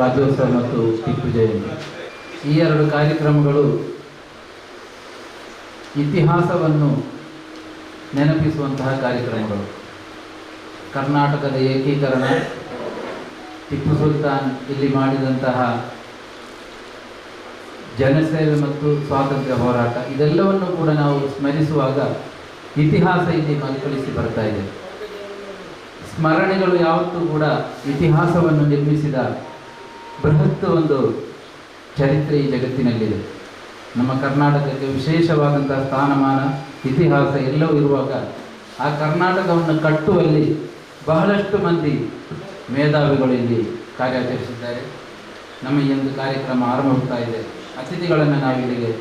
ರಾಜ್ಯೋತ್ಸವ ಮತ್ತು ಟಿಪ್ಪು ಜಯಂತಿ ಈ ಎರಡು ಕಾರ್ಯಕ್ರಮಗಳು ಇತಿಹಾಸವನ್ನು ನೆನಪಿಸುವಂತಹ ಕಾರ್ಯಕ್ರಮಗಳು. ಕರ್ನಾಟಕದ ಏಕೀಕರಣ, ಟಿಪ್ಪು ಸುಲ್ತಾನ್ ಇಲ್ಲಿ ಮಾಡಿದಂತಹ ಜನಸೇವೆ ಮತ್ತು ಸ್ವಾತಂತ್ರ್ಯ ಹೋರಾಟ, ಇದೆಲ್ಲವನ್ನು ಕೂಡ ನಾವು ಸ್ಮರಿಸುವಾಗ ಇತಿಹಾಸ ಇಲ್ಲಿ ಮರುಕಳಿಸಿ ಬರ್ತಾ ಇದೆ. ಸ್ಮರಣೆಗಳು ಯಾವತ್ತೂ ಕೂಡ ಇತಿಹಾಸವನ್ನು ನಿರ್ಮಿಸಿದ ಬೃಹತ್ ಒಂದು ಚರಿತ್ರೆ ಈ ಜಗತ್ತಿನಲ್ಲಿದೆ. ನಮ್ಮ ಕರ್ನಾಟಕಕ್ಕೆ ವಿಶೇಷವಾದಂತಹ ಸ್ಥಾನಮಾನ, ಇತಿಹಾಸ ಎಲ್ಲವೂ ಇರುವಾಗ ಆ ಕರ್ನಾಟಕವನ್ನು ಕಟ್ಟುವಲ್ಲಿ ಬಹಳಷ್ಟು ಮಂದಿ ಮೇಧಾವಿಗಳು ಇಲ್ಲಿ ಕಾರ್ಯಾಚರಿಸಿದ್ದಾರೆ. ನಮ್ಮ ಈ ಒಂದು ಕಾರ್ಯಕ್ರಮ ಆರಂಭವಾಗ್ತಾ ಇದೆ. ಅತಿಥಿಗಳನ್ನು ನಾವಿಲ್ಲಿಗೆ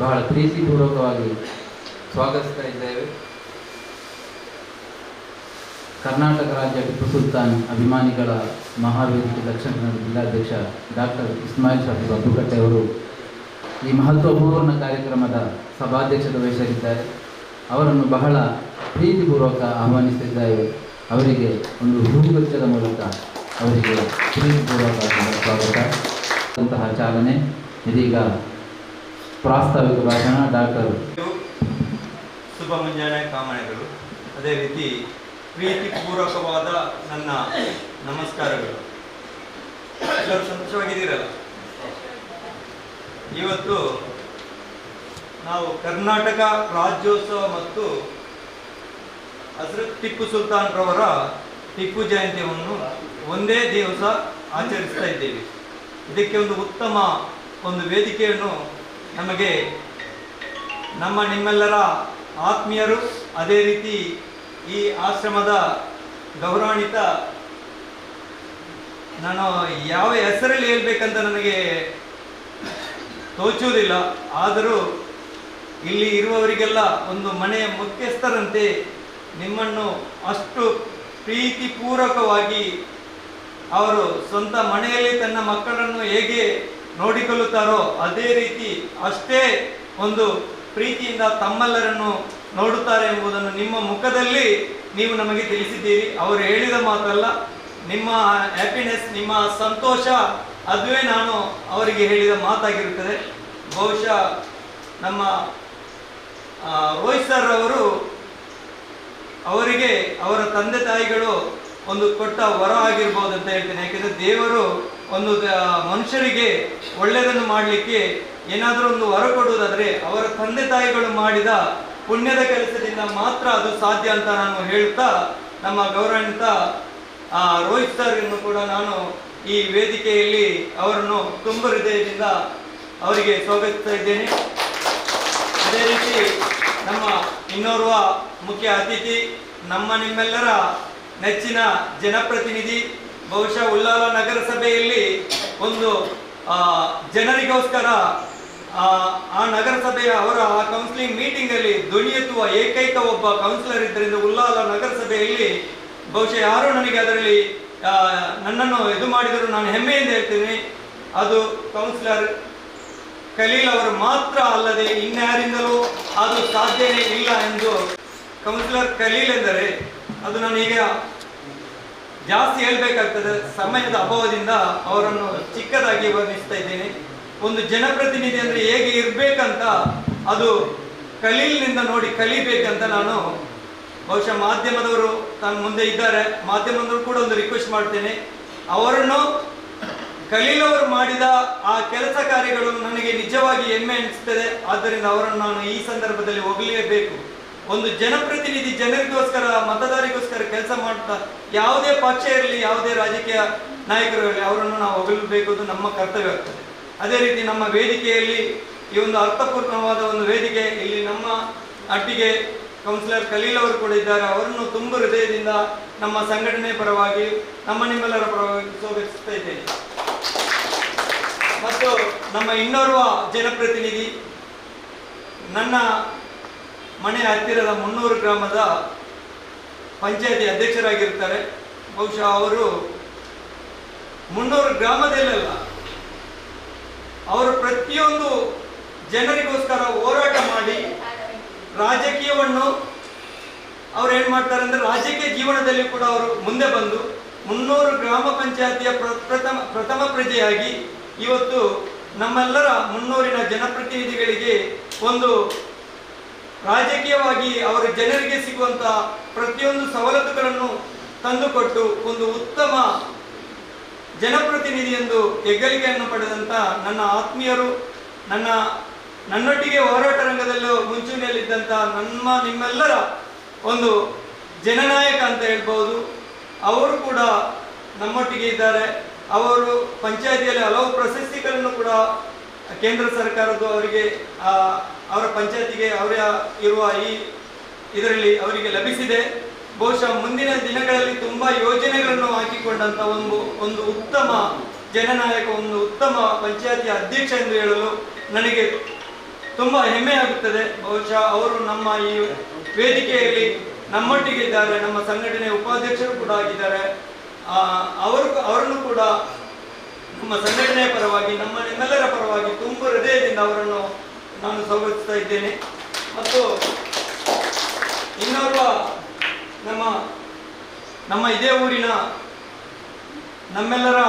ಬಹಳ ಪ್ರೀತಿಪೂರ್ವಕವಾಗಿ ಸ್ವಾಗತಿಸ್ತಾ ಇದ್ದೇವೆ. ಕರ್ನಾಟಕ ರಾಜ್ಯ ಟಿಪ್ಪು ಸುಲ್ತಾನ್ ಅಭಿಮಾನಿಗಳ ಮಹಾವೇದಿಕೆ ದಕ್ಷಿಣ ಕನ್ನಡ ಜಿಲ್ಲಾಧ್ಯಕ್ಷ ಡಾಕ್ಟರ್ ಇಸ್ಮಾಯಿಲ್ ಶಾಫಿ ಅಬ್ಬುಕಟ್ಟೆ ಅವರು ಈ ಮಹತ್ವಪೂರ್ಣ ಕಾರ್ಯಕ್ರಮದ ಸಭಾಧ್ಯಕ್ಷತೆ ವಹಿಸಲಿದ್ದಾರೆ. ಅವರನ್ನು ಬಹಳ ಪ್ರೀತಿಪೂರ್ವಕ ಆಹ್ವಾನಿಸಿದ್ದೇವೆ. ಅವರಿಗೆ ಒಂದು ಹೂಗುಚ್ಛದ ಮೂಲಕ ಅವರಿಗೆ ಪ್ರೀತಿಪೂರ್ವಕ ಸ್ವಾಗತ. ಅಂತಹ ಚಾಲನೆ ಇದೀಗ ಪ್ರಾಸ್ತಾವಿಕ ಭಾಷಣ ಡಾಕ್ಟರ್. ಶುಭ ಮುಂಜಾನೆ ಕಾಮನೆಗಳು. ಅದೇ ರೀತಿ ಪ್ರೀತಿಪೂರ್ವಕವಾದ ನನ್ನ ನಮಸ್ಕಾರಗಳು. ಎಲ್ಲರೂ ಸಂತೋಷವಾಗಿದ್ದೀರಲ್ಲ? ಇವತ್ತು ನಾವು ಕರ್ನಾಟಕ ರಾಜ್ಯೋತ್ಸವ ಮತ್ತು ಹಜರತ್ ಟಿಪ್ಪು ಸುಲ್ತಾನ್ ರವರ ಟಿಪ್ಪು ಜಯಂತಿಯನ್ನು ಒಂದೇ ದಿವಸ ಆಚರಿಸ್ತಾ ಇದ್ದೇವೆ. ಇದಕ್ಕೆ ಒಂದು ಉತ್ತಮ ಒಂದು ವೇದಿಕೆಯನ್ನು ನಮಗೆ ನಮ್ಮ ನಿಮ್ಮೆಲ್ಲರ ಆತ್ಮೀಯರು, ಅದೇ ರೀತಿ ಈ ಆಶ್ರಮದ ಗೌರವಾನ್ವಿತ, ನಾನು ಯಾವ ಹೆಸರಲ್ಲಿ ಹೇಳ್ಬೇಕಂತ ನನಗೆ ತೋಚುವುದಿಲ್ಲ, ಆದರೂ ಇಲ್ಲಿ ಇರುವವರಿಗೆಲ್ಲ ಒಂದು ಮನೆಯ ಮುಖ್ಯಸ್ಥರಂತೆ ನಿಮ್ಮನ್ನು ಅಷ್ಟು ಪ್ರೀತಿಪೂರ್ವಕವಾಗಿ ಅವರು ಸ್ವಂತ ಮನೆಯಲ್ಲಿ ತನ್ನ ಮಕ್ಕಳನ್ನು ಹೇಗೆ ನೋಡಿಕೊಳ್ಳುತ್ತಾರೋ ಅದೇ ರೀತಿ ಅಷ್ಟೇ ಒಂದು ಪ್ರೀತಿಯಿಂದ ತಮ್ಮೆಲ್ಲರನ್ನು ನೋಡುತ್ತಾರೆ ಎಂಬುದನ್ನು ನಿಮ್ಮ ಮುಖದಲ್ಲಿ ನೀವು ನಮಗೆ ತಿಳಿಸಿದ್ದೀರಿ. ಅವರು ಹೇಳಿದ ಮಾತಲ್ಲ, ನಿಮ್ಮ ಹ್ಯಾಪಿನೆಸ್, ನಿಮ್ಮ ಸಂತೋಷ, ಅದುವೇ ನಾನು ಅವರಿಗೆ ಹೇಳಿದ ಮಾತಾಗಿರುತ್ತದೆ. ಬಹುಶಃ ನಮ್ಮ ರೋಹಿತ್ ಸರ್ ಅವರು ಅವರಿಗೆ ಅವರ ತಂದೆ ತಾಯಿಗಳು ಒಂದು ಕೊಟ್ಟ ವರ ಆಗಿರ್ಬೋದು ಅಂತ ಹೇಳ್ತೇನೆ. ಯಾಕೆಂದರೆ ದೇವರು ಒಂದು ಮನುಷ್ಯರಿಗೆ ಒಳ್ಳೆಯದನ್ನು ಮಾಡಲಿಕ್ಕೆ ಏನಾದರೂ ಒಂದು ವರ ಕೊಡುವುದಾದರೆ ಅವರ ತಂದೆ ತಾಯಿಗಳು ಮಾಡಿದ ಪುಣ್ಯದ ಕೆಲಸದಿಂದ ಮಾತ್ರ ಅದು ಸಾಧ್ಯ ಅಂತ ನಾನು ಹೇಳುತ್ತಾ, ನಮ್ಮ ಗೌರವಾನ್ವಿತ ರೋಹಿತ್ ಸರ್ನ್ನು ಕೂಡ ನಾನು ಈ ವೇದಿಕೆಯಲ್ಲಿ ಅವರನ್ನು ತುಂಬ ಹೃದಯದಿಂದ ಅವರಿಗೆ ಸ್ವಾಗತಿಸ್ತಾ ಇದ್ದೇನೆ. ಅದೇ ರೀತಿ ನಮ್ಮ ಇನ್ನೋರ್ವ ಮುಖ್ಯ ಅತಿಥಿ, ನಮ್ಮ ನಿಮ್ಮೆಲ್ಲರ ನೆಚ್ಚಿನ ಜನಪ್ರತಿನಿಧಿ, ಬಹುಶಃ ಉಳ್ಳಾಲ ನಗರಸಭೆಯಲ್ಲಿ ಒಂದು ಜನರಿಗೋಸ್ಕರ ಆ ನಗರಸಭೆಯ ಅವರ ಆ ಕೌನ್ಸಿಲಿಂಗ್ ಮೀಟಿಂಗಲ್ಲಿ ಧ್ವನಿ ಎತ್ತುವ ಏಕೈಕ ಒಬ್ಬ ಕೌನ್ಸಿಲರ್ ಇದ್ದರಿಂದ ಉಳ್ಳಾಲ ನಗರಸಭೆಯಲ್ಲಿ ಬಹುಶಃ ಯಾರು ನನಗೆ ಅದರಲ್ಲಿ ನನ್ನನ್ನು ಇದು ಮಾಡಿದರೂ ನಾನು ಹೆಮ್ಮೆಯಿಂದ ಹೇಳ್ತೀನಿ, ಅದು ಕೌನ್ಸಿಲರ್ ಖಲೀಲ್ ಅವರು ಮಾತ್ರ ಅಲ್ಲದೆ ಇನ್ಯಾರಿಂದಲೂ ಅದು ಸಾಧ್ಯವೇ ಇಲ್ಲ ಎಂದು. ಕೌನ್ಸಿಲರ್ ಖಲೀಲ್ ಎಂದರೆ ಅದು ನಾನೀಗ ಜಾಸ್ತಿ ಹೇಳಬೇಕಾಗ್ತದೆ, ಸಮಯದ ಅಭಾವದಿಂದ ಅವರನ್ನು ಚಿಕ್ಕದಾಗಿ ವರ್ಣಿಸ್ತಾ ಇದ್ದೇನೆ. ಒಂದು ಜನಪ್ರತಿನಿಧಿ ಅಂದರೆ ಹೇಗೆ ಇರಬೇಕಂತ ಅದು ಖಲೀಲ್ನಿಂದ ನೋಡಿ ಕಲಿಬೇಕಂತ ನಾನು ಬಹುಶಃ ಮಾಧ್ಯಮದವರು ತನ್ನ ಮುಂದೆ ಇದ್ದಾರೆ, ಮಾಧ್ಯಮದವರು ಕೂಡ ಒಂದು ರಿಕ್ವೆಸ್ಟ್ ಮಾಡ್ತೇನೆ. ಅವರನ್ನು ಖಲೀಲ್ ಅವರು ಮಾಡಿದ ಆ ಕೆಲಸ ಕಾರ್ಯಗಳು ನನಗೆ ನಿಜವಾಗಿ ಹೆಮ್ಮೆ ಅನಿಸ್ತದೆ. ಆದ್ದರಿಂದ ಅವರನ್ನು ನಾನು ಈ ಸಂದರ್ಭದಲ್ಲಿ ಹೊಗಲೇಬೇಕು. ಒಂದು ಜನಪ್ರತಿನಿಧಿ ಜನರಿಗೋಸ್ಕರ, ಮತದಾರಿಗೋಸ್ಕರ ಕೆಲಸ ಮಾಡ್ತಾ, ಯಾವುದೇ ಪಕ್ಷ ಇರಲಿ, ಯಾವುದೇ ರಾಜಕೀಯ ನಾಯಕರು ಇರಲಿ, ಅವರನ್ನು ನಾವು ಹೊಗಲಬೇಕು, ಅದು ನಮ್ಮ ಕರ್ತವ್ಯ ಆಗ್ತದೆ. ಅದೇ ರೀತಿ ನಮ್ಮ ವೇದಿಕೆಯಲ್ಲಿ ಈ ಒಂದು ಅರ್ಥಪೂರ್ಣವಾದ ಒಂದು ವೇದಿಕೆ, ಇಲ್ಲಿ ನಮ್ಮ ಒಟ್ಟಿಗೆ ಕೌನ್ಸಿಲರ್ ಖಲೀಲ್ ಅವರು ಕೂಡ ಇದ್ದಾರೆ. ಅವರನ್ನು ತುಂಬ ಹೃದಯದಿಂದ ನಮ್ಮ ಸಂಘಟನೆ ಪರವಾಗಿ, ನಮ್ಮ ನಿಮ್ಮೆಲ್ಲರ ಪರವಾಗಿ ಸ್ವಾಗತಿಸ್ತಾ ಇದ್ದೇನೆ. ಮತ್ತು ನಮ್ಮ ಇನ್ನೋರ್ವ ಜನಪ್ರತಿನಿಧಿ, ನನ್ನ ಮನೆಯ ಹತ್ತಿರದ 300 ಗ್ರಾಮದ ಪಂಚಾಯತಿ ಅಧ್ಯಕ್ಷರಾಗಿರ್ತಾರೆ. ಬಹುಶಃ ಅವರು 300 ಗ್ರಾಮದಲ್ಲೆಲ್ಲ ಅವರು ಪ್ರತಿಯೊಂದು ಜನರಿಗೋಸ್ಕರ ಹೋರಾಟ ಮಾಡಿ ರಾಜಕೀಯವನ್ನು ಅವ್ರು ಏನು ಮಾಡ್ತಾರೆ ಅಂದರೆ ರಾಜಕೀಯ ಜೀವನದಲ್ಲಿ ಕೂಡ ಅವರು ಮುಂದೆ ಬಂದು 300 ಗ್ರಾಮ ಪಂಚಾಯತಿಯ ಪ್ರಥಮ ಪ್ರಜೆಯಾಗಿ ಇವತ್ತು ನಮ್ಮೆಲ್ಲರ 300ನ ಜನಪ್ರತಿನಿಧಿಗಳಿಗೆ ಒಂದು ರಾಜಕೀಯವಾಗಿ ಅವರ ಜನರಿಗೆ ಸಿಗುವಂತ ಪ್ರತಿಯೊಂದು ಸವಲತ್ತುಗಳನ್ನು ತಂದುಕೊಟ್ಟು ಒಂದು ಉತ್ತಮ ಜನಪ್ರತಿನಿಧಿ ಎಂದು ಹೆಗ್ಗಳಿಕೆಯನ್ನು ಪಡೆದಂತ ನನ್ನ ಆತ್ಮೀಯರು, ನನ್ನೊಟ್ಟಿಗೆ ಹೋರಾಟ ರಂಗದಲ್ಲೂ ಮುಂಚೂಣಿಯಲ್ಲಿದ್ದಂಥ ನಿಮ್ಮೆಲ್ಲರ ಒಂದು ಜನನಾಯಕ ಅಂತ ಹೇಳ್ಬೋದು. ಅವರು ಕೂಡ ನಮ್ಮೊಟ್ಟಿಗೆ ಇದ್ದಾರೆ. ಅವರು ಪಂಚಾಯತಿಯಲ್ಲಿ ಹಲವು ಪ್ರಶಸ್ತಿಗಳನ್ನು ಕೂಡ ಕೇಂದ್ರ ಸರ್ಕಾರದ್ದು ಅವರಿಗೆ ಅವರ ಪಂಚಾಯತಿಗೆ ಅವರ ಇರುವ ಇದರಲ್ಲಿ ಅವರಿಗೆ ಲಭಿಸಿದೆ. ಬಹುಶಃ ಮುಂದಿನ ದಿನಗಳಲ್ಲಿ ತುಂಬಾ ಯೋಜನೆಗಳನ್ನು ಹಾಕಿಕೊಂಡಂತ ಒಂದು ಉತ್ತಮ ಜನನಾಯಕ, ಒಂದು ಉತ್ತಮ ಪಂಚಾಯತಿ ಅಧ್ಯಕ್ಷ ಎಂದು ಹೇಳಲು ನನಗೆ ತುಂಬಾ ಹೆಮ್ಮೆ ಆಗುತ್ತದೆ. ಬಹುಶಃ ಅವರು ನಮ್ಮ ಈ ವೇದಿಕೆಯಲ್ಲಿ ನಮ್ಮೊಟ್ಟಿಗೆ ಇದ್ದಾರೆ. ನಮ್ಮ ಸಂಘಟನೆಯ ಉಪಾಧ್ಯಕ್ಷರು ಕೂಡ ಆಗಿದ್ದಾರೆ. ಅವರನ್ನು ಕೂಡ ನಮ್ಮ ಸಂಘಟನೆಯ ಪರವಾಗಿ, ನಿಮ್ಮೆಲ್ಲರ ಪರವಾಗಿ ತುಂಬ ಹೃದಯದಿಂದ ಅವರನ್ನು ನಾನು ಸ್ವಾಗತಿಸ್ತಾ ಇದ್ದೇನೆ. ಮತ್ತು ಇನ್ನೋರ್ವ ನಮ್ಮ ಇದೇ ಊರಿನ ನಮ್ಮೆಲ್ಲರ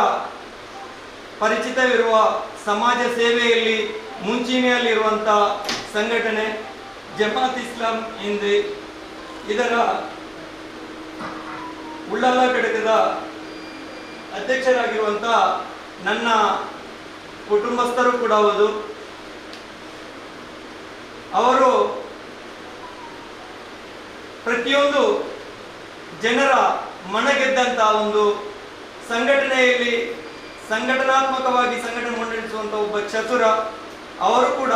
ಪರಿಚಿತವಿರುವ ಸಮಾಜ ಸೇವೆಯಲ್ಲಿ ಮುಂಚೂಣಿಯಲ್ಲಿರುವಂಥ ಸಂಘಟನೆ ಜಮಾತ್ ಇಸ್ಲಾಂ ಹಿಂದ್, ಇದರ ಉಳ್ಳಾಲ ಘಟಕದ ಅಧ್ಯಕ್ಷರಾಗಿರುವಂಥ ನನ್ನ ಕುಟುಂಬಸ್ಥರು ಕೂಡ ಹೌದು. ಅವರು ಪ್ರತಿಯೊಂದು ಜನರ ಮನಗೆದ್ದಂತ ಒಂದು ಸಂಘಟನೆಯಲ್ಲಿ ಸಂಘಟನಾತ್ಮಕವಾಗಿ ಸಂಘಟನೆ ಮುನ್ನಡೆಸುವಂತ ಒಬ್ಬ ಚತುರ. ಅವರು ಕೂಡ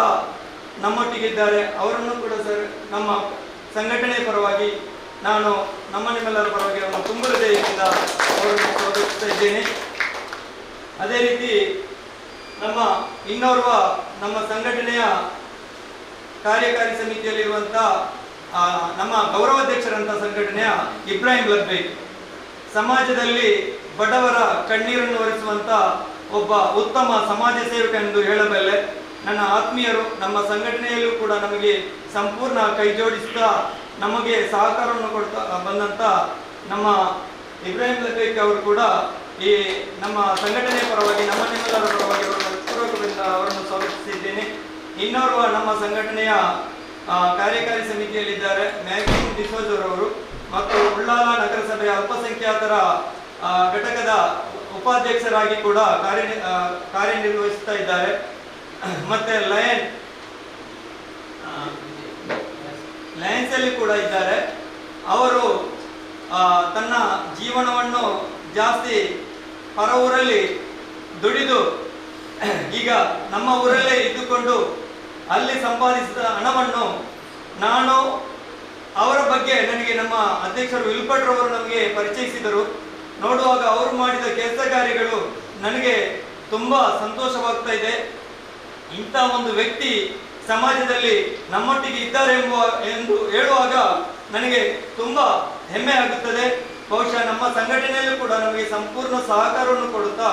ನಮ್ಮೊಟ್ಟಿಗಿದ್ದಾರೆ. ಅವರನ್ನು ಕೂಡ ನಮ್ಮ ಸಂಘಟನೆಯ ಪರವಾಗಿ ನಾನು ನಿಮ್ಮೆಲ್ಲರ ಪರವಾಗಿ ಅವರನ್ನು ತುಂಬ ಹೃದಯದಿಂದ ಅವರನ್ನು ಸ್ವಾಗತಿಸ್ತಾ ಇದ್ದೇನೆ. ಅದೇ ರೀತಿ ಇನ್ನೋರ್ವ ನಮ್ಮ ಸಂಘಟನೆಯ ಕಾರ್ಯಕಾರಿ ಸಮಿತಿಯಲ್ಲಿರುವಂಥ ನಮ್ಮ ಗೌರವಾಧ್ಯಕ್ಷರಂಥ ಸಂಘಟನೆಯ ಇಬ್ರಾಹಿಂ ಲಬ್ಬೈಕ್, ಸಮಾಜದಲ್ಲಿ ಬಡವರ ಕಣ್ಣೀರನ್ನು ಒರೆಸುವಂಥ ಒಬ್ಬ ಉತ್ತಮ ಸಮಾಜ ಸೇವಕ ಎಂದು ಹೇಳಬಲ್ಲೆ. ನನ್ನ ಆತ್ಮೀಯರು ನಮ್ಮ ಸಂಘಟನೆಯಲ್ಲೂ ಕೂಡ ನಮಗೆ ಸಂಪೂರ್ಣ ಕೈ ಜೋಡಿಸುತ್ತಾ ನಮಗೆ ಸಹಕಾರವನ್ನು ಕೊಡ್ತಾ ಬಂದಂಥ ನಮ್ಮ ಇಬ್ರಾಹಿಂ ಲಬ್ಬೈಕ್ ಅವರು ಕೂಡ ಈ ನಮ್ಮ ಸಂಘಟನೆಯ ಪರವಾಗಿ ನಿಮ್ಮೆಲ್ಲರ ಪರವಾಗಿ ಪೂರ್ವಕದಿಂದ ಅವರನ್ನು ಸ್ವಾಗತಿಸಿದ್ದೇನೆ. ಇನ್ನೋರ್ವ ನಮ್ಮ ಸಂಘಟನೆಯ ಕಾರ್ಯಕಾರಿ ಸಮಿತಿಯಲ್ಲಿದ್ದಾರೆ ಮ್ಯಾಗ್ಜಿನ್ ಡಿಸೋಜರ್ ಅವರು, ಮತ್ತು ಉಳ್ಳಾಲ ನಗರಸಭೆಯ ಅಲ್ಪಸಂಖ್ಯಾತರ ಘಟಕದ ಉಪಾಧ್ಯಕ್ಷರಾಗಿ ಕೂಡ ಕಾರ್ಯನಿರ್ವಹಿಸ್ತಾ ಇದ್ದಾರೆ. ಮತ್ತೆ ಲಯನ್ಸ್ ಅಲ್ಲಿ ಕೂಡ ಇದ್ದಾರೆ. ಅವರು ತನ್ನ ಜೀವನವನ್ನು ಜಾಸ್ತಿ ಹೊರ ಊರಲ್ಲಿ ದುಡಿದು ಈಗ ನಮ್ಮ ಊರಲ್ಲೇ ಇದ್ದುಕೊಂಡು ಅಲ್ಲಿ ಸಂಪಾದಿಸಿದ ಹಣವನ್ನು ನಾನು ಅವರ ಬಗ್ಗೆ ನನಗೆ ನಮ್ಮ ಅಧ್ಯಕ್ಷರು ವಿಲ್ಪಟ್ರವರು ನಮಗೆ ಪರಿಚಯಿಸಿದರು. ನೋಡುವಾಗ ಅವರು ಮಾಡಿದ ಕೆಲಸ ಕಾರ್ಯಗಳು ನನಗೆ ತುಂಬಾ ಸಂತೋಷವಾಗ್ತಾ ಇದೆ. ಇಂಥ ಒಂದು ವ್ಯಕ್ತಿ ಸಮಾಜದಲ್ಲಿ ನಮ್ಮೊಟ್ಟಿಗೆ ಇದ್ದಾರೆ ಎಂದು ಹೇಳುವಾಗ ನನಗೆ ತುಂಬಾ ಹೆಮ್ಮೆ ಆಗುತ್ತದೆ. ಬಹುಶಃ ನಮ್ಮ ಸಂಘಟನೆಯಲ್ಲೂ ಕೂಡ ನಮಗೆ ಸಂಪೂರ್ಣ ಸಹಕಾರವನ್ನು ಕೊಡುತ್ತಾ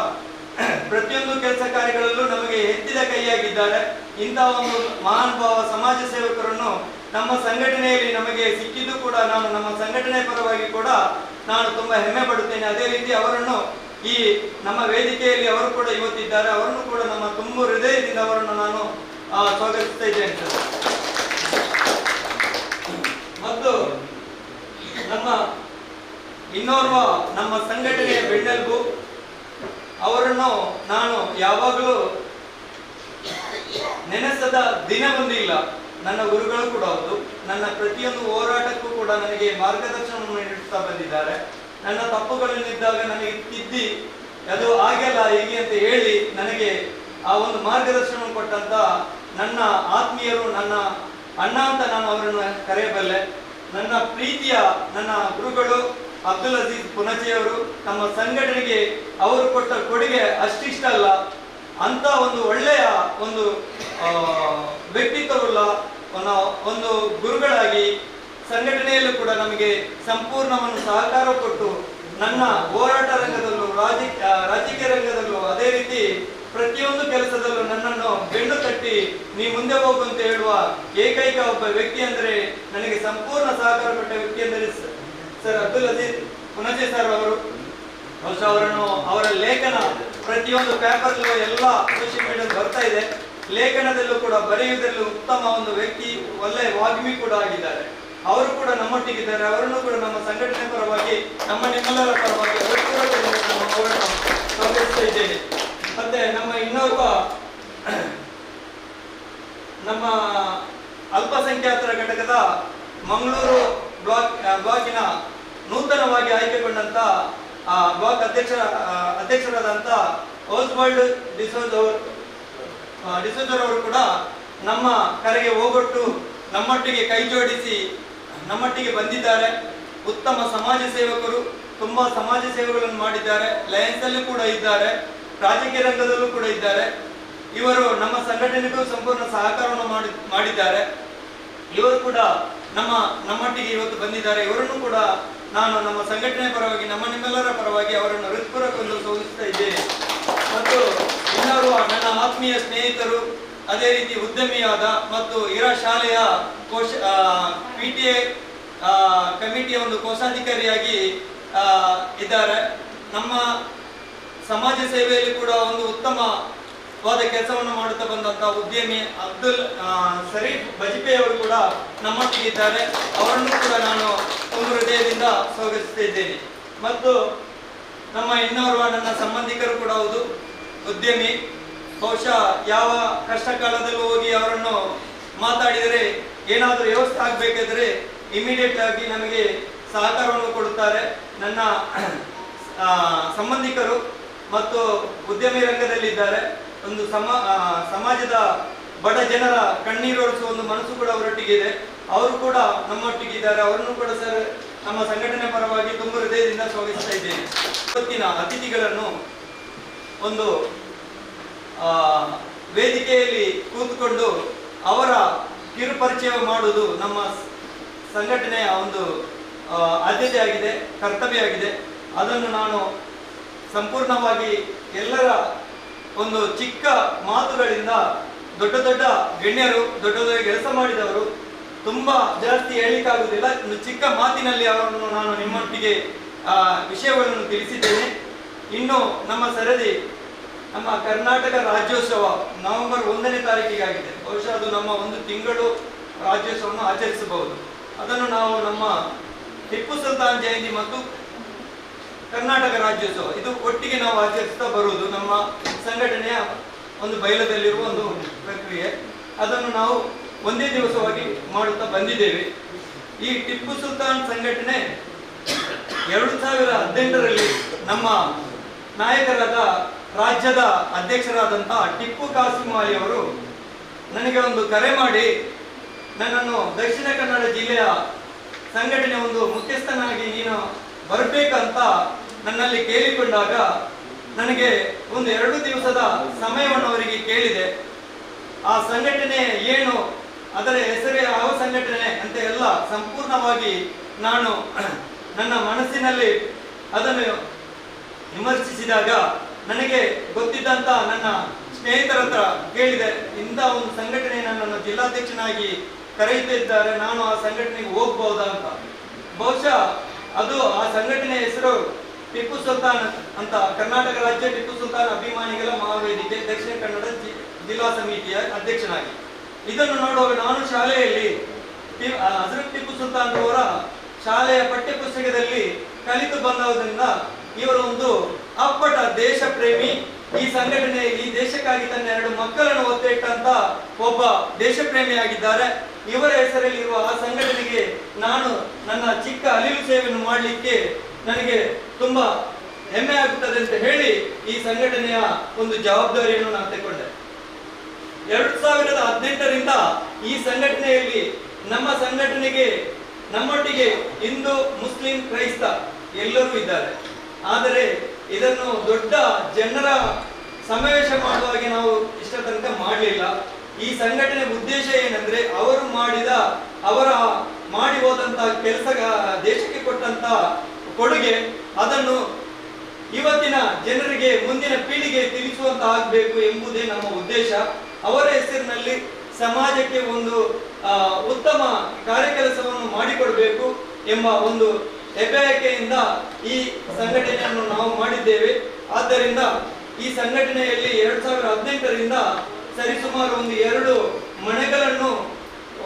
ಪ್ರತಿಯೊಂದು ಕೆಲಸ ಕಾರ್ಯಗಳಲ್ಲೂ ನಮಗೆ ಎತ್ತಿದ ಕೈಯಾಗಿದ್ದಾರೆ. ಇಂತಹ ಒಂದು ಮಹಾನುಭಾವ ಸಮಾಜ ಸೇವಕರನ್ನು ನಮ್ಮ ಸಂಘಟನೆಯಲ್ಲಿ ನಮಗೆ ಸಿಕ್ಕಿದ್ದು ಕೂಡ ನಾನು ನಮ್ಮ ಸಂಘಟನೆ ಪರವಾಗಿ ಕೂಡ ನಾನು ತುಂಬಾ ಹೆಮ್ಮೆ ಪಡುತ್ತೇನೆ. ಅದೇ ರೀತಿ ಅವರನ್ನು ಈ ನಮ್ಮ ವೇದಿಕೆಯಲ್ಲಿ ಅವರು ಕೂಡ ಇವತ್ತಿದ್ದಾರೆ. ಅವರನ್ನು ಕೂಡ ನಮ್ಮ ತುಂಬ ಹೃದಯದಿಂದ ಅವರನ್ನು ನಾನು ಸ್ವಾಗತಿಸ್ತಾ ಇದ್ದೇನೆ ಸರ್. ಮತ್ತು ನಮ್ಮ ಇನ್ನೋರ್ವ ನಮ್ಮ ಸಂಘಟನೆಯ ಬೆನ್ನೆಲುಬು, ಅವರನ್ನು ನಾನು ಯಾವಾಗಲೂ ನೆನೆಸದ ದಿನ ಬಂದಿಲ್ಲ. ನನ್ನ ಗುರುಗಳು ಕೂಡ ಹೌದು. ನನ್ನ ಪ್ರತಿಯೊಂದು ಹೋರಾಟಕ್ಕೂ ಕೂಡ ನನಗೆ ಮಾರ್ಗದರ್ಶನವನ್ನು ನೀಡುತ್ತಾ ಬಂದಿದ್ದಾರೆ. ನನ್ನ ತಪ್ಪುಗಳನ್ನಿದ್ದಾಗ ನನಗೆ ತಿದ್ದಿ ಅದು ಆಗಲ್ಲ ಹೀಗೆ ಅಂತ ಹೇಳಿ ನನಗೆ ಆ ಒಂದು ಮಾರ್ಗದರ್ಶನ ಕೊಟ್ಟಂತ ನನ್ನ ಆತ್ಮೀಯರು, ನನ್ನ ಅಣ್ಣ ಅಂತ ನಾನು ಅವರನ್ನು ಕರೆಯಬಲ್ಲೆ. ನನ್ನ ಪ್ರೀತಿಯ ನನ್ನ ಗುರುಗಳು ಅಬ್ದುಲ್ ಅಜೀಜ್ ಪುನಚೆಯವರು, ನಮ್ಮ ಸಂಘಟನೆಗೆ ಅವರು ಕೊಟ್ಟ ಕೊಡುಗೆ ಅಷ್ಟಿಷ್ಟ ಅಲ್ಲ. ಅಂತ ಒಂದು ಒಳ್ಳೆಯ ಒಂದು ವ್ಯಕ್ತಿತ್ವವುಳ್ಳ ಒಂದು ಗುರುಗಳಾಗಿ ಸಂಘಟನೆಯಲ್ಲೂ ಕೂಡ ನಮಗೆ ಸಂಪೂರ್ಣವನ್ನು ಸಹಕಾರ ಕೊಟ್ಟು ನನ್ನ ಹೋರಾಟ ರಂಗದಲ್ಲೂ ರಾಜಕೀಯ ರಂಗದಲ್ಲೂ ಅದೇ ರೀತಿ ಪ್ರತಿಯೊಂದು ಕೆಲಸದಲ್ಲೂ ನನ್ನನ್ನು ಬೆನ್ನು ತಟ್ಟಿ ನೀ ಮುಂದೆ ಹೋಗು ಅಂತ ಹೇಳುವ ಏಕೈಕ ಒಬ್ಬ ವ್ಯಕ್ತಿ ಅಂದರೆ, ನನಗೆ ಸಂಪೂರ್ಣ ಸಹಕಾರ ಕೊಟ್ಟ ವ್ಯಕ್ತಿ ಅಂದರೆ ಸರ್ ಅಬ್ದುಲ್ ಅಜೀಜ್ ಪುನಚೆ ಸರ್ ಅವರು. ಬಹುಶಃ ಅವರ ಲೇಖನ ಪ್ರತಿಯೊಂದು ಪೇಪರ್ಲು ಎಲ್ಲ ಸೋಷಿಯಲ್ ಮೀಡಿಯಾದಲ್ಲಿ ಬರ್ತಾ ಇದೆ. ಲೇಖನದಲ್ಲೂ ಕೂಡ ಬರೆಯುವುದರಲ್ಲೂ ಉತ್ತಮ ಒಂದು ವ್ಯಕ್ತಿ, ಒಳ್ಳೆಯ ವಾಗ್ಮಿ ಕೂಡ ಆಗಿದ್ದಾರೆ. ಅವರು ಕೂಡ ನಮ್ಮೊಟ್ಟಿಗಿದ್ದಾರೆ. ಅವರನ್ನು ಕೂಡ ನಮ್ಮ ಸಂಘಟನೆ ಪರವಾಗಿ, ನಮ್ಮ ನಿಮ್ಮೆಲ್ಲರ ಪರವಾಗಿ ನಾನು ಅವರನ್ನು ಸ್ವಾಗತಿಸ್ತಾ ಇದ್ದೇನೆ. ಮತ್ತೆ ನಮ್ಮ ಇನ್ನೊಬ್ಬ ನಮ್ಮ ಅಲ್ಪಸಂಖ್ಯಾತರ ಘಟಕದ ಮಂಗಳೂರು ಬ್ಲಾಕಿನ ನೂತನವಾಗಿ ಆಯ್ಕೆಗೊಂಡಂತ ಬ್ಲಾಕ್ ಅಧ್ಯಕ್ಷರಾದಂತ ಓಸ್ವಾಲ್ಡ್ ಡಿಸೋಜರ್ ಅವರು ಕೂಡ ನಮ್ಮ ಕರೆಗೆ ಹೋಗೊಟ್ಟು ನಮ್ಮೊಟ್ಟಿಗೆ ಕೈ ಜೋಡಿಸಿ ನಮ್ಮೊಟ್ಟಿಗೆ ಬಂದಿದ್ದಾರೆ. ಉತ್ತಮ ಸಮಾಜ ಸೇವಕರು, ತುಂಬಾ ಸಮಾಜ ಸೇವೆಗಳನ್ನು ಮಾಡಿದ್ದಾರೆ. ಲಯನ್ಸ್ ಅಲ್ಲೂ ಕೂಡ ಇದ್ದಾರೆ, ರಾಜಕೀಯ ರಂಗದಲ್ಲೂ ಕೂಡ ಇದ್ದಾರೆ. ಇವರು ನಮ್ಮ ಸಂಘಟನೆಗೂ ಸಂಪೂರ್ಣ ಸಹಕಾರವನ್ನು ಮಾಡಿದ್ದಾರೆ. ಇವರು ಕೂಡ ನಮ್ಮೊಟ್ಟಿಗೆ ಇವತ್ತು ಬಂದಿದ್ದಾರೆ. ಇವರನ್ನು ಕೂಡ ನಾನು ನಮ್ಮ ಸಂಘಟನೆ ಪರವಾಗಿ, ನಮ್ಮ ನಿಮ್ಮೆಲ್ಲರ ಪರವಾಗಿ ಅವರನ್ನು ಹೃತ್ಪೂರ್ವಕವಾಗಿ ಸ್ವಾಗತಿಸ್ತಾ ಇದ್ದೇನೆ. ಮತ್ತು ಇನ್ನವರು ನನ್ನ ಆತ್ಮೀಯ ಸ್ನೇಹಿತರು, ಅದೇ ರೀತಿ ಉದ್ಯಮಿಯಾದ ಮತ್ತು ಇರಾ ಶಾಲೆಯ PTA ಕಮಿಟಿಯ ಒಂದು ಕೋಶಾಧಿಕಾರಿಯಾಗಿ ಇದ್ದಾರೆ. ನಮ್ಮ ಸಮಾಜ ಸೇವೆಯಲ್ಲಿ ಕೂಡ ಒಂದು ಉತ್ತಮವಾದ ಕೆಲಸವನ್ನು ಮಾಡುತ್ತಾ ಬಂದಂತಹ ಉದ್ಯಮಿ ಅಬ್ದುಲ್ ಶರೀಫ್ ಬಜಿಪೆ ಅವರು ಕೂಡ ನಮ್ಮೊಟ್ಟಿಗೆ ಇದ್ದಾರೆ. ಅವರನ್ನು ಕೂಡ ನಾನು ತುಂಬ ಹೃದಯದಿಂದ ಸ್ವಾಗತಿಸ್ತಾ ಇದ್ದೇನೆ. ಮತ್ತು ನಮ್ಮ ಇನ್ನೋರ್ವ ನನ್ನ ಸಂಬಂಧಿಕರು ಕೂಡ ಹೌದು, ಉದ್ಯಮಿ. ಬಹುಶಃ ಯಾವ ಕಷ್ಟ ಕಾಲದಲ್ಲೂ ಹೋಗಿ ಅವರನ್ನು ಮಾತಾಡಿದರೆ ಏನಾದರೂ ವ್ಯವಸ್ಥೆ ಆಗಬೇಕಾದ್ರೆ ಇಮಿಡಿಯೇಟ್ ಆಗಿ ನಮಗೆ ಸಹಕಾರವನ್ನು ಕೊಡುತ್ತಾರೆ. ನನ್ನ ಸಂಬಂಧಿಕರು ಮತ್ತು ಉದ್ಯಮಿ ರಂಗದಲ್ಲಿದ್ದಾರೆ. ಒಂದು ಸಮಾಜದ ಬಡ ಜನರ ಕಣ್ಣೀರು ಒರೆಸುವ ಒಂದು ಮನಸ್ಸು ಕೂಡ ಅವರೊಟ್ಟಿಗೆ ಇದೆ. ಅವರು ಕೂಡ ನಮ್ಮೊಟ್ಟಿಗಿದ್ದಾರೆ. ಅವರನ್ನು ಕೂಡ ಸರ್ ನಮ್ಮ ಸಂಘಟನೆ ಪರವಾಗಿ ತುಂಬ ಹೃದಯದಿಂದ ಸ್ವಾಗತಿಸ್ತಾ ಇದ್ದೇನೆ. ಇವತ್ತಿನ ಅತಿಥಿಗಳನ್ನು ಒಂದು ವೇದಿಕೆಯಲ್ಲಿ ಕೂತ್ಕೊಂಡು ಅವರ ಕಿರುಪರಿಚಯ ಮಾಡುವುದು ನಮ್ಮ ಸಂಘಟನೆಯ ಒಂದು ಆದ್ಯತೆ ಆಗಿದೆ, ಕರ್ತವ್ಯ ಆಗಿದೆ. ಅದನ್ನು ನಾನು ಸಂಪೂರ್ಣವಾಗಿ ಎಲ್ಲರ ಒಂದು ಚಿಕ್ಕ ಮಾತುಗಳಿಂದ, ದೊಡ್ಡ ದೊಡ್ಡ ಗಣ್ಯರು, ದೊಡ್ಡ ದೊಡ್ಡ ಕೆಲಸ ಮಾಡಿದವರು, ತುಂಬಾ ಜಾಸ್ತಿ ಹೇಳಿಕ್ಕಾಗುವುದಿಲ್ಲ, ಒಂದು ಚಿಕ್ಕ ಮಾತಿನಲ್ಲಿ ಅವರನ್ನು ನಾನು ನಿಮ್ಮೊಟ್ಟಿಗೆ ವಿಷಯಗಳನ್ನು ತಿಳಿಸಿದ್ದೇನೆ. ಇನ್ನು ನಮ್ಮ ಸರದಿ, ನಮ್ಮ ಕರ್ನಾಟಕ ರಾಜ್ಯೋತ್ಸವ ನವೆಂಬರ್ 1ನೇ ತಾರೀಕಿಗಾಗಿದೆ. ಬಹುಶಃ ಅದು ನಮ್ಮ 1 ತಿಂಗಳು ರಾಜ್ಯೋತ್ಸವವನ್ನು ಆಚರಿಸಬಹುದು. ಅದನ್ನು ನಾವು ನಮ್ಮ ಟಿಪ್ಪು ಸುಲ್ತಾನ್ ಜಯಂತಿ ಮತ್ತು ಕರ್ನಾಟಕ ರಾಜ್ಯೋತ್ಸವ ಇದು ಒಟ್ಟಿಗೆ ನಾವು ಆಚರಿಸ್ತಾ ಬರುವುದು ನಮ್ಮ ಸಂಘಟನೆಯ ಒಂದು ಬಯಲದಲ್ಲಿರುವ ಒಂದು ಪ್ರಕ್ರಿಯೆ. ಅದನ್ನು ನಾವು ಒಂದೇ ದಿವಸವಾಗಿ ಮಾಡುತ್ತಾ ಬಂದಿದ್ದೇವೆ. ಈ ಟಿಪ್ಪು ಸುಲ್ತಾನ್ ಸಂಘಟನೆ 2018ರಲ್ಲಿ ನಮ್ಮ ನಾಯಕರಾದ ರಾಜ್ಯದ ಅಧ್ಯಕ್ಷರಾದಂತಹ ಟಿಪ್ಪು ಕಾಸಿಂ ಅಲಿ ಅವರು ನನಗೆ ಒಂದು ಕರೆ ಮಾಡಿ ನನ್ನನ್ನು ದಕ್ಷಿಣ ಕನ್ನಡ ಜಿಲ್ಲೆಯ ಸಂಘಟನೆ ಒಂದು ಮುಖ್ಯಸ್ಥನಾಗಿ ನೀನು ಬರಬೇಕಂತ ನನ್ನಲ್ಲಿ ಕೇಳಿಕೊಂಡಾಗ ನನಗೆ ಒಂದು 2 ದಿವಸದ ಸಮಯವನ್ನು ಅವರಿಗೆ ಕೇಳಿದೆ. ಆ ಸಂಘಟನೆ ಏನು, ಅದರ ಹೆಸರೇ ಯಾವ ಸಂಘಟನೆ ಅಂತ ಎಲ್ಲ ಸಂಪೂರ್ಣವಾಗಿ ನಾನು ನನ್ನ ಮನಸ್ಸಿನಲ್ಲಿ ಅದನ್ನು ವಿಮರ್ಶಿಸಿದಾಗ ನನಗೆ ಗೊತ್ತಿದ್ದಂತ ನನ್ನ ಸ್ನೇಹಿತರ ಹತ್ರ ಕೇಳಿದೆ, ಇಂಥ ಒಂದು ಸಂಘಟನೆ ನನ್ನನ್ನು ಜಿಲ್ಲಾಧ್ಯಕ್ಷನಾಗಿ ಕರೆಯುತ್ತಿದ್ದಾರೆ, ನಾನು ಆ ಸಂಘಟನೆಗೆ ಹೋಗ್ಬಹುದಾ ಅಂತ. ಬಹುಶಃ ಅದು ಆ ಸಂಘಟನೆಯ ಹೆಸರು ಟಿಪ್ಪು ಸುಲ್ತಾನ್ ಅಂತ, ಕರ್ನಾಟಕ ರಾಜ್ಯ ಟಿಪ್ಪು ಸುಲ್ತಾನ್ ಅಭಿಮಾನಿಗಳ ಮಹಾವೇದಿಕೆ ದಕ್ಷಿಣ ಕನ್ನಡ ಜಿಲ್ಲಾ ಸಮಿತಿಯ ಅಧ್ಯಕ್ಷನಾಗಿ. ಇದನ್ನು ನೋಡುವಾಗ ನಾನು ಶಾಲೆಯಲ್ಲಿ ಹಜರತ್ ಟಿಪ್ಪು ಸುಲ್ತಾನ್ ಅವರ ಶಾಲೆಯ ಪಠ್ಯಪುಸ್ತಕದಲ್ಲಿ ಕಲಿತು ಬಂದವುದರಿಂದ ಇವರು ಒಂದು ಅಪ್ಪಟ ದೇಶ ಪ್ರೇಮಿ, ಈ ಸಂಘಟನೆ ಈ ದೇಶಕ್ಕಾಗಿ ತನ್ನ 2 ಮಕ್ಕಳನ್ನು ಒತ್ತೆ ಇಟ್ಟಂತ ಒಬ್ಬ ದೇಶ ಪ್ರೇಮಿಯಾಗಿದ್ದಾರೆ. ಇವರ ಹೆಸರಲ್ಲಿರುವ ಆ ಸಂಘಟನೆಗೆ ನಾನು ನನ್ನ ಚಿಕ್ಕ ಅಳಿಲು ಸೇವೆಯನ್ನು ಮಾಡಲಿಕ್ಕೆ ನನಗೆ ತುಂಬಾ ಹೆಮ್ಮೆ ಆಗುತ್ತದೆ ಅಂತ ಹೇಳಿ ಈ ಸಂಘಟನೆಯ ಒಂದು ಜವಾಬ್ದಾರಿಯನ್ನು ನಾನು ತಗೊಂಡೆ. 2018ರಿಂದ ಈ ಸಂಘಟನೆಯಲ್ಲಿ ನಮ್ಮ ಸಂಘಟನೆಗೆ ನಮ್ಮೊಟ್ಟಿಗೆ ಹಿಂದೂ, ಮುಸ್ಲಿಂ, ಕ್ರೈಸ್ತ ಎಲ್ಲರೂ ಇದ್ದಾರೆ. ಆದರೆ ಇದನ್ನು ದೊಡ್ಡ ಜನರ ಸಮಾವೇಶ ಮಾಡುವಾಗೆ ನಾವು ಇಷ್ಟ ತನಕ ಮಾಡಲಿಲ್ಲ. ಈ ಸಂಘಟನೆ ಉದ್ದೇಶ ಏನಂದ್ರೆ ಅವರು ಮಾಡಿ ಹೋದಂತ ಕೆಲಸ, ದೇಶಕ್ಕೆ ಕೊಟ್ಟಂತ ಕೊಡುಗೆ, ಅದನ್ನು ಇವತ್ತಿನ ಜನರಿಗೆ, ಮುಂದಿನ ಪೀಳಿಗೆ ತಿಳಿಸುವಂತ ಆಗಬೇಕು ಎಂಬುದೇ ನಮ್ಮ ಉದ್ದೇಶ. ಅವರ ಹೆಸರಿನಲ್ಲಿ ಸಮಾಜಕ್ಕೆ ಒಂದು ಉತ್ತಮ ಕಾರ್ಯಕೆಲಸವನ್ನು ಮಾಡಿಕೊಡಬೇಕು ಎಂಬ ಒಂದು ಹೆಬ್ಬೆಯಕೆಯಿಂದ ಈ ಸಂಘಟನೆಯನ್ನು ನಾವು ಮಾಡಿದ್ದೇವೆ. ಆದ್ದರಿಂದ ಈ ಸಂಘಟನೆಯಲ್ಲಿ 2018ರಿಂದ ಸರಿಸುಮಾರು ಒಂದು 2 ಮನೆಗಳನ್ನು,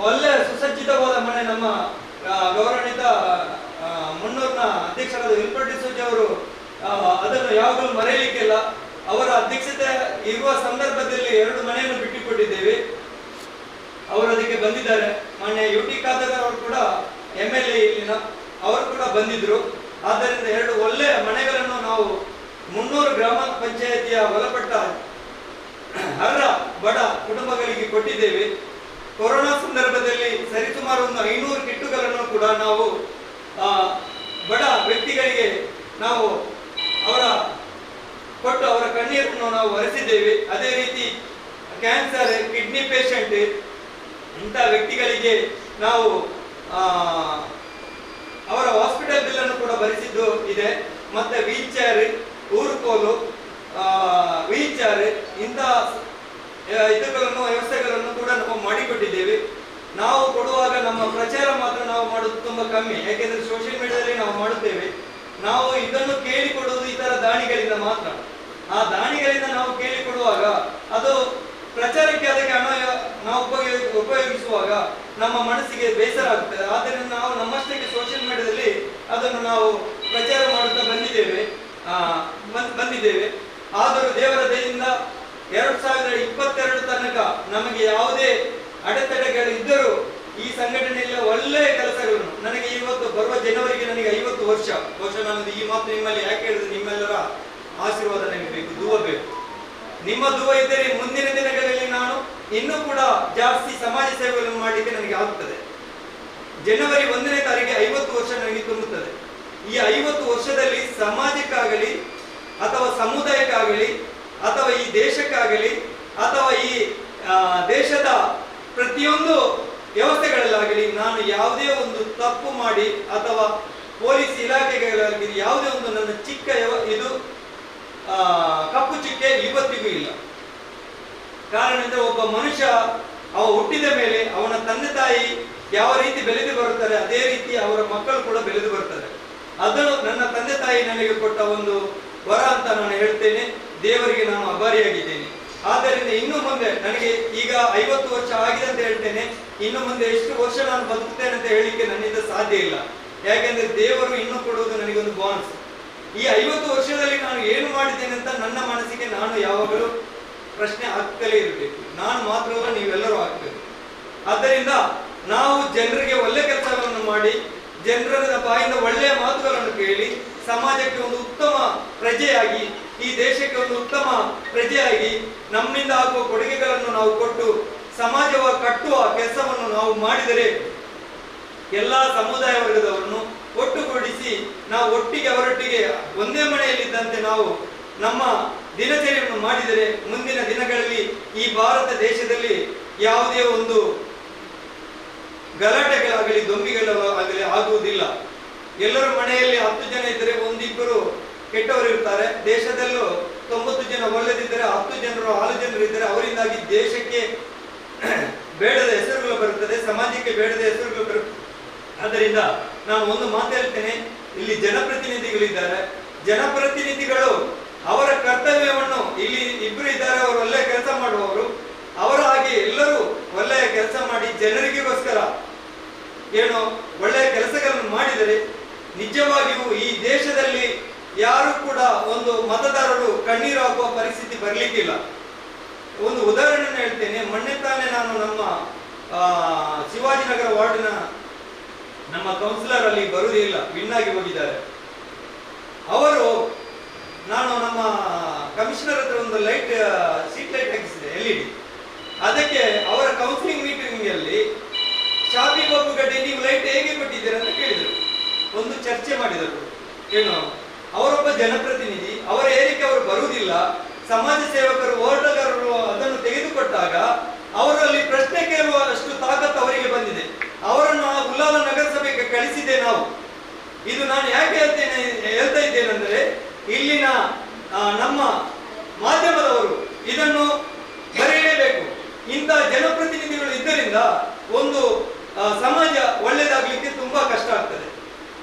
ಒಳ್ಳೆಯ ಸುಸಜ್ಜಿತವಾದ ಮನೆ, ನಮ್ಮ ಗೌರವಾನ್ವಿತ ಮುನ್ನೂರಿನ ಅಧ್ಯಕ್ಷರಾದ ವಿಲ್ಪಟ್ಟಿ ಸೂಜಿ ಅವರು ಅದನ್ನು ಯಾವಾಗಲೂ ಮರೆಯಲಿಕ್ಕಿಲ್ಲ. ಅವರ ಅಧ್ಯಕ್ಷತೆ ಇರುವ ಸಂದರ್ಭದಲ್ಲಿ 2 ಮನೆಯನ್ನು ಬಿಟ್ಟುಕೊಟ್ಟಿದ್ದೇವೆ. ಅವರು ಅದಕ್ಕೆ ಬಂದಿದ್ದಾರೆ. ಮಾನ್ಯ UT ಖಾದರ್ ಅವರು ಕೂಡ MLA ಇಲ್ಲಿನ, ಅವರು ಕೂಡ ಬಂದಿದ್ರು. ಆದ್ದರಿಂದ 2 ಒಳ್ಳೆಯ ಮನೆಗಳನ್ನು ನಾವು ಮುನ್ನೂರು ಗ್ರಾಮ ಪಂಚಾಯತಿಯ ಒಳಪಟ್ಟ ಅರ್ಹ ಬಡ ಕುಟುಂಬಗಳಿಗೆ ಕೊಟ್ಟಿದ್ದೇವೆ. ಕೊರೋನಾ ಸಂದರ್ಭದಲ್ಲಿ ಸರಿಸುಮಾರು ಒಂದು 500 ಕಿಟ್ಟುಗಳನ್ನು ಕೂಡ ನಾವು ಬಡ ವ್ಯಕ್ತಿಗಳಿಗೆ ನಾವು ಕೊಟ್ಟು ಅವರ ಕಣ್ಣೀರನ್ನು ನಾವು ಒರೆಸಿದ್ದೇವೆ. ಅದೇ ರೀತಿ ಕ್ಯಾನ್ಸರ್, ಕಿಡ್ನಿ ಪೇಷಂಟ್ ಇಂಥ ವ್ಯಕ್ತಿಗಳಿಗೆ ನಾವು ಅವರ ಹಾಸ್ಪಿಟಲ್ ಬಿಲ್ ಅನ್ನು ಕೂಡ ಭರಿಸಿದ್ದು ಇದೆ. ಮತ್ತೆ ವೀಲ್ ಚೇರ್, ಊರುಕೋಲು, ವೀಲ್ ಚೇರ್ ಇಂಥ ಇದಗಳನ್ನು ವ್ಯವಸ್ಥೆಗಳನ್ನು ಕೂಡ ನಾವು ಮಾಡಿಕೊಟ್ಟಿದ್ದೇವೆ. ನಾವು ಕೊಡುವಾಗ ನಮ್ಮ ಪ್ರಚಾರ ಮಾತ್ರ ನಾವು ಮಾಡೋದು ತುಂಬಾ ಕಮ್ಮಿ, ಯಾಕೆಂದ್ರೆ ಸೋಷಿಯಲ್ ಮೀಡಿಯಾದಲ್ಲಿ ನಾವು ಮಾಡುತ್ತೇವೆ. ನಾವು ಇದನ್ನು ಕೇಳಿಕೊಡುವುದು ಇತರ ದಾನಿಗಳಿಂದ ಮಾತ್ರ. ಆ ದಾನಿಗಳಿಂದ ನಾವು ಕೇಳಿಕೊಡುವಾಗ ಅದು ಪ್ರಚಾರಕ್ಕೆ ಅದಕ್ಕೆ ಹಣ ನಾವು ಉಪಯೋಗಿಸುವಾಗ ನಮ್ಮ ಮನಸ್ಸಿಗೆ ಬೇಸರ ಆಗುತ್ತದೆ. ಆದ್ದರಿಂದ ನಾವು ನಮ್ಮಷ್ಟಕ್ಕೆ ಸೋಷಿಯಲ್ ಮೀಡಿಯಾದಲ್ಲಿ ಅದನ್ನು ನಾವು ಪ್ರಚಾರ ಮಾಡುತ್ತಾ ಬಂದಿದ್ದೇವೆ. ಆದರೂ ದೇವರ ದಯೆಯಿಂದ 2022 ತನಕ ನಮಗೆ ಯಾವುದೇ ಅಡೆತಡೆಗಳು ಇದ್ದರೂ ಈ ಸಂಘಟನೆಯಲ್ಲಿ ಒಳ್ಳೆಯ ಕೆಲಸಗಳನ್ನು, ನನಗೆ ಇವತ್ತು ಬರುವ ಜನವರಿಗೆ ನನಗೆ 50 ವರ್ಷ. ಬಹುಶಃ ನಾನು ಈ ಮಾತು ನಿಮ್ಮಲ್ಲಿ ಯಾಕೆ ಹೇಳಿದ್ರೆ, ನಿಮ್ಮೆಲ್ಲರ ಆಶೀರ್ವಾದ ನನಗೆ ಬೇಕು, ದುವ ಬೇಕು. ನಿಮ್ಮ ದುವ ಇದ್ದರೆ ಮುಂದಿನ ದಿನಗಳಲ್ಲಿ ನಾನು ಇನ್ನೂ ಕೂಡ ಜಾಸ್ತಿ ಸಮಾಜ ಸೇವೆಗಳನ್ನು ಮಾಡಲಿಕ್ಕೆ ನನಗೆ ಆಗುತ್ತದೆ. ಜನವರಿ 1ನೇ ತಾರೀಕಿಗೆ 50 ವರ್ಷ ನನಗೆ ತುಂಬುತ್ತದೆ. ಈ 50 ವರ್ಷದಲ್ಲಿ ಸಮಾಜಕ್ಕಾಗಲಿ ಅಥವಾ ಸಮುದಾಯಕ್ಕಾಗಲಿ ಅಥವಾ ಈ ದೇಶಕ್ಕಾಗಲಿ ಅಥವಾ ಈ ದೇಶದ ಪ್ರತಿಯೊಂದು ವ್ಯವಸ್ಥೆಗಳಲ್ಲಾಗಲಿ ನಾನು ಯಾವುದೇ ಒಂದು ತಪ್ಪು ಮಾಡಿ ಅಥವಾ ಪೊಲೀಸ್ ಇಲಾಖೆಗಳಾಗಲಿ ಯಾವುದೇ ಒಂದು ನನ್ನ ಚಿಕ್ಕ ಇದು ಕಪ್ಪು ಚಿಕ್ಕೆ ಇವತ್ತಿಗೂ ಇಲ್ಲ. ಕಾರಣ ಅಂದ್ರೆ ಒಬ್ಬ ಮನುಷ್ಯ ಅವ ಹುಟ್ಟಿದ ಮೇಲೆ ಅವನ ತಂದೆ ತಾಯಿ ಯಾವ ರೀತಿ ಬೆಳೆದು ಬರುತ್ತಾರೆ ಅದೇ ರೀತಿ ಅವರ ಮಕ್ಕಳು ಕೂಡ ಬೆಳೆದು ಬರ್ತಾರೆ. ಅದನ್ನು ನನ್ನ ತಂದೆ ತಾಯಿ ನನಗೆ ಕೊಟ್ಟ ಒಂದು ವರ ಅಂತ ನಾನು ಹೇಳ್ತೇನೆ. ದೇವರಿಗೆ ನಾನು ಆಭಾರಿಯಾಗಿದ್ದೇನೆ. ಆದ್ದರಿಂದ ಇನ್ನು ಮುಂದೆ ನನಗೆ ಈಗ 50 ವರ್ಷ ಆಗಿದೆ ಅಂತ ಹೇಳ್ತೇನೆ. ಇನ್ನು ಮುಂದೆ ಎಷ್ಟು ವರ್ಷ ನಾನು ಬದುಕುತ್ತೇನೆ ಅಂತ ಹೇಳಿಕ್ಕೆ ನನ್ನಿಂದ ಸಾಧ್ಯ ಇಲ್ಲ. ಯಾಕೆಂದ್ರೆ ದೇವರು ಇನ್ನೂ ಕೊಡುವುದು ನನಗೊಂದು ಬೋನಸ್. ಈ 50 ವರ್ಷದಲ್ಲಿ ನಾನು ಏನು ಮಾಡಿದ್ದೇನೆ ಅಂತ ನನ್ನ ಮನಸ್ಸಿಗೆ ನಾನು ಯಾವಾಗಲೂ ಪ್ರಶ್ನೆ ಹಾಕ್ತಲೇ ಇರಬೇಕು. ನಾನು ಮಾತ್ರವಲ್ಲ, ನೀವೆಲ್ಲರೂ ಹಾಕಬೇಕು. ಆದ್ದರಿಂದ ನಾವು ಜನರಿಗೆ ಒಳ್ಳೆ ಕೆಲಸಗಳನ್ನು ಮಾಡಿ, ಜನರ ಬಾಯಿಂದ ಒಳ್ಳೆಯ ಮಾತುಗಳನ್ನು ಕೇಳಿ, ಸಮಾಜಕ್ಕೆ ಒಂದು ಉತ್ತಮ ಪ್ರಜೆಯಾಗಿ, ಈ ದೇಶಕ್ಕೆ ಒಂದು ಉತ್ತಮ ಪ್ರಜೆಯಾಗಿ ನಮ್ಮಿಂದ ಆಗುವ ಕೊಡುಗೆಗಳನ್ನು ನಾವು ಕೊಟ್ಟು ಸಮಾಜವ ಕಟ್ಟುವ ಕೆಲಸವನ್ನು ನಾವು ಮಾಡಿದರೆ ಎಲ್ಲಾ ಸಮುದಾಯ ವರ್ಗದವರನ್ನು ಒಟ್ಟುಗೂಡಿಸಿ ನಾವು ಒಟ್ಟಿಗೆ ಅವರೊಟ್ಟಿಗೆ ಒಂದೇ ಮನೆಯಲ್ಲಿದ್ದಂತೆ ನಾವು ನಮ್ಮ ದಿನಚರಿಯನ್ನು ಮಾಡಿದರೆ ಮುಂದಿನ ದಿನಗಳಲ್ಲಿ ಈ ಭಾರತ ದೇಶದಲ್ಲಿ ಯಾವುದೇ ಒಂದು ಗಲಾಟೆಗಳಾಗಲಿ ದೊಂಬಿಗಳಾಗಲಿ ಆಗುವುದಿಲ್ಲ. ಎಲ್ಲರ ಮನೆಯಲ್ಲಿ 10 ಜನ ಇದ್ದರೆ 1-2 ಕೆಟ್ಟವರು ಇರ್ತಾರೆ. ದೇಶದಲ್ಲೂ 90 ಜನ ಒಳ್ಳೆದಿದ್ದರೆ 10 ಜನರು 6 ಜನರು ಇದ್ದರೆ ಅವರಿಂದಾಗಿ ದೇಶಕ್ಕೆ ಬೇಡದ ಹೆಸರುಗಳು ಬರುತ್ತದೆ, ಸಮಾಜಕ್ಕೆ ಬೇಡದ ಹೆಸರುಗಳು ಬರುತ್ತದೆ. ಆದ್ದರಿಂದ ನಾನು ಒಂದು ಮಾತು ಹೇಳ್ತೇನೆ, ಇಲ್ಲಿ ಜನಪ್ರತಿನಿಧಿಗಳಿದ್ದಾರೆ. ಜನಪ್ರತಿನಿಧಿಗಳು ಅವರ ಕರ್ತವ್ಯವನ್ನು, ಇಲ್ಲಿ ಇಬ್ಬರು ಇದ್ದಾರೆ, ಅವರು ಒಳ್ಳೆಯ ಕೆಲಸ ಮಾಡುವವರು, ಅವರ ಹಾಗೆ ಎಲ್ಲರೂ ಒಳ್ಳೆಯ ಕೆಲಸ ಮಾಡಿ ಜನರಿಗೋಸ್ಕರ ಏನು ಒಳ್ಳೆಯ ಕೆಲಸಗಳನ್ನು ಮಾಡಿದರೆ ನಿಜವಾಗಿಯೂ ಈ ದೇಶದಲ್ಲಿ ಯಾರು ಕೂಡ ಒಂದು ಮತದಾರರು ಕಣ್ಣೀರು ಹಾಕುವ ಪರಿಸ್ಥಿತಿ ಬರಲಿಕ್ಕಿಲ್ಲ. ಒಂದು ಉದಾಹರಣೆಯನ್ನು ಹೇಳ್ತೇನೆ. ಮೊನ್ನೆ ತಾನೇ ನಾನು ನಮ್ಮ ಶಿವಾಜಿನಗರ ವಾರ್ಡ್ನ ನಮ್ಮ ಕೌನ್ಸಿಲರ್ ಅಲ್ಲಿ ಬರುವುದಿಲ್ಲ, ವಿನ್ ಆಗಿ ಹೋಗಿದ್ದಾರೆ. ಅವರು, ನಾನು ನಮ್ಮ ಕಮಿಷನರ್ ಹತ್ರ ಒಂದು ಸ್ಟ್ರೀಟ್ ಲೈಟ್ ಹಾಕಿಸಿದೆ, LED. ಅದಕ್ಕೆ ಅವರ ಕೌನ್ಸಿಲಿಂಗ್ ಮೀಟಿಂಗ್ ಅಲ್ಲಿ ಶಾಪಿ ಬಾಬು ಗಡ್ಡೆ ನೀವು ಲೈಟ್ ಹೇಗೆ ಕೊಟ್ಟಿದ್ದೀರಾ ಅಂತ ಕೇಳಿದರು. ಒಂದು ಚರ್ಚೆ ಮಾಡಿದರು. ಏನು, ಅವರೊಬ್ಬ ಜನಪ್ರತಿನಿಧಿ, ಅವರ ಏರಿಕೆ ಅವರು ಬರುವುದಿಲ್ಲ, ಸಮಾಜ ಸೇವಕರು ಹೋರಾಟಗಾರರು ಅದನ್ನು ತೆಗೆದುಕೊಟ್ಟಾಗ ಅವರಲ್ಲಿ ಪ್ರಶ್ನೆ ಕೇಳುವಷ್ಟು ತಾಕತ್ತು ಅವರಿಗೆ ಬಂದಿದೆ. ಅವರನ್ನು ಉಲ್ಲಾಲ ನಗರಸಭೆಗೆ ಕಳಿಸಿದೆ ನಾವು. ಇದು ನಾನು ಯಾಕೆ ಹೇಳ್ತಾ ಇದ್ದೇನೆಂದರೆ, ಇಲ್ಲಿನ ನಮ್ಮ ಮಾಧ್ಯಮದವರು ಇದನ್ನು ಬರೆಯಲೇಬೇಕು. ಇಂಥ ಜನಪ್ರತಿನಿಧಿಗಳು ಇದ್ದರಿಂದ ಒಂದು ಸಮಾಜ ಒಳ್ಳೆಯದಾಗಲಿಕ್ಕೆ ತುಂಬಾ ಕಷ್ಟ ಆಗ್ತದೆ.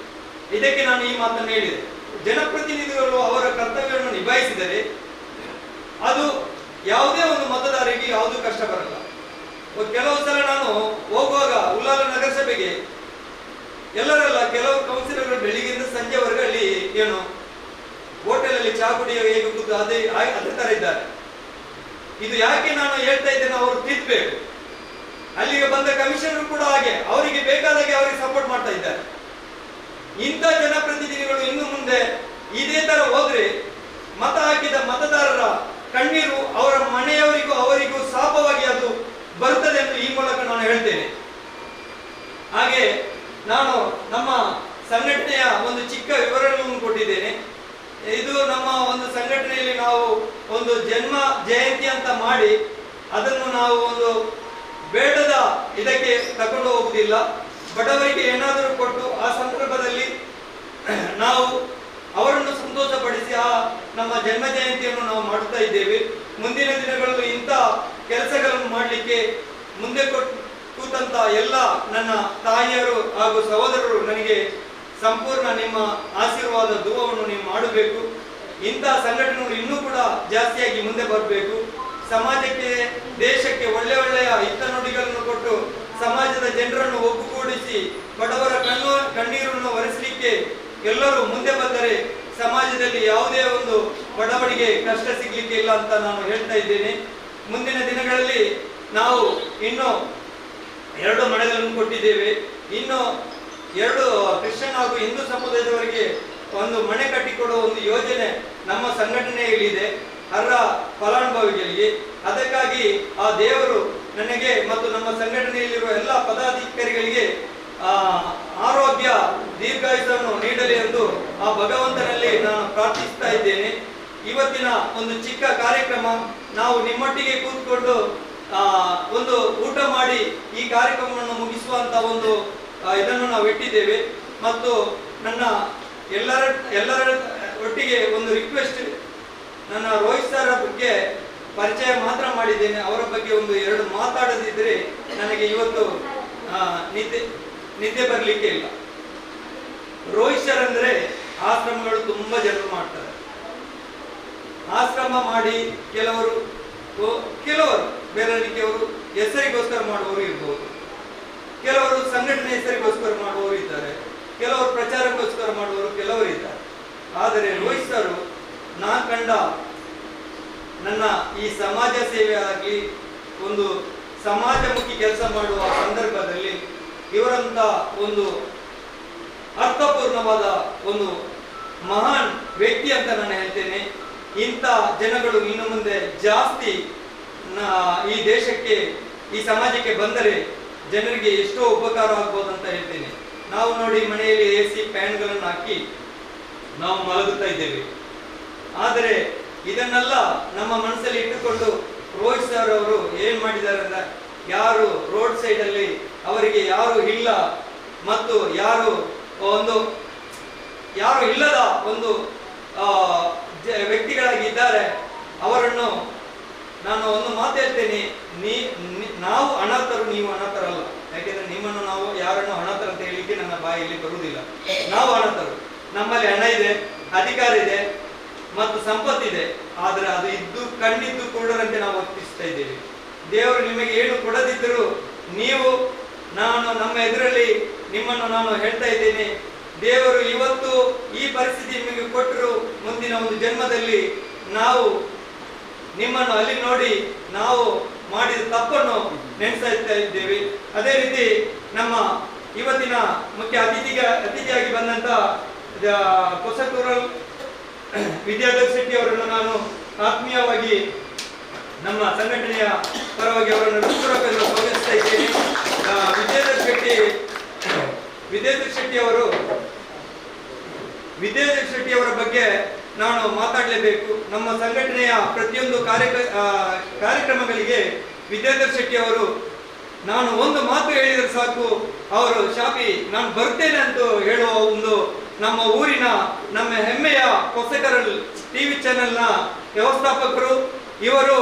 ಇದಕ್ಕೆ ನಾನು ಈ ಮಾತನ್ನು ಹೇಳಿದೆ. ಜನಪ್ರತಿನಿಧಿಗಳು ಅವರ ಕರ್ತವ್ಯವನ್ನು ನಿಭಾಯಿಸಿದರೆ ಅದು ಯಾವುದೇ ಒಂದು ಮತದಾರರಿಗೆ ಯಾವುದೂ ಕಷ್ಟ ಬರಲ್ಲ. ಕೆಲವು ಸಲ ನಾನು ಹೋಗುವಾಗ ಉಳ್ಳಾಲ ನಗರಸಭೆಗೆ ಎಲ್ಲರೆಲ್ಲ ಕೆಲವು ಕೌನ್ಸಿಲರ್ಗಳು ಬೆಳಿಗ್ಗೆಯಿಂದ ಸಂಜೆವರೆಗೆ ಅಲ್ಲಿ ಏನು ಹೋಟೆಲಲ್ಲಿ ಚಾ ಕುಡಿಯೋ ಹೇಗೆ ಕೂತು ಅದೇ ತರ ಇದ್ದಾರೆ. ಇದು ಯಾಕೆ ನಾನು ಹೇಳ್ತಾ ಇದ್ದೇನೆ, ಅವರು ತಿದ್ದಬೇಕು. ಅಲ್ಲಿಗೆ ಬಂದ ಕಮಿಷನರ್ ಕೂಡ ಹಾಗೆ ಅವರಿಗೆ ಬೇಕಾದಾಗೆ ಅವರಿಗೆ ಸಪೋರ್ಟ್ ಮಾಡ್ತಾ ಇದ್ದಾರೆ. ಇಂಥ ಜನಪ್ರತಿನಿಧಿಗಳು ಇನ್ನು ಮುಂದೆ ಇದೇ ತರ ಹೋದ್ರೆ ಮತ ಹಾಕಿದ ಮತದಾರರ ಕಣ್ಣೀರು ಅವರ ಮನೆಯವರಿಗೂ ಅವರಿಗೂ ಶಾಪವಾಗಿ ಅದು ಬರುತ್ತದೆ ಎಂದು ಈ ಮೂಲಕ ನಾನು ಹೇಳ್ತೇನೆ. ಹಾಗೆ ನಾನು ನಮ್ಮ ಸಂಘಟನೆಯ ಒಂದು ಚಿಕ್ಕ ವಿವರಣೆಯನ್ನು ಕೊಟ್ಟಿದ್ದೇನೆ. ಇದು ನಮ್ಮ ಒಂದು ಸಂಘಟನೆಯಲ್ಲಿ ನಾವು ಒಂದು ಜನ್ಮ ಜಯಂತಿ ಅಂತ ಮಾಡಿ ಅದನ್ನು ನಾವು ಒಂದು ಬೇಡದ ಇದಕ್ಕೆ ತಗೊಂಡು ಹೋಗುವುದಿಲ್ಲ. ಬಡವರಿಗೆ ಏನಾದರೂ ಕೊಟ್ಟು ಆ ಸಂದರ್ಭದಲ್ಲಿ ನಾವು ಅವರನ್ನು ಸಂತೋಷಪಡಿಸಿ ಆ ನಮ್ಮ ಜನ್ಮ ಜಯಂತಿಯನ್ನು ನಾವು ಮಾಡುತ್ತಾ ಇದ್ದೇವೆ. ಮುಂದಿನ ದಿನಗಳಲ್ಲಿ ಇಂಥ ಕೆಲಸಗಳನ್ನು ಮಾಡಲಿಕ್ಕೆ ಮುಂದೆ ಕೂತಂತ ಎಲ್ಲ ನನ್ನ ತಾಯಿಯರು ಹಾಗೂ ಸಹೋದರರು ನನಗೆ ಸಂಪೂರ್ಣ ನಿಮ್ಮ ಆಶೀರ್ವಾದ ದುಃಖವನ್ನು ನೀವು ಮಾಡಬೇಕು. ಇಂಥ ಸಂಘಟನೆಗಳು ಇನ್ನೂ ಕೂಡ ಜಾಸ್ತಿಯಾಗಿ ಮುಂದೆ ಬರಬೇಕು. ಸಮಾಜಕ್ಕೆ ದೇಶಕ್ಕೆ ಒಳ್ಳೆಯ ಹಿತನುಡಿಗಳನ್ನು ಕೊಟ್ಟು ಸಮಾಜದ ಜನರನ್ನು ಒಗ್ಗೂಡಿಸಿ ಬಡವರ ಕಣ್ಣೀರನ್ನು ಒರೆಸಲಿಕ್ಕೆ ಎಲ್ಲರೂ ಮುಂದೆ ಬಂದರೆ ಸಮಾಜದಲ್ಲಿ ಯಾವುದೇ ಒಂದು ಬಡವರಿಗೆ ಕಷ್ಟ ಸಿಗ್ಲಿಕ್ಕೆ ಇಲ್ಲ ಅಂತ ನಾನು ಹೇಳ್ತಾ ಇದ್ದೇನೆ. ಮುಂದಿನ ದಿನಗಳಲ್ಲಿ ನಾವು ಇನ್ನು 2 ಮನೆಗಳನ್ನು ಕೊಟ್ಟಿದ್ದೇವೆ. ಇನ್ನು 2 ಕ್ರಿಶ್ಚಿಯನ್ ಹಾಗೂ ಹಿಂದೂ ಸಮುದಾಯದವರಿಗೆ ಒಂದು ಮನೆ ಕಟ್ಟಿಕೊಡುವ ಒಂದು ಯೋಜನೆ ನಮ್ಮ ಸಂಘಟನೆಯಲ್ಲಿದೆ, ಅರ್ಹ ಫಲಾನುಭವಿಗಳಿಗೆ. ಅದಕ್ಕಾಗಿ ಆ ದೇವರು ನನಗೆ ಮತ್ತು ನಮ್ಮ ಸಂಘಟನೆಯಲ್ಲಿರುವ ಎಲ್ಲ ಪದಾಧಿಕಾರಿಗಳಿಗೆ ಆರೋಗ್ಯ ದೀರ್ಘಾಯುಷನ್ನು ನೀಡಲಿ ಎಂದು ಆ ಭಗವಂತನಲ್ಲಿ ನಾನು ಪ್ರಾರ್ಥಿಸ್ತಾ ಇದ್ದೇನೆ. ಇವತ್ತಿನ ಒಂದು ಚಿಕ್ಕ ಕಾರ್ಯಕ್ರಮ ನಾವು ನಿಮ್ಮೊಟ್ಟಿಗೆ ಕೂತ್ಕೊಂಡು ಒಂದು ಊಟ ಮಾಡಿ ಈ ಕಾರ್ಯಕ್ರಮವನ್ನು ಮುಗಿಸುವಂತ ಒಂದು ಇದನ್ನು ನಾವು ಇಟ್ಟಿದ್ದೇವೆ. ಮತ್ತು ನನ್ನ ಎಲ್ಲರ ಒಟ್ಟಿಗೆ ಒಂದು ರಿಕ್ವೆಸ್ಟ್, ನನ್ನ ರೋಹಿತ್ ಸರ್ ಬಗ್ಗೆ ಪರಿಚಯ ಮಾತ್ರ ಮಾಡಿದ್ದೇನೆ, ಅವರ ಬಗ್ಗೆ ಒಂದು 2 ಮಾತಾಡದಿದ್ರೆ ನನಗೆ ಇವತ್ತು ನಿದ್ದೆ ಬರಲಿಕ್ಕೆ ಇಲ್ಲ. ರೋಹಿತ್ ಸರ್ ಅಂದ್ರೆ ಆಶ್ರಮಗಳು ತುಂಬಾ ಜನರು ಮಾಡ್ತಾರೆ. ಆಶ್ರಮ ಮಾಡಿ ಕೆಲವರು ಬೇರೆಯವರಿಗೆ ಹೆಸರಿಗೋಸ್ಕರ ಮಾಡುವವರು ಇರ್ಬೋದು, ಕೆಲವರು ಸಂಘಟನೆ ಹೆಸರಿಗೋಸ್ಕರ ಮಾಡುವವರು ಇದ್ದಾರೆ, ಕೆಲವರು ಪ್ರಚಾರಕ್ಕೋಸ್ಕರ ಮಾಡುವವರು ಕೆಲವರು ಇದ್ದಾರೆ. ಆದರೆ ರೋಹಿತ್ ಸರ್ ನಾ ಕಂಡ ನನ್ನ ಈ ಸಮಾಜ ಸೇವೆ ಆಗಲಿ ಒಂದು ಸಮಾಜಮುಖಿ ಕೆಲಸ ಮಾಡುವ ಸಂದರ್ಭದಲ್ಲಿ ಇವರಂತ ಒಂದು ಅರ್ಥಪೂರ್ಣವಾದ ಒಂದು ಮಹಾನ್ ವ್ಯಕ್ತಿ ಅಂತ ನಾನು ಹೇಳ್ತೇನೆ. ಇಂಥ ಜನಗಳು ಇನ್ನು ಮುಂದೆ ಜಾಸ್ತಿ ಈ ದೇಶಕ್ಕೆ ಈ ಸಮಾಜಕ್ಕೆ ಬಂದರೆ ಜನರಿಗೆ ಎಷ್ಟೋ ಉಪಕಾರ ಆಗ್ಬೋದು ಅಂತ ಹೇಳ್ತೇನೆ. ನಾವು ನೋಡಿ ಮನೆಯಲ್ಲಿ AC ಫ್ಯಾನ್ಗಳನ್ನು ಹಾಕಿ ನಾವು ಮಲಗುತ್ತಾ ಇದ್ದೇವೆ. ಆದರೆ ಇದನ್ನೆಲ್ಲ ನಮ್ಮ ಮನಸ್ಸಲ್ಲಿ ಇಟ್ಟುಕೊಂಡು ರೋಹಿತ್ ಸರ್ ಅವರು ಏನ್ ಮಾಡಿದ್ದಾರೆ ಅಂದ್ರೆ, ಯಾರು ರೋಡ್ ಸೈಡ್ ಅಲ್ಲಿ ಅವರಿಗೆ ಯಾರು ಇಲ್ಲ ಮತ್ತು ಯಾರು ಇಲ್ಲದ ಒಂದು ವ್ಯಕ್ತಿಗಳಾಗಿದ್ದಾರೆ ಅವರನ್ನು ನಾನು ಒಂದು ಮಾತು ಹೇಳ್ತೇನೆ, ನಾವು ಅನಾಥರು, ನೀವು ಅನಾಥರಲ್ಲ. ಯಾಕೆಂದ್ರೆ ನಿಮ್ಮನ್ನು ನಾವು ಯಾರನ್ನು ಅನಾಥರು ಅಂತ ಹೇಳಿಕ್ಕೆ ನನ್ನ ಬಾಯಲ್ಲಿ ಬರುವುದಿಲ್ಲ. ನಾವು ಅನಾಥರು, ನಮ್ಮಲ್ಲಿ ಹಣ ಇದೆ, ಅಧಿಕಾರ ಇದೆ ಮತ್ತು ಸಂಪತ್ತಿದೆ, ಆದರೆ ಅದು ಇದ್ದು ಕಣ್ಣಿದ್ದು ಕುರುಡರಂತೆ ನಾವು ವರ್ತಿಸ್ತಾ ಇದ್ದೇವೆ. ದೇವರು ನಿಮಗೆ ಏನು ಕೊಡದಿದ್ದರೂ ನೀವು ನಮ್ಮ ಎದುರಲ್ಲಿ ನಿಮ್ಮನ್ನು ನಾನು ಹೇಳ್ತಾ ಇದ್ದೇನೆ, ದೇವರು ಇವತ್ತು ಈ ಪರಿಸ್ಥಿತಿ ನಿಮಗೆ ಕೊಟ್ಟರು, ಮುಂದಿನ ಒಂದು ಜನ್ಮದಲ್ಲಿ ನಾವು ನಿಮ್ಮನ್ನು ಅಲ್ಲಿ ನೋಡಿ ನಾವು ಮಾಡಿದ ತಪ್ಪನ್ನು ನೆನೆಸ್ತಾ ಇದ್ದೇವೆ. ಅದೇ ರೀತಿ ನಮ್ಮ ಇವತ್ತಿನ ಮುಖ್ಯ ಅತಿಥಿಯಾಗಿ ಬಂದಂತ ಹೊಸತೂರಲ್ ವಿದ್ಯಾಧರ್ ಶೆಟ್ಟಿ ಅವರನ್ನು ನಾನು ಆತ್ಮೀಯವಾಗಿ ನಮ್ಮ ಸಂಘಟನೆಯ ಪರವಾಗಿ ಅವರನ್ನು ಹೃತ್ಪೂರ್ವಕವಾಗಿ ಸ್ವಾಗತಿಸ್ತಾ ಇದ್ದೇನೆ. ವಿದ್ಯಾಧರ್ ಶೆಟ್ಟಿ ಅವರ ಬಗ್ಗೆ ನಾನು ಮಾತಾಡಲೇಬೇಕು. ನಮ್ಮ ಸಂಘಟನೆಯ ಪ್ರತಿಯೊಂದು ಕಾರ್ಯಕ್ರಮಗಳಿಗೆ ವಿದ್ಯಾಧರ್ ಶೆಟ್ಟಿ ಅವರು ನಾನು ಒಂದು ಮಾತು ಹೇಳಿದರೆ ಸಾಕು, ಅವರು ಶಾಪಿ ನಾನು ಬರ್ತೇನೆ ಅಂತ ಹೇಳುವ ಒಂದು ನಮ್ಮ ಊರಿನ ನಮ್ಮ ಹೆಮ್ಮೆಯ ಹೊಸಕರಲ್ TV ಚಾನೆಲ್ನ ವ್ಯವಸ್ಥಾಪಕರು. ಇವರು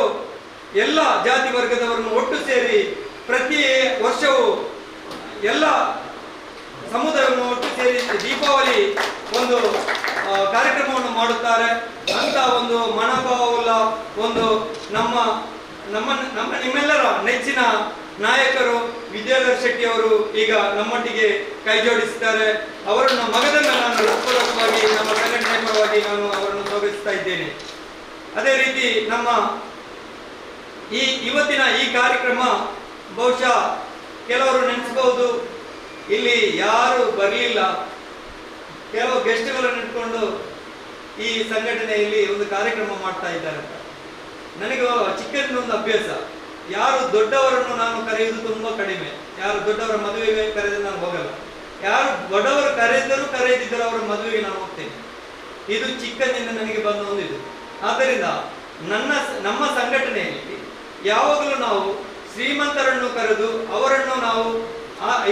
ಎಲ್ಲ ಜಾತಿ ವರ್ಗದವರನ್ನು ಒಟ್ಟು ಸೇರಿ ಪ್ರತಿ ವರ್ಷವೂ ಎಲ್ಲ ಸಮುದಾಯವನ್ನು ಒಟ್ಟು ಸೇರಿ ದೀಪಾವಳಿ ಒಂದು ಕಾರ್ಯಕ್ರಮವನ್ನು ಮಾಡುತ್ತಾರೆ ಅಂತ ಒಂದು ಮನೋಭಾವವುಳ್ಳ ಒಂದು ನಮ್ಮ ನಮ್ಮ ನಮ್ಮ ನಿಮ್ಮೆಲ್ಲರ ನೆಚ್ಚಿನ ನಾಯಕರು ವಿದ್ಯಾಧರ್ ಶೆಟ್ಟಿ ಅವರು ಈಗ ನಮ್ಮೊಟ್ಟಿಗೆ ಕೈ ಜೋಡಿಸಿದ್ದಾರೆ. ಅವರನ್ನು ಮಗದನ್ನು ನಾನು ಹೃತ್ಪೂರ್ವಕವಾಗಿ ನಮ್ಮ ಸಂಘಟನೆ ಪರವಾಗಿ ನಾನು ಅವರನ್ನು ಸ್ವಾಗತಿಸ್ತಾ ಇದ್ದೇನೆ. ಅದೇ ರೀತಿ ನಮ್ಮ ಇವತ್ತಿನ ಈ ಕಾರ್ಯಕ್ರಮ ಬಹುಶಃ ಕೆಲವರು ನೆನೆಸಬಹುದು, ಇಲ್ಲಿ ಯಾರು ಬರಲಿಲ್ಲ, ಕೆಲವು ಗೆಸ್ಟ್ಗಳನ್ನು ಇಟ್ಕೊಂಡು ಈ ಸಂಘಟನೆಯಲ್ಲಿ ಒಂದು ಕಾರ್ಯಕ್ರಮ ಮಾಡ್ತಾ ಇದ್ದಾರೆ ಅಂತ. ನನಗೆ ಚಿಕ್ಕಂದಿನ ಒಂದು ಅಭ್ಯಾಸ, ಯಾರು ದೊಡ್ಡವರನ್ನು ನಾನು ಕರೆಯುವುದು ತುಂಬಾ ಕಡಿಮೆ. ಯಾರು ದೊಡ್ಡವರ ಮದುವೆಗೆ ಕರೆದು ನಾನು ಹೋಗಲ್ಲ. ಯಾರು ದೊಡ್ಡವರು ಕರೆದರೂ ಕರೆಯದಿದ್ದರೂ ಅವರ ಮದುವೆಗೆ ನಾನು ಹೋಗ್ತೇನೆ. ಇದು ಚಿಕ್ಕಂದಿನಿಂದ ನನಗೆ ಬಂದ ಒಂದು ಇದು. ಆದ್ದರಿಂದ ನಮ್ಮ ಸಂಘಟನೆಯಲ್ಲಿ ಯಾವಾಗಲೂ ನಾವು ಶ್ರೀಮಂತರನ್ನು ಕರೆದು ಅವರನ್ನು ನಾವು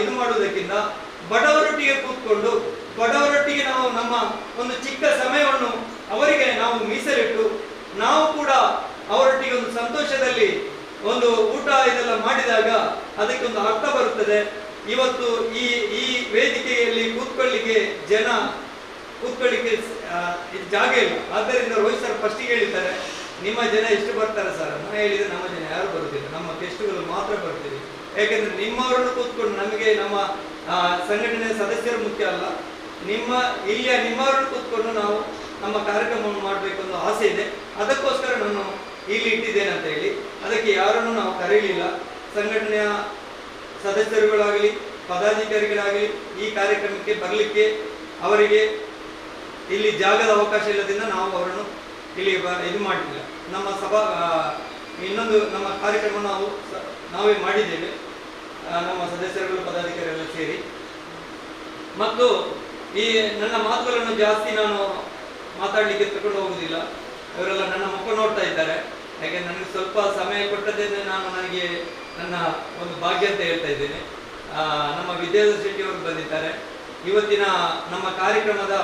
ಇದು ಮಾಡುವುದಕ್ಕಿಂತ ಬಡವರೊಟ್ಟಿಗೆ ಕೂತ್ಕೊಂಡು ಬಡವರೊಟ್ಟಿಗೆ ನಾವು ನಮ್ಮ ಒಂದು ಚಿಕ್ಕ ಸಮಯವನ್ನು ಅವರಿಗೆ ನಾವು ಮೀಸಲಿಟ್ಟು ನಾವು ಕೂಡ ಅವರೊಟ್ಟಿಗೆ ಒಂದು ಸಂತೋಷದಲ್ಲಿ ಒಂದು ಊಟ ಇದೆಲ್ಲ ಮಾಡಿದಾಗ ಅದಕ್ಕೆ ಒಂದು ಅರ್ಥ ಬರುತ್ತದೆ. ಇವತ್ತು ಈ ವೇದಿಕೆಯಲ್ಲಿ ಕೂತ್ಕೊಳ್ಳಿಕ್ಕೆ ಜಾಗ ಇಲ್ಲ. ಆದ್ದರಿಂದ ರೋಹಿತ್ ಸರ್ ಫಸ್ಟಿಗೆ ಹೇಳಿದ್ದಾರೆ, ನಿಮ್ಮ ಜನ ಎಷ್ಟು ಬರ್ತಾರೆ ಸರ್? ನಾನು ಹೇಳಿದ್ರೆ ನಮ್ಮ ಜನ ಯಾರು ಬರುತ್ತಿಲ್ಲ, ನಮ್ಮ ಗೆಸ್ಟ್ಗಳು ಮಾತ್ರ ಬರ್ತೀವಿ. ಯಾಕೆಂದ್ರೆ ನಿಮ್ಮವರನ್ನು ಕೂತ್ಕೊಂಡು ನಮಗೆ ನಮ್ಮ ಸಂಘಟನೆಯ ಸದಸ್ಯರು ಮುಖ್ಯ ಅಲ್ಲ, ನಿಮ್ಮವರನ್ನು ಕೂತ್ಕೊಂಡು ನಾವು ನಮ್ಮ ಕಾರ್ಯಕ್ರಮವನ್ನು ಮಾಡಬೇಕು ಅನ್ನೋ ಆಸೆ ಇದೆ. ಅದಕ್ಕೋಸ್ಕರ ನಾನು ಇಲ್ಲಿ ಇಟ್ಟಿದ್ದೇನೆ ಅಂತ ಹೇಳಿ ಅದಕ್ಕೆ ಯಾರನ್ನು ನಾವು ಕರೆಯಲಿಲ್ಲ. ಸಂಘಟನೆಯ ಸದಸ್ಯರುಗಳಾಗಲಿ ಪದಾಧಿಕಾರಿಗಳಾಗಲಿ ಈ ಕಾರ್ಯಕ್ರಮಕ್ಕೆ ಬರಲಿಕ್ಕೆ ಅವರಿಗೆ ಇಲ್ಲಿ ಜಾಗದ ಅವಕಾಶ ಇಲ್ಲದಿಂದ ನಾವು ಅವರನ್ನು ಇಲ್ಲಿ ಇದು ಮಾಡಲಿಲ್ಲ. ನಮ್ಮ ಇನ್ನೊಂದು ನಮ್ಮ ಕಾರ್ಯಕ್ರಮ ನಾವೇ ಮಾಡಿದ್ದೇವೆ, ನಮ್ಮ ಸದಸ್ಯರುಗಳು ಪದಾಧಿಕಾರಿಗಳು ಸೇರಿ. ಮತ್ತು ಈ ನನ್ನ ಮಾತುಗಳನ್ನು ಜಾಸ್ತಿ ನಾನು ಮಾತಾಡಲಿಕ್ಕೆ ತಗೊಂಡು ಹೋಗುವುದಿಲ್ಲ. ಇವರೆಲ್ಲ ನನ್ನ ಮುಖ ನೋಡ್ತಾ ಇದ್ದಾರೆ, ಯಾಕೆ ನನಗೆ ಸ್ವಲ್ಪ ಸಮಯ ಕೊಟ್ಟದ್ದೇನೆ ನನಗೆ ನನ್ನ ಒಂದು ಭಾಗ್ಯ ಅಂತ ಹೇಳ್ತಾ ಇದ್ದೇನೆ. ನಮ್ಮ ವಿದ್ಯಾಧರ್ ಶೆಟ್ಟಿ ಅವರು ಬಂದಿದ್ದಾರೆ. ಇವತ್ತಿನ ನಮ್ಮ ಕಾರ್ಯಕ್ರಮದ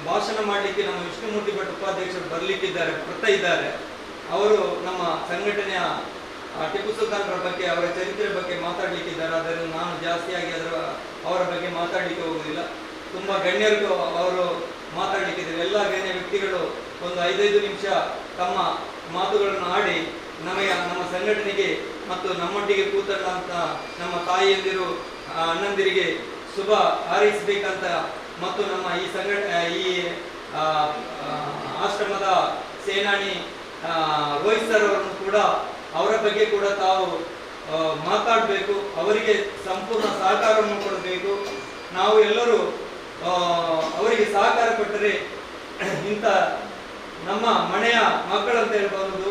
ಭಾಷಣ ಮಾಡಲಿಕ್ಕೆ ನಮ್ಮ ವಿಷ್ಣುಮೂರ್ತಿ ಭಟ್ ಉಪಾಧ್ಯಕ್ಷರು ಬರ್ತಾ ಇದ್ದಾರೆ. ಅವರು ನಮ್ಮ ಸಂಘಟನೆಯ ಟಿಪ್ಪು ಸುಲ್ತಾನ್ರ ಬಗ್ಗೆ ಅವರ ಚರಿತ್ರೆ ಬಗ್ಗೆ ಮಾತಾಡಲಿಕ್ಕಿದ್ದಾರೆ. ಅದನ್ನು ನಾನು ಜಾಸ್ತಿಯಾಗಿ ಅವರ ಬಗ್ಗೆ ಮಾತಾಡಲಿಕ್ಕೆ ಹೋಗುವುದಿಲ್ಲ. ತುಂಬ ಗಣ್ಯರಿಗೂ ಅವರು ಮಾತಾಡಲಿಕ್ಕಿದ್ದಾರೆ. ಎಲ್ಲ ಗಣ್ಯ ವ್ಯಕ್ತಿಗಳು ಒಂದು 5-5 ನಿಮಿಷ ತಮ್ಮ ಮಾತುಗಳನ್ನು ಆಡಿ ನಮ್ಮ ಸಂಘಟನೆಗೆ ಮತ್ತು ನಮ್ಮೊಟ್ಟಿಗೆ ಕೂತಂತ ನಮ್ಮ ತಾಯಿಯಂದಿರು ಅಣ್ಣಂದಿರಿಗೆ ಶುಭ ಹಾರೈಸಬೇಕಂತ ಮತ್ತು ನಮ್ಮ ಈ ಆಶ್ರಮದ ಸೇನಾನಿ ರೋಹಿತ್ ಸರ್ ಅವರನ್ನು ಕೂಡ ಅವರ ಬಗ್ಗೆ ಕೂಡ ತಾವು ಮಾತಾಡಬೇಕು, ಅವರಿಗೆ ಸಂಪೂರ್ಣ ಸಹಕಾರವನ್ನು ಕೊಡಬೇಕು. ನಾವು ಎಲ್ಲರೂ ಅವರಿಗೆ ಸಹಕಾರ ಕೊಟ್ಟರೆ ಇಂಥ ನಮ್ಮ ಮನೆಯ ಮಕ್ಕಳಂತ ಹೇಳ್ಬೋದು,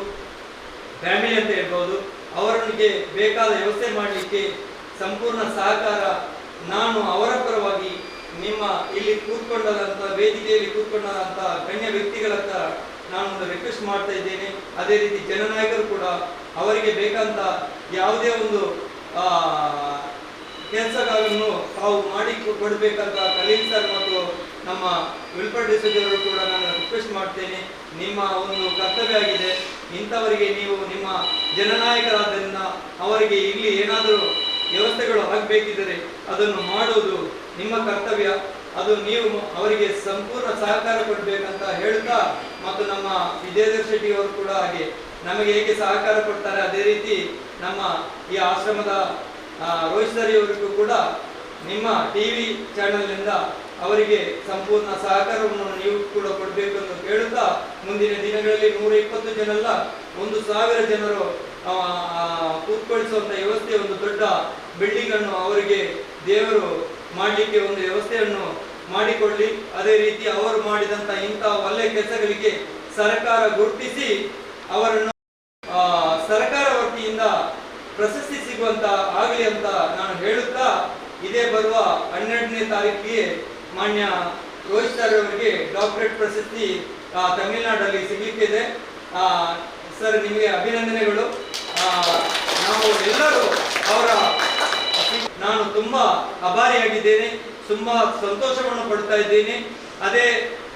ಫ್ಯಾಮಿಲಿ ಅಂತ ಹೇಳ್ಬೋದು, ಅವರಿಗೆ ಬೇಕಾದ ವ್ಯವಸ್ಥೆ ಮಾಡಲಿಕ್ಕೆ ಸಂಪೂರ್ಣ ಸಹಕಾರ ನಾನು ಅವರ ಪರವಾಗಿ ನಿಮ್ಮ ಇಲ್ಲಿ ಕೂತ್ಕೊಂಡಂಥ ವೇದಿಕೆಯಲ್ಲಿ ಕೂತ್ಕೊಂಡಂಥ ಗಣ್ಯ ವ್ಯಕ್ತಿಗಳಂತ ನಾನು ಒಂದು ರಿಕ್ವೆಸ್ಟ್ ಮಾಡ್ತಾ ಇದ್ದೇನೆ. ಅದೇ ರೀತಿ ಜನನಾಯಕರು ಕೂಡ ಅವರಿಗೆ ಬೇಕಂತ ಯಾವುದೇ ಒಂದು ಕೆಲಸಗಳನ್ನು ತಾವು ಮಾಡಿ ಕೊಡಬೇಕಂತ ಖಲೀಲ್ ಸರ್ ಮತ್ತು ನಮ್ಮ ವಿಲ್ಪರ್ಡ್ ಡಿಸೋಜರು ಕೂಡ ನಾನು ರಿಕ್ವೆಸ್ಟ್ ಮಾಡ್ತೇನೆ. ನಿಮ್ಮ ಒಂದು ಕರ್ತವ್ಯ ಆಗಿದೆ. ಇಂಥವರಿಗೆ ನೀವು ನಿಮ್ಮ ಜನನಾಯಕರಾದ್ದರಿಂದ ಅವರಿಗೆ ಇಲ್ಲಿ ಏನಾದರೂ ವ್ಯವಸ್ಥೆಗಳು ಆಗಬೇಕಿದ್ದರೆ ಅದನ್ನು ಮಾಡುವುದು ನಿಮ್ಮ ಕರ್ತವ್ಯ. ಅದು ನೀವು ಅವರಿಗೆ ಸಂಪೂರ್ಣ ಸಹಕಾರ ಕೊಡಬೇಕಂತ ಹೇಳ್ತಾ, ಮತ್ತು ನಮ್ಮ ವಿದ್ಯಾಧರ್ ಶೆಟ್ಟಿ ಅವರು ಕೂಡ ಹಾಗೆ ನಮಗೆ ಹೇಗೆ ಸಹಕಾರ ಕೊಡ್ತಾರೆ ಅದೇ ರೀತಿ ನಮ್ಮ ಈ ಆಶ್ರಮದ ರೋಹಿತ್ ಸರ್ ಅವರಿಗೂ ಕೂಡ ನಿಮ್ಮ ಟಿವಿ ಚಾನೆಲ್ನಿಂದ ಅವರಿಗೆ ಸಂಪೂರ್ಣ ಸಹಕಾರವನ್ನು ನೀವು ಕೂಡ ಕೊಡಬೇಕು ಅಂತ ಹೇಳುತ್ತಾ, ಮುಂದಿನ ದಿನಗಳಲ್ಲಿ 120 ಜನಲ್ಲ 1,000 ಜನರು ಕೂತ್ಕೊಳಿಸುವಂತ ವ್ಯವಸ್ಥೆ, ಒಂದು ದೊಡ್ಡ ಬಿಲ್ಡಿಂಗ್ ಅನ್ನು ಅವರಿಗೆ ದೇವರು ಮಾಡಲಿಕ್ಕೆ ಒಂದು ವ್ಯವಸ್ಥೆಯನ್ನು ಮಾಡಿಕೊಳ್ಳಿ. ಅದೇ ರೀತಿ ಅವರು ಮಾಡಿದಂತ ಇಂತಹ ಒಳ್ಳೆಯ ಕೆಲಸಗಳಿಗೆ ಸರ್ಕಾರ ಗುರುತಿಸಿ ಅವರನ್ನು ಸರ್ಕಾರ ವತಿಯಿಂದ ಪ್ರಶಸ್ತಿ ಸಿಗುವಂತ ಆಗಲಿ ಅಂತ ನಾನು ಹೇಳುತ್ತಾ, ಇದೇ ಬರುವ 12ನೇ ತಾರೀಕಿಗೆ ಮಾನ್ಯ ರೋಹಿತ್ ಸರ್ ಅವರಿಗೆ ಡಾಕ್ಟರೇಟ್ ಪ್ರಶಸ್ತಿ ತಮಿಳುನಾಡಲ್ಲಿ ಸಿಗಲಿಕ್ಕಿದೆ. ಸರ್ ನಿಮಗೆ ಅಭಿನಂದನೆಗಳು. ನಾವು ಎಲ್ಲರೂ ನಾನು ತುಂಬಾ ಆಭಾರಿಯಾಗಿದ್ದೇನೆ, ತುಂಬಾ ಸಂತೋಷವನ್ನು ಪಡ್ತಾ ಇದ್ದೇನೆ. ಅದೇ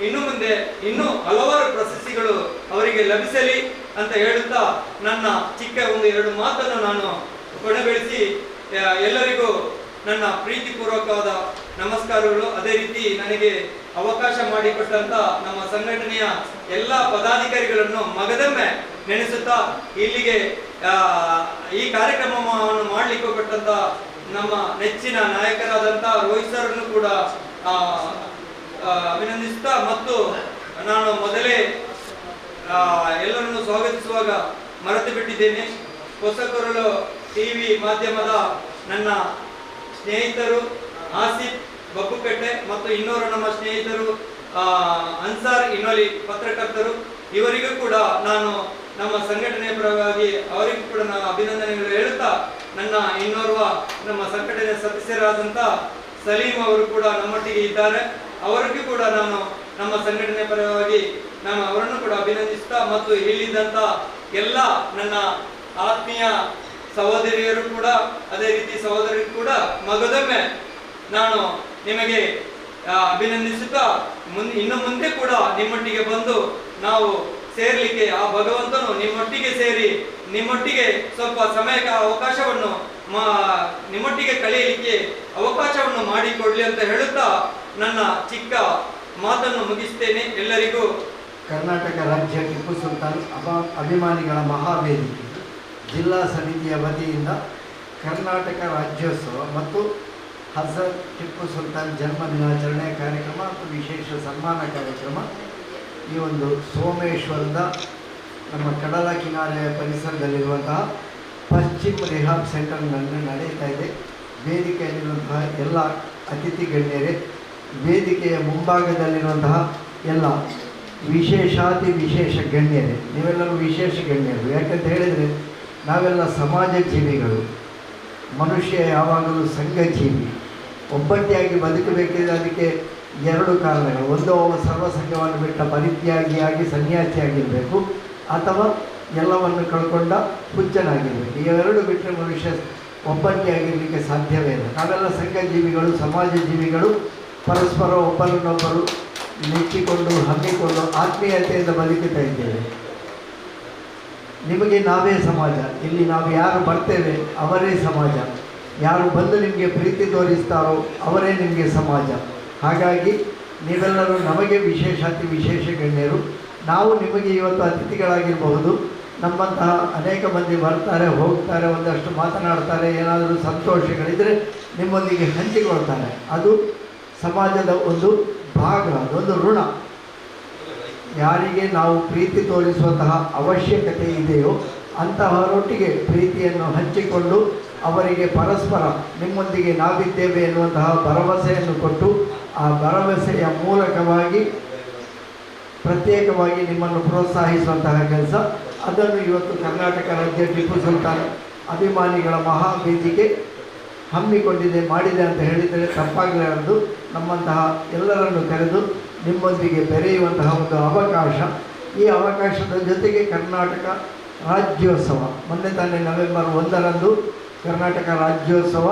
ಇನ್ನು ಮುಂದೆ ಇನ್ನೂ ಹಲವಾರು ಪ್ರಶಸ್ತಿಗಳು ಅವರಿಗೆ ಲಭಿಸಲಿ ಅಂತ ಹೇಳುತ್ತಾ ನನ್ನ ಚಿಕ್ಕ 1-2 ಮಾತನ್ನು ನಾನು ಕೊನೆಗೊಳಿಸಿ ಎಲ್ಲರಿಗೂ ನನ್ನ ಪ್ರೀತಿಪೂರ್ವಕವಾದ ನಮಸ್ಕಾರಗಳು. ಅದೇ ರೀತಿ ನನಗೆ ಅವಕಾಶ ಮಾಡಿಕೊಟ್ಟಂತ ನಮ್ಮ ಸಂಘಟನೆಯ ಎಲ್ಲ ಪದಾಧಿಕಾರಿಗಳನ್ನು ಮಗದೊಮ್ಮೆ ನೆನೆಸುತ್ತಾ ಇಲ್ಲಿಗೆ ಈ ಕಾರ್ಯಕ್ರಮವನ್ನು ಮಾಡಲಿಕ್ಕೆ ಕೊಟ್ಟಂತ ನಮ್ಮ ನೆಚ್ಚಿನ ನಾಯಕರಾದಂಥ ರೋಹಿತ್ ಸರ್ನ್ನು ಕೂಡ ಅಭಿನಂದಿಸುತ್ತಾ, ಮತ್ತು ನಾನು ಮೊದಲೇ ಎಲ್ಲರನ್ನು ಸ್ವಾಗತಿಸುವಾಗ ಮರೆತು ಬಿಟ್ಟಿದ್ದೇನೆ. ಹೊಸಕೊರಲು ಟಿವಿ ಮಾಧ್ಯಮದ ನನ್ನ ಸ್ನೇಹಿತರು ಆಸಿಫ್ ಬಬ್ಬುಕಟ್ಟೆ ಮತ್ತು ಇನ್ನೋರು ನಮ್ಮ ಸ್ನೇಹಿತರು ಅನ್ಸಾರ್ ಇನ್ನೋಲಿ ಪತ್ರಕರ್ತರು, ಇವರಿಗೂ ಕೂಡ ನಾನು ನಮ್ಮ ಸಂಘಟನೆಯ ಪರವಾಗಿ ಅವರಿಗೂ ಕೂಡ ನಾನು ಅಭಿನಂದನೆಗಳು ಹೇಳುತ್ತಾ, ನನ್ನ ಇನ್ನೋರ್ವ ನಮ್ಮ ಸಂಘಟನೆಯ ಸದಸ್ಯರಾದಂಥ ಸಲೀಂ ಅವರು ಕೂಡ ನಮ್ಮೊಟ್ಟಿಗೆ ಇದ್ದಾರೆ, ಅವರಿಗೂ ಕೂಡ ನಾನು ನಮ್ಮ ಸಂಘಟನೆ ಪರವಾಗಿ ನಾನು ಅವರನ್ನು ಕೂಡ ಅಭಿನಂದಿಸುತ್ತಾ, ಮತ್ತು ಇಲ್ಲಿದ್ದಂಥ ಎಲ್ಲ ನನ್ನ ಆತ್ಮೀಯ ಸಹೋದರಿಯರು ಕೂಡ ಅದೇ ರೀತಿ ಸಹೋದರಿಗೂ ಕೂಡ ಮಗದೊಮ್ಮೆ ನಾನು ನಿಮಗೆ ಅಭಿನಂದಿಸುತ್ತಾ, ಇನ್ನು ಮುಂದೆ ಕೂಡ ನಿಮ್ಮೊಟ್ಟಿಗೆ ಬಂದು ನಾವು ಸೇರ್ಲಿಕ್ಕೆ ಆ ಭಗವಂತನು ನಿಮ್ಮೊಟ್ಟಿಗೆ ಸೇರಿ ನಿಮ್ಮೊಟ್ಟಿಗೆ ಸ್ವಲ್ಪ ಸಮಯಕ್ಕೆ ಅವಕಾಶವನ್ನು ನಿಮ್ಮೊಟ್ಟಿಗೆ ಕಳೆಯಲಿಕ್ಕೆ ಅವಕಾಶವನ್ನು ಮಾಡಿಕೊಡ್ಲಿ ಅಂತ ಹೇಳುತ್ತಾ ನನ್ನ ಚಿಕ್ಕ ಮಾತನ್ನು ಮುಗಿಸ್ತೇನೆ. ಎಲ್ಲರಿಗೂ ಕರ್ನಾಟಕ ರಾಜ್ಯ ಟಿಪ್ಪು ಸುಲ್ತಾನ್ ಅಭಿಮಾನಿಗಳ ಮಹಾವೇದಿಕೆ ಜಿಲ್ಲಾ ಸಮಿತಿಯ ವತಿಯಿಂದ ಕರ್ನಾಟಕ ರಾಜ್ಯೋತ್ಸವ ಮತ್ತು ಹಜರತ್ ಟಿಪ್ಪು ಸುಲ್ತಾನ್ ಜನ್ಮ ದಿನಾಚರಣೆ ಕಾರ್ಯಕ್ರಮ ಮತ್ತು ವಿಶೇಷ ಸನ್ಮಾನ ಕಾರ್ಯಕ್ರಮ ಈ ಒಂದು ಸೋಮೇಶ್ವರದ ನಮ್ಮ ಕಡಲ ಕಿನಾರೆಯ ಪರಿಸರದಲ್ಲಿರುವಂತಹ ಪಶ್ಚಿಮ ರಿಹಾಬ್ ಸೆಂಟರ್ನಲ್ಲಿ ನಡೀತಾ ಇದೆ. ವೇದಿಕೆಯಲ್ಲಿರುವಂತಹ ಎಲ್ಲ ಅತಿಥಿ ಗಣ್ಯರೇ, ವೇದಿಕೆಯ ಮುಂಭಾಗದಲ್ಲಿರುವಂತಹ ಎಲ್ಲ ವಿಶೇಷಾತಿ ವಿಶೇಷ ಗಣ್ಯರೇ, ನೀವೆಲ್ಲರೂ ವಿಶೇಷ ಗಣ್ಯರು. ಯಾಕಂತ ಹೇಳಿದರೆ ನಾವೆಲ್ಲ ಸಮಾಜ ಜೀವಿಗಳು. ಮನುಷ್ಯ ಯಾವಾಗಲೂ ಸಂಘ ಜೀವಿ. ಒಬ್ಬಟ್ಟಿಯಾಗಿ ಬದುಕಬೇಕಿದ್ರೆ ಅದಕ್ಕೆ ಎರಡು ಕಾರಣಗಳು. ಒಂದು, ಅವನು ಸರ್ವಸಂಘವನ್ನು ಬಿಟ್ಟ ಪರಿತ್ಯಾಗಿಯಾಗಿ ಸನ್ಯಾಸಿಯಾಗಿರಬೇಕು, ಅಥವಾ ಎಲ್ಲವನ್ನು ಕಳ್ಕೊಂಡ ಹುಚ್ಚನಾಗಿರಬೇಕು. ಇವೆರಡು ಬಿಟ್ಟರೆ ಮನುಷ್ಯ ಒಬ್ಬಟ್ಟಿಯಾಗಿರಲಿಕ್ಕೆ ಸಾಧ್ಯವೇ ಇಲ್ಲ. ನಾವೆಲ್ಲ ಸಂಘ ಜೀವಿಗಳು, ಸಮಾಜ ಜೀವಿಗಳು. ಪರಸ್ಪರ ಒಬ್ಬರನ್ನೊಬ್ಬರು ನೆಚ್ಚಿಕೊಂಡು ಹಮ್ಮಿಕೊಂಡು ಆತ್ಮೀಯತೆಯಿಂದ ಬದುಕುತ್ತಾ ಇದ್ದೇವೆ. ನಿಮಗೆ ನಾವೇ ಸಮಾಜ. ಇಲ್ಲಿ ನಾವು ಯಾರು ಬರ್ತೇವೆ ಅವರೇ ಸಮಾಜ. ಯಾರು ಬಂದು ನಿಮಗೆ ಪ್ರೀತಿ ತೋರಿಸ್ತಾರೋ ಅವರೇ ನಿಮಗೆ ಸಮಾಜ. ಹಾಗಾಗಿ ನೀವೆಲ್ಲರೂ ನಮಗೆ ವಿಶೇಷಾತಿ ವಿಶೇಷ ಗಣ್ಯರು. ನಾವು ನಿಮಗೆ ಇವತ್ತು ಅತಿಥಿಗಳಾಗಿರಬಹುದು. ನಮ್ಮಂತಹ ಅನೇಕ ಮಂದಿ ಬರ್ತಾರೆ, ಹೋಗ್ತಾರೆ, ಒಂದಷ್ಟು ಮಾತನಾಡ್ತಾರೆ, ಏನಾದರೂ ಸಂತೋಷಗಳಿದ್ದರೆ ನಿಮ್ಮೊಂದಿಗೆ ಹಂಚಿಕೊಳ್ತಾರೆ. ಅದು ಸಮಾಜದ ಒಂದು ಭಾಗ, ಅದೊಂದು ಋಣ. ಯಾರಿಗೆ ನಾವು ಪ್ರೀತಿ ತೋರಿಸುವಂತಹ ಅವಶ್ಯಕತೆ ಇದೆಯೋ ಅಂತಹವರೊಟ್ಟಿಗೆ ಪ್ರೀತಿಯನ್ನು ಹಂಚಿಕೊಂಡು ಅವರಿಗೆ ಪರಸ್ಪರ ನಿಮ್ಮೊಂದಿಗೆ ನಾವಿದ್ದೇವೆ ಎನ್ನುವಂತಹ ಭರವಸೆಯನ್ನು ಕೊಟ್ಟು ಆ ಭರವಸೆಯ ಮೂಲಕವಾಗಿ ಪ್ರತ್ಯೇಕವಾಗಿ ನಿಮ್ಮನ್ನು ಪ್ರೋತ್ಸಾಹಿಸುವಂತಹ ಕೆಲಸ, ಅದನ್ನು ಇವತ್ತು ಕರ್ನಾಟಕ ರಾಜ್ಯ ಟಿಪ್ಪು ಸುಲ್ತಾನ್ ಅಭಿಮಾನಿಗಳ ಮಹಾವೇದಿಕೆ ಹಮ್ಮಿಕೊಂಡಿದೆ, ಮಾಡಿದೆ ಅಂತ ಹೇಳಿದರೆ ತಪ್ಪಾಗಲಾರದು. ನಮ್ಮಂತಹ ಎಲ್ಲರನ್ನು ಕರೆದು ನಿಮ್ಮೊಂದಿಗೆ ಬೆರೆಯುವಂತಹ ಒಂದು ಅವಕಾಶ. ಈ ಅವಕಾಶದ ಜೊತೆಗೆ ಕರ್ನಾಟಕ ರಾಜ್ಯೋತ್ಸವ ಮೊನ್ನೆ ತಾನೇ ನವೆಂಬರ್ 1ರಂದು ಕರ್ನಾಟಕ ರಾಜ್ಯೋತ್ಸವ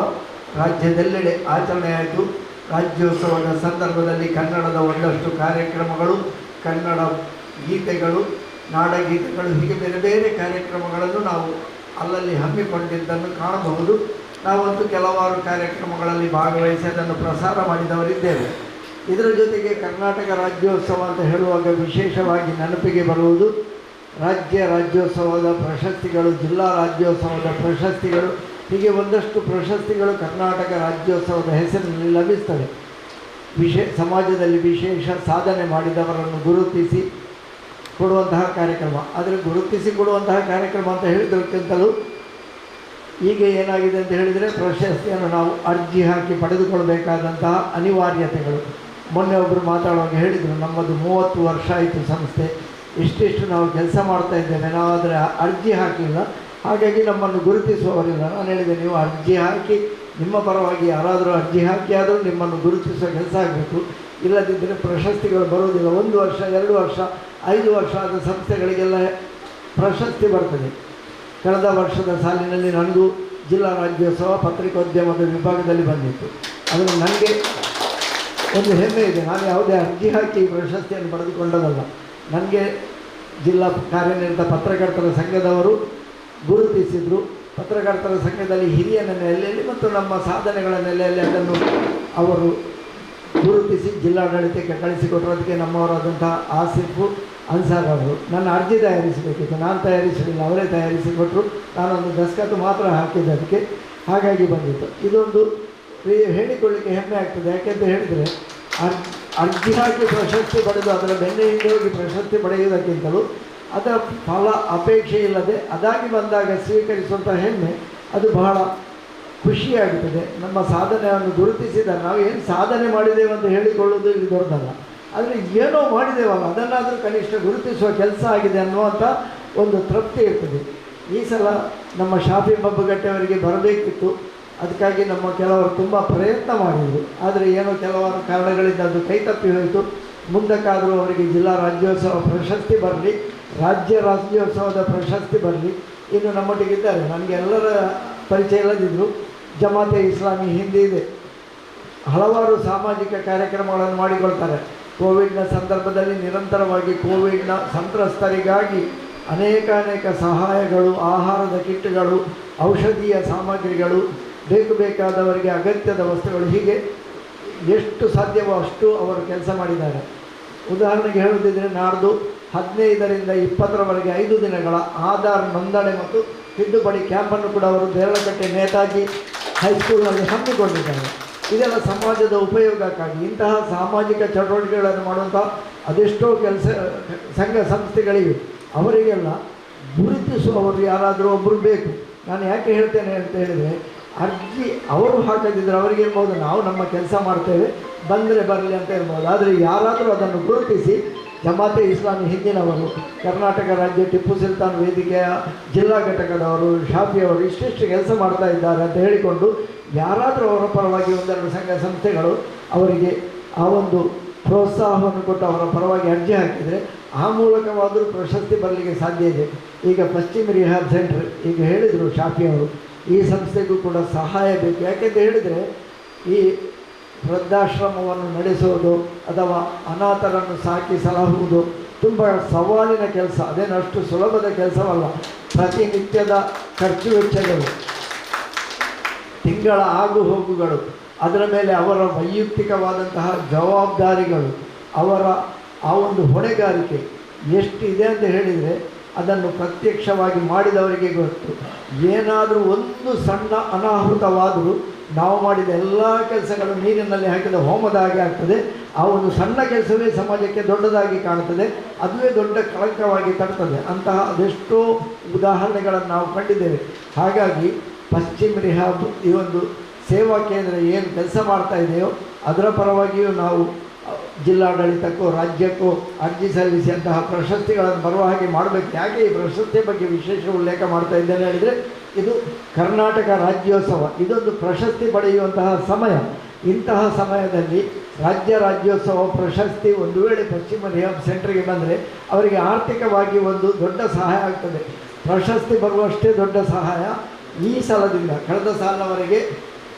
ರಾಜ್ಯದೆಲ್ಲೆಡೆ ಆಚರಣೆ ಆಯಿತು. ರಾಜ್ಯೋತ್ಸವದ ಸಂದರ್ಭದಲ್ಲಿ ಕನ್ನಡದ ಒಂದಷ್ಟು ಕಾರ್ಯಕ್ರಮಗಳು, ಕನ್ನಡ ಗೀತೆಗಳು, ನಾಡಗೀತೆಗಳು, ಹೀಗೆ ಬೇರೆ ಬೇರೆ ಕಾರ್ಯಕ್ರಮಗಳನ್ನು ನಾವು ಅಲ್ಲಲ್ಲಿ ಹಮ್ಮಿಕೊಂಡಿದ್ದನ್ನು ಕಾಣಬಹುದು. ನಾವಂತೂ ಕೆಲವಾರು ಕಾರ್ಯಕ್ರಮಗಳಲ್ಲಿ ಭಾಗವಹಿಸಿ ಅದನ್ನು ಪ್ರಸಾರ ಮಾಡಿದವರಿದ್ದೇವೆ. ಇದರ ಜೊತೆಗೆ ಕರ್ನಾಟಕ ರಾಜ್ಯೋತ್ಸವ ಅಂತ ಹೇಳುವಾಗ ವಿಶೇಷವಾಗಿ ನೆನಪಿಗೆ ಬರುವುದು ರಾಜ್ಯ ರಾಜ್ಯೋತ್ಸವದ ಪ್ರಶಸ್ತಿಗಳು, ಜಿಲ್ಲಾ ರಾಜ್ಯೋತ್ಸವದ ಪ್ರಶಸ್ತಿಗಳು, ಹೀಗೆ ಒಂದಷ್ಟು ಪ್ರಶಸ್ತಿಗಳು ಕರ್ನಾಟಕ ರಾಜ್ಯೋತ್ಸವದ ಹೆಸರಿನಲ್ಲಿ ಲಭಿಸ್ತವೆ. ಸಮಾಜದಲ್ಲಿ ವಿಶೇಷ ಸಾಧನೆ ಮಾಡಿದವರನ್ನು ಗುರುತಿಸಿ ಕೊಡುವಂತಹ ಕಾರ್ಯಕ್ರಮ. ಆದರೆ ಗುರುತಿಸಿ ಕೊಡುವಂತಹ ಕಾರ್ಯಕ್ರಮ ಅಂತ ಹೇಳಿದಕ್ಕಿಂತಲೂ ಈಗ ಏನಾಗಿದೆ ಅಂತ ಹೇಳಿದರೆ ಪ್ರಶಸ್ತಿಯನ್ನು ನಾವು ಅರ್ಜಿ ಹಾಕಿ ಪಡೆದುಕೊಳ್ಬೇಕಾದಂತಹ ಅನಿವಾರ್ಯತೆಗಳು. ಮೊನ್ನೆ ಒಬ್ಬರು ಮಾತಾಡುವಾಗ ಹೇಳಿದರು, ನಮ್ಮದು 30 ವರ್ಷ ಆಯಿತು ಸಂಸ್ಥೆ, ಇಷ್ಟಿಷ್ಟು ನಾವು ಕೆಲಸ ಮಾಡ್ತಾ ಇದ್ದೇವೆ, ನಾವು ಆದರೆ ಅರ್ಜಿ ಹಾಕಿಲ್ಲ, ಹಾಗಾಗಿ ನಮ್ಮನ್ನು ಗುರುತಿಸುವವರಿಲ್ಲ. ನಾನು ಹೇಳಿದೆ, ನೀವು ಅರ್ಜಿ ಹಾಕಿ, ನಿಮ್ಮ ಪರವಾಗಿ ಯಾರಾದರೂ ಅರ್ಜಿ ಹಾಕಿ ಆದರೂ ನಿಮ್ಮನ್ನು ಗುರುತಿಸುವ ಕೆಲಸ ಆಗಬೇಕು. ಇಲ್ಲದಿದ್ದರೆ ಪ್ರಶಸ್ತಿಗಳು ಬರುವುದಿಲ್ಲ. 1 ವರ್ಷ 2 ವರ್ಷ 5 ವರ್ಷ ಆದ ಸಂಸ್ಥೆಗಳಿಗೆಲ್ಲ ಪ್ರಶಸ್ತಿ ಬರ್ತದೆ. ಕಳೆದ ವರ್ಷದ ಸಾಲಿನಲ್ಲಿ ನನಗೂ ಜಿಲ್ಲಾ ರಾಜ್ಯೋತ್ಸವ ಪತ್ರಿಕೋದ್ಯಮದ ವಿಭಾಗದಲ್ಲಿ ಬಂದಿತ್ತು. ಆದರೆ ನನಗೆ ಒಂದು ಹೆಮ್ಮೆ ಇದೆ, ನಾನು ಯಾವುದೇ ಅರ್ಜಿ ಹಾಕಿ ಪ್ರಶಸ್ತಿಯನ್ನು ಪಡೆದುಕೊಂಡದಲ್ಲ. ನನಗೆ ಜಿಲ್ಲಾ ಕಾರ್ಯನಿರತ ಪತ್ರಕರ್ತರ ಸಂಘದವರು ಗುರುತಿಸಿದರು. ಪತ್ರಕರ್ತರ ಸಂಘದಲ್ಲಿ ಹಿರಿಯ ನೆಲೆಯಲ್ಲಿ ಮತ್ತು ನಮ್ಮ ಸಾಧನೆಗಳ ನೆಲೆಯಲ್ಲಿ ಅದನ್ನು ಅವರು ಗುರುತಿಸಿ ಜಿಲ್ಲಾಡಳಿತಕ್ಕೆ ಕಳಿಸಿಕೊಟ್ಟರು. ಅದಕ್ಕೆ ನಮ್ಮವರಾದಂಥ ಆಸಿಫು ಅನ್ಸಾರ್ ಅವರು ನನ್ನ ಅರ್ಜಿ ತಯಾರಿಸಬೇಕಿತ್ತು, ನಾನು ತಯಾರಿಸಲಿಲ್ಲ, ಅವರೇ ತಯಾರಿಸಿಕೊಟ್ಟರು. ನಾನೊಂದು ದಸ್ಕತ್ತು ಮಾತ್ರ ಹಾಕಿದ್ದೆ ಅದಕ್ಕೆ, ಹಾಗಾಗಿ ಬಂದಿತ್ತು. ಇದೊಂದು ಹೇಳಿಕೊಳ್ಳಿಕ್ಕೆ ಹೆಮ್ಮೆ ಆಗ್ತದೆ. ಯಾಕೆಂತ ಹೇಳಿದರೆ ಅರ್ಜಿ ಹಾಕಿ ಪ್ರಶಸ್ತಿ ಪಡೆದು ಅದರ ಬೆನ್ನ ಹಿಂದೆ ಹೋಗಿ ಪ್ರಶಸ್ತಿ ಪಡೆಯುವುದಕ್ಕಿಂತಲೂ ಅದರ ಫಲ ಅಪೇಕ್ಷೆ ಇಲ್ಲದೆ ಅದಾಗಿ ಬಂದಾಗ ಸ್ವೀಕರಿಸುವಂಥ ಹೆಮ್ಮೆ ಅದು ಬಹಳ ಖುಷಿಯಾಗುತ್ತದೆ. ನಮ್ಮ ಸಾಧನೆಯನ್ನು ಗುರುತಿಸಿದಾಗ ನಾವು ಏನು ಸಾಧನೆ ಮಾಡಿದ್ದೇವೆ ಅಂತ ಹೇಳಿಕೊಳ್ಳೋದು ಇದು ದೊಡ್ಡದಲ್ಲ, ಆದರೆ ಏನೋ ಮಾಡಿದ್ದೇವಲ್ಲ ಅದನ್ನಾದರೂ ಕನಿಷ್ಠ ಗುರುತಿಸುವ ಕೆಲಸ ಆಗಿದೆ ಅನ್ನುವಂಥ ಒಂದು ತೃಪ್ತಿ ಇರ್ತದೆ. ಈ ಸಲ ನಮ್ಮ ಶಾಫಿ ಬಬ್ಬಗಟ್ಟೆಯವರಿಗೆ ಬರಬೇಕಿತ್ತು, ಅದಕ್ಕಾಗಿ ನಮ್ಮ ಕೆಲವರು ತುಂಬ ಪ್ರಯತ್ನ ಮಾಡಿದರು. ಆದರೆ ಏನೋ ಕೆಲವಾರು ಕಾರಣಗಳಿಂದ ಅದು ಕೈತಪ್ಪಿ ಹೋಯಿತು. ಮುಂದಕ್ಕಾದರೂ ಅವರಿಗೆ ಜಿಲ್ಲಾ ರಾಜ್ಯೋತ್ಸವ ಪ್ರಶಸ್ತಿ ಬರಲಿ, ರಾಜ್ಯ ರಾಜ್ಯೋತ್ಸವದ ಪ್ರಶಸ್ತಿ ಬರಲಿ. ಇನ್ನು ನಮ್ಮೊಟ್ಟಿಗಿದ್ದಾರೆ, ನನಗೆ ಎಲ್ಲರ ಪರಿಚಯ ಇಲ್ಲದಿದ್ದರು. ಜಮಾತೆ ಇಸ್ಲಾಮಿ ಹಿಂದಿ ಇದೆ, ಹಲವಾರು ಸಾಮಾಜಿಕ ಕಾರ್ಯಕ್ರಮಗಳನ್ನು ಮಾಡಿಕೊಳ್ತಾರೆ. ಕೋವಿಡ್ನ ಸಂದರ್ಭದಲ್ಲಿ ನಿರಂತರವಾಗಿ ಕೋವಿಡ್ನ ಸಂತ್ರಸ್ತರಿಗಾಗಿ ಅನೇಕ ಸಹಾಯಗಳು, ಆಹಾರದ ಕಿಟ್ಗಳು, ಔಷಧೀಯ ಸಾಮಗ್ರಿಗಳು, ಬೇಕಾದವರಿಗೆ ಅಗತ್ಯದ ವಸ್ತುಗಳು, ಹೀಗೆ ಎಷ್ಟು ಸಾಧ್ಯವೋ ಅಷ್ಟು ಅವರು ಕೆಲಸ ಮಾಡಿದ್ದಾರೆ. ಉದಾಹರಣೆಗೆ ಹೇಳುತ್ತಿದ್ದರೆ ನಾಡ್ದು 15ರಿಂದ 20ರವರೆಗೆ 5 ದಿನಗಳ ಆಧಾರ್ ನೋಂದಣಿ ಮತ್ತು ತಿದ್ದುಪಡಿ ಕ್ಯಾಂಪನ್ನು ಕೂಡ ಅವರು ದೇರಳಕಟ್ಟೆ ನೇತಾಜಿ ಹೈಸ್ಕೂಲ್ನಲ್ಲಿ ಹಮ್ಮಿಕೊಂಡಿದ್ದಾರೆ. ಇದೆಲ್ಲ ಸಮಾಜದ ಉಪಯೋಗಕ್ಕಾಗಿ. ಇಂತಹ ಸಾಮಾಜಿಕ ಚಟುವಟಿಕೆಗಳನ್ನು ಮಾಡುವಂಥ ಅದೆಷ್ಟೋ ಸಂಘ ಸಂಸ್ಥೆಗಳಿವೆ. ಅವರಿಗೆಲ್ಲ ಗುರುತಿಸುವವರು ಯಾರಾದರೂ ಒಬ್ಬರು ಬೇಕು. ನಾನು ಯಾಕೆ ಹೇಳ್ತೇನೆ ಅಂತ ಹೇಳಿದರೆ, ಅರ್ಜಿ ಅವರು ಹಾಕದಿದ್ದರೆ ಅವರಿಗಿರ್ಬೋದು, ನಾವು ನಮ್ಮ ಕೆಲಸ ಮಾಡ್ತೇವೆ ಬಂದರೆ ಬರಲಿ ಅಂತ ಇರ್ಬೋದು. ಆದರೆ ಯಾರಾದರೂ ಅದನ್ನು ಗುರುತಿಸಿ, ಜಮಾತೆ ಇಸ್ಲಾಮಿ ಹಿಂದಿನವರು, ಕರ್ನಾಟಕ ರಾಜ್ಯ ಟಿಪ್ಪು ಸುಲ್ತಾನ್ ವೇದಿಕೆಯ ಜಿಲ್ಲಾ ಘಟಕದವರು, ಶಾಫಿಯವರು ಇಷ್ಟಿಷ್ಟು ಕೆಲಸ ಮಾಡ್ತಾ ಇದ್ದಾರೆ ಅಂತ ಹೇಳಿಕೊಂಡು ಯಾರಾದರೂ ಅವರ ಪರವಾಗಿ ಒಂದೆರಡು ಸಂಘ ಸಂಸ್ಥೆಗಳು ಅವರಿಗೆ ಆ ಒಂದು ಪ್ರೋತ್ಸಾಹವನ್ನು ಕೊಟ್ಟು ಅವರ ಪರವಾಗಿ ಅರ್ಜಿ ಹಾಕಿದರೆ ಆ ಮೂಲಕವಾದರೂ ಪ್ರಶಸ್ತಿ ಬರಲಿಕ್ಕೆ ಸಾಧ್ಯ ಇದೆ. ಈಗ ಪಶ್ಚಿಮ ರಿಹಾಬ್ ಸೆಂಟರ್ ಈಗ ಹೇಳಿದರು ಶಾಫಿಯವರು, ಈ ಸಂಸ್ಥೆಗೂ ಕೂಡ ಸಹಾಯ ಬೇಕು. ಯಾಕೆಂತ ಹೇಳಿದರೆ ಈ ವೃದ್ಧಾಶ್ರಮವನ್ನು ನಡೆಸುವುದು ಅಥವಾ ಅನಾಥರನ್ನು ಸಾಕಿ ಸಲಹುವುದು ತುಂಬ ಸವಾಲಿನ ಕೆಲಸ, ಅದೇನು ಅಷ್ಟು ಸುಲಭದ ಕೆಲಸವಲ್ಲ. ಪ್ರತಿನಿತ್ಯದ ಖರ್ಚು ವೆಚ್ಚಗಳು, ತಿಂಗಳ ಆಗು ಹೋಗುಗಳು, ಅದರ ಮೇಲೆ ಅವರ ವೈಯಕ್ತಿಕವಾದಂತಹ ಜವಾಬ್ದಾರಿಗಳು, ಅವರ ಆ ಒಂದು ಹೊಣೆಗಾರಿಕೆ ಎಷ್ಟಿದೆ ಅಂತ ಹೇಳಿದರೆ ಅದನ್ನು ಪ್ರತ್ಯಕ್ಷವಾಗಿ ಮಾಡಿದವರಿಗೆ ಗೊತ್ತು. ಏನಾದರೂ ಒಂದು ಸಣ್ಣ ಅನಾಹುತವಾದರೂ ನಾವು ಮಾಡಿದ ಎಲ್ಲ ಕೆಲಸಗಳು ನೀರಿನಲ್ಲಿ ಹಾಕಿದ ಹೋಮದ ಹಾಗೆ ಆಗ್ತದೆ. ಆ ಒಂದು ಸಣ್ಣ ಕೆಲಸವೇ ಸಮಾಜಕ್ಕೆ ದೊಡ್ಡದಾಗಿ ಕಾಣುತ್ತದೆ, ಅದುವೇ ದೊಡ್ಡ ಕಳಂಕವಾಗಿ ತಡ್ತದೆ. ಅಂತಹ ಅದೆಷ್ಟೋ ಉದಾಹರಣೆಗಳನ್ನು ನಾವು ಕಂಡಿದ್ದೇವೆ. ಹಾಗಾಗಿ ಪಶ್ಚಿಮ ರಿಹಾಬ್ ಈ ಒಂದು ಸೇವಾ ಕೇಂದ್ರ ಏನು ಕೆಲಸ ಮಾಡ್ತಾ ಇದೆಯೋ ಅದರ ಪರವಾಗಿಯೂ ನಾವು ಜಿಲ್ಲಾಡಳಿತಕ್ಕೂ ರಾಜ್ಯಕ್ಕೂ ಅರ್ಜಿ ಸಲ್ಲಿಸಿ ಅಂತಹ ಪ್ರಶಸ್ತಿಗಳನ್ನು ಬರುವ ಹಾಗೆ ಮಾಡಬೇಕು. ಯಾಕೆ ಈ ಪ್ರಶಸ್ತಿಯ ಬಗ್ಗೆ ವಿಶೇಷ ಉಲ್ಲೇಖ ಮಾಡ್ತಾ ಇದ್ದೇನೆ ಹೇಳಿದರೆ, ಇದು ಕರ್ನಾಟಕ ರಾಜ್ಯೋತ್ಸವ, ಇದೊಂದು ಪ್ರಶಸ್ತಿ ಪಡೆಯುವಂತಹ ಸಮಯ. ಇಂತಹ ಸಮಯದಲ್ಲಿ ರಾಜ್ಯ ರಾಜ್ಯೋತ್ಸವ ಪ್ರಶಸ್ತಿ ಒಂದು ವೇಳೆ ಪಶ್ಚಿಮ ರಿಹಾಬ್ ಸೆಂಟರ್ಗೆ ಬಂದರೆ ಅವರಿಗೆ ಆರ್ಥಿಕವಾಗಿ ಒಂದು ದೊಡ್ಡ ಸಹಾಯ ಆಗ್ತದೆ. ಪ್ರಶಸ್ತಿ ಬರುವಷ್ಟೇ ದೊಡ್ಡ ಸಹಾಯ ಈ ಸಲದಿಂದ. ಕಳೆದ ಸಾಲವರೆಗೆ